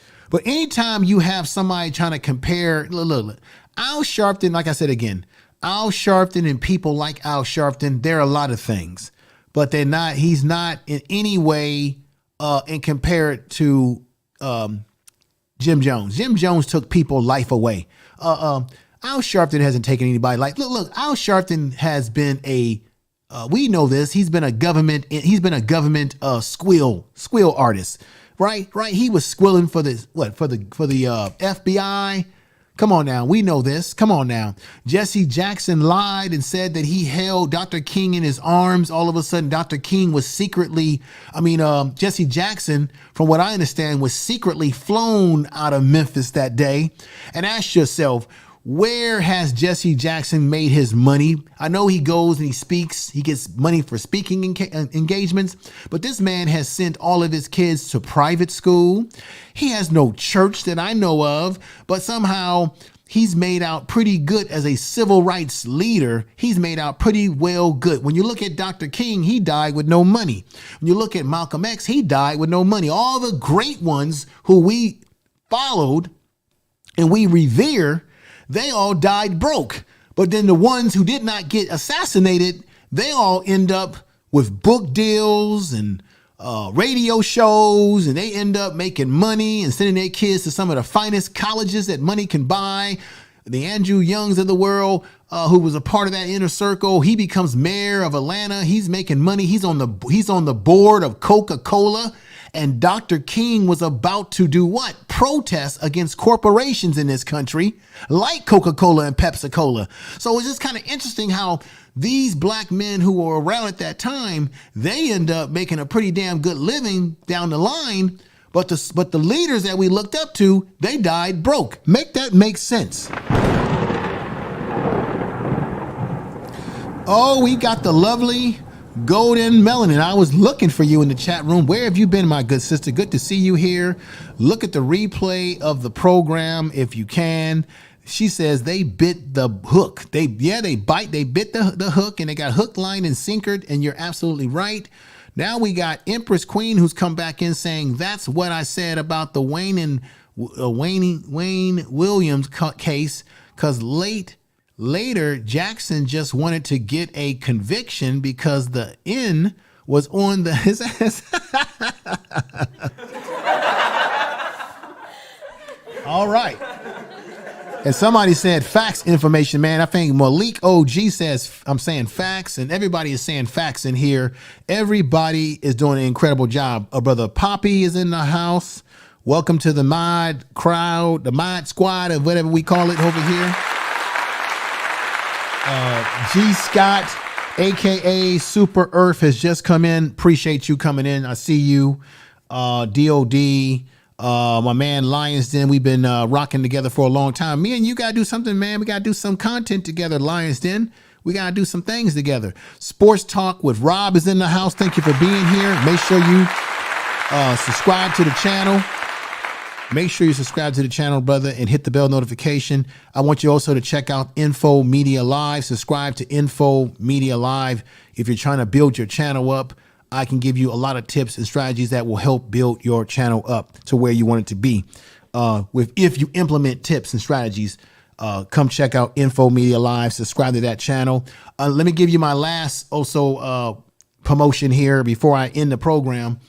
S3: anytime you have somebody trying to compare, look, Al Sharpton, like I said again, Al Sharpton and people like Al Sharpton, they're a lot of things, but he's not in any way and compare it to Jim Jones. Jim Jones took people's life away. Al Sharpton hasn't taken anybody's life. Look, Al Sharpton has been we know this. He's been a government squill artist, right? He was squilling for the FBI. Come on now. We know this. Come on now. Jesse Jackson lied and said that he held Dr. King in his arms. All of a sudden, Dr. King was Jesse Jackson, from what I understand, was secretly flown out of Memphis that day. And ask yourself, where has Jesse Jackson made his money? I know he goes and he speaks. He gets money for speaking engagements. But this man has sent all of his kids to private school. He has no church that I know of. But somehow he's made out pretty good as a civil rights leader. He's made out pretty well good. When you look at Dr. King, he died with no money. When you look at Malcolm X, he died with no money. All the great ones who we followed and we revere, they all died broke. But then the ones who did not get assassinated, they all end up with book deals and radio shows, and they end up making money and sending their kids to some of the finest colleges that money can buy. The Andrew Youngs of the world, who was a part of that inner circle, he becomes mayor of Atlanta. He's making money. He's on the board of Coca-Cola. And Dr. King was about to do what? Protest against corporations in this country, like Coca-Cola and Pepsi-Cola. So it's just kind of interesting how these black men who were around at that time, they end up making a pretty damn good living down the line. But the leaders that we looked up to, they died broke. Make that make sense. Oh, we got the lovely Golden Melanin. I was looking for you in the chat room. Where have you been, my good sister? Good to see you here. Look at the replay of the program if you can. She says they bit the hook. They bit the hook, and they got hook, line, and sinker. And you're absolutely right. Now we got Empress Queen, who's come back in saying that's what I said about the Wayne Williams case, because later Jackson just wanted to get a conviction because the N was on his ass. All right. And somebody said facts information, man. I think Malik OG says I'm saying facts, and everybody is saying facts in here. Everybody is doing an incredible job. Brother Poppy is in the house. Welcome to the mod crowd, the mod squad, or whatever we call it over here. G. Scott, aka Super Earth, has just come in. Appreciate you coming in. I see you. DOD. My man Lions Den, we've been rocking together for a long time. Me and you gotta do something, man. We gotta do some content together, Lions Den. We gotta do some things together. Sports Talk with Rob is in the house. Thank you for being here. Make sure you subscribe to the channel. Make sure you subscribe to the channel, brother, and hit the bell notification. I want you also to check out Info Media Live. Subscribe to Info Media Live. If you're trying to build your channel up, I can give you a lot of tips and strategies that will help build your channel up to where you want it to be. If you implement tips and strategies, come check out Info Media Live. Subscribe to that channel. Let me give you my last promotion here before I end the program.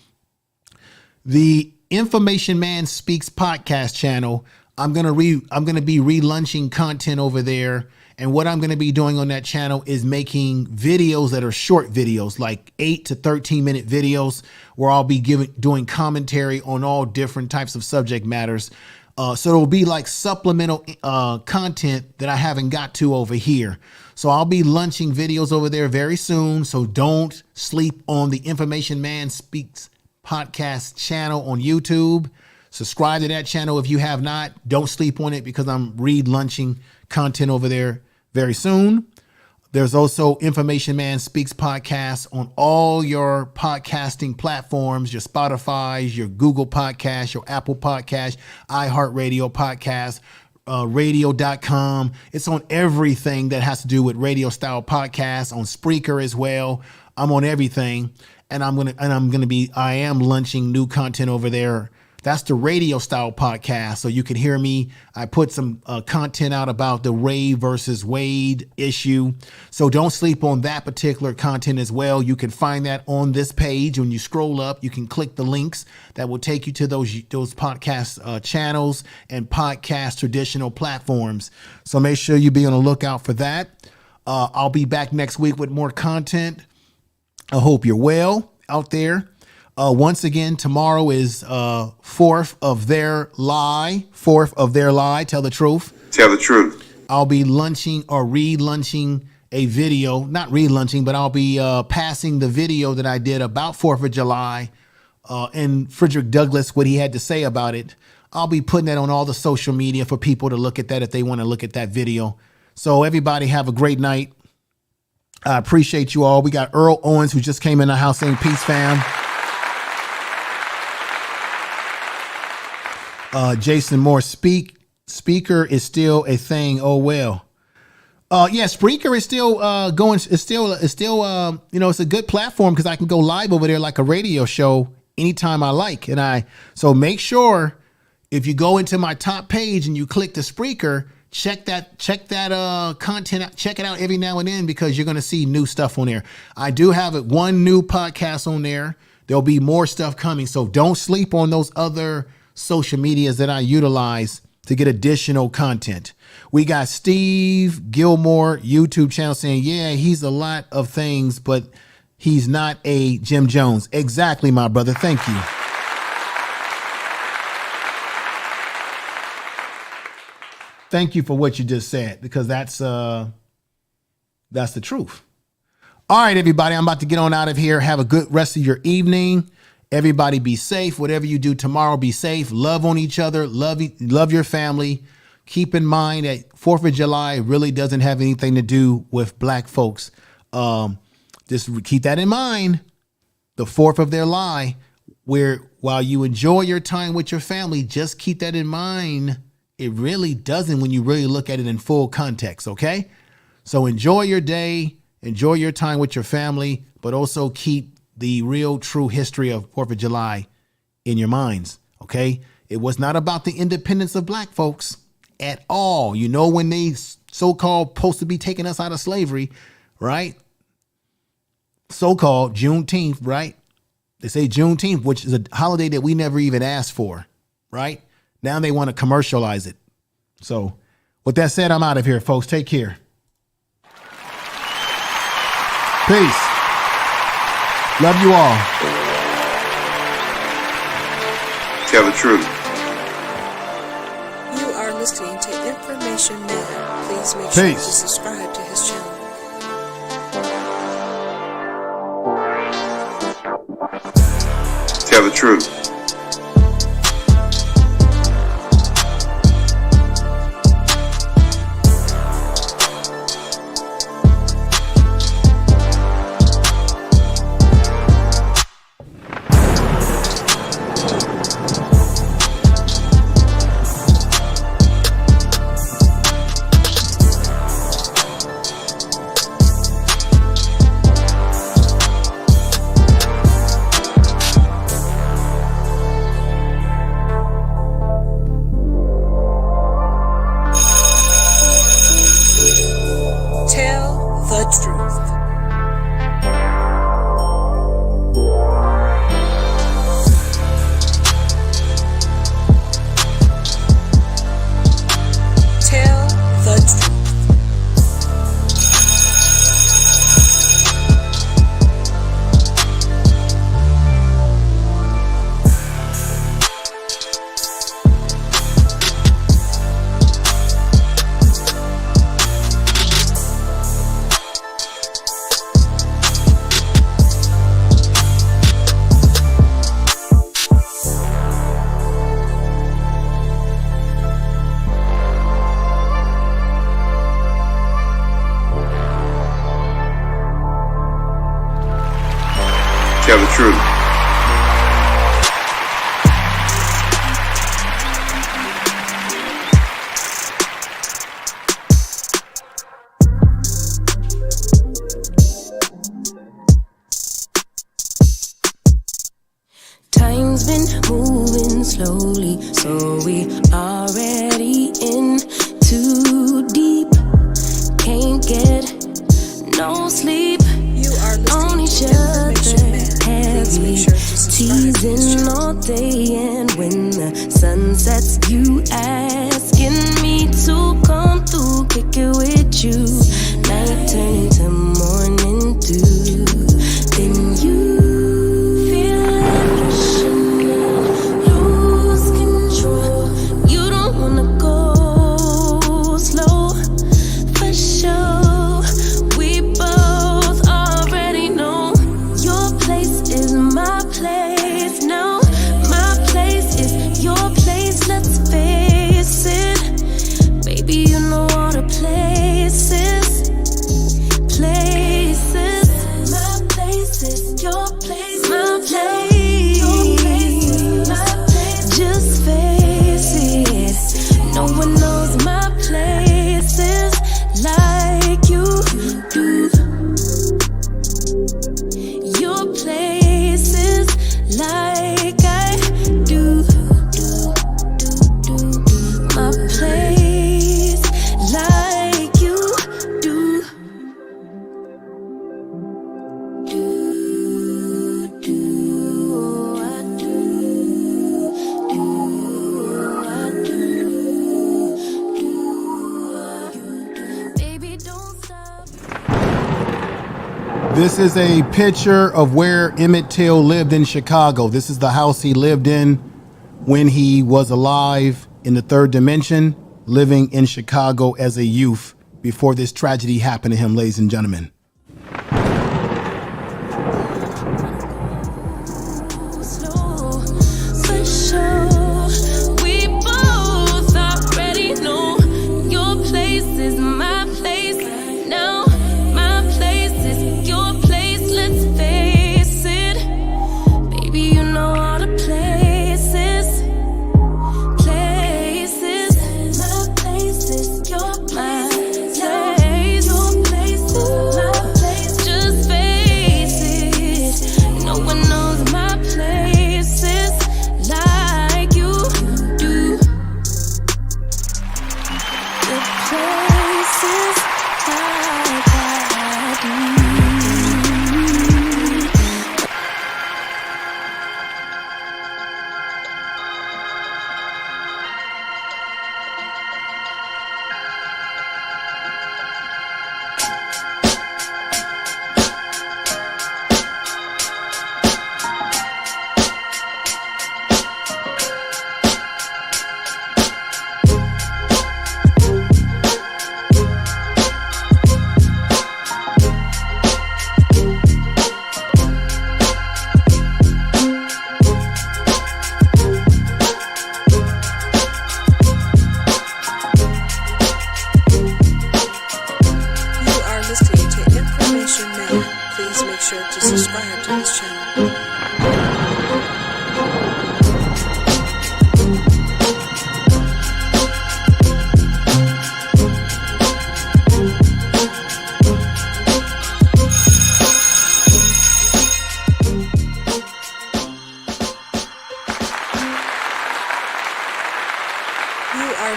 S3: The Information Man Speaks podcast channel. I'm gonna be relaunching content over there. And what I'm going to be doing on that channel is making videos that are short videos, like 8 to 13 minute videos, where I'll be doing commentary on all different types of subject matters. So it'll be like supplemental content that I haven't got to over here. So I'll be launching videos over there very soon. So don't sleep on the Information Man Speaks podcast channel on YouTube. Subscribe to that channel if you have not. Don't sleep on it, because I'm relaunching content over there very soon. There's also Information Man Speaks podcast on all your podcasting platforms, your Spotify's, your Google Podcasts, your Apple Podcasts, iHeartRadio Podcasts, radio.com. It's on everything that has to do with radio style podcasts, on Spreaker as well. I'm on everything, and I am launching new content over there. That's the radio style podcast. So you can hear me. I put some content out about the Ray versus Wade issue. So don't sleep on that particular content as well. You can find that on this page. When you scroll up, you can click the links that will take you to those podcast channels and podcast traditional platforms. So make sure you be on the lookout for that. I'll be back next week with more content. I hope you're well out there. Once again, tomorrow is 4th of their lie. 4th of their lie. Tell the truth.
S1: Tell the truth.
S3: I'll be launching or relaunching a video. Not relaunching, but I'll be passing the video that I did about 4th of July and Frederick Douglass, what he had to say about it. I'll be putting that on all the social media for people to look at that if they want to look at that video. So everybody have a great night. I appreciate you all. We got Earl Owens, who just came in the house saying peace, fam. Jason Moore, Speaker is still a thing. Oh, well. Yeah, Spreaker is still going. It's still it's a good platform because I can go live over there like a radio show anytime I like. So make sure if you go into my top page and you click the Spreaker, check that content out, check it out every now and then, because you're going to see new stuff on there. I do have one new podcast on there There'll be more stuff coming. So don't sleep on those other social medias that I utilize to get additional content. We got Steve Gilmore YouTube channel saying, yeah, he's a lot of things, but he's not a Jim Jones. Exactly, my brother. Thank you. Thank you for what you just said, because that's the truth. All right, everybody, I'm about to get on out of here. Have a good rest of your evening. Everybody be safe. Whatever you do tomorrow, be safe. Love on each other. Love your family. Keep in mind that 4th of July really doesn't have anything to do with black folks. Just keep that in mind. The 4th of their lie, where while you enjoy your time with your family, just keep that in mind. It really doesn't when you really look at it in full context, okay? So enjoy your day. Enjoy your time with your family, but also keep the real true history of 4th of July in your minds, okay? It was not about the independence of black folks at all. You know, when they so-called supposed to be taking us out of slavery, right? So-called Juneteenth, right? They say Juneteenth, which is a holiday that we never even asked for, right? Now they want to commercialize it. So with that said, I'm out of here, folks. Take care. Peace. Love you all.
S1: Tell the truth.
S2: You are listening to Information Man. Please make sure to subscribe to his channel.
S1: Tell the truth. Tell the truth.
S4: Time's been moving slowly, so we already in too deep. Can't get no sleep on each other. Heavy teasing all day, and when the sun sets, you asking me to come through, kick it with you. Night turn to morning dew, then you places.
S3: This is a picture of where Emmett Till lived in Chicago. This is the house he lived in when he was alive in the third dimension, living in Chicago as a youth before this tragedy happened to him, ladies and gentlemen.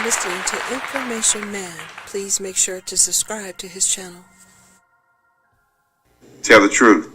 S2: Listening to Information Man. Please make sure to subscribe to his channel.
S1: Tell the truth.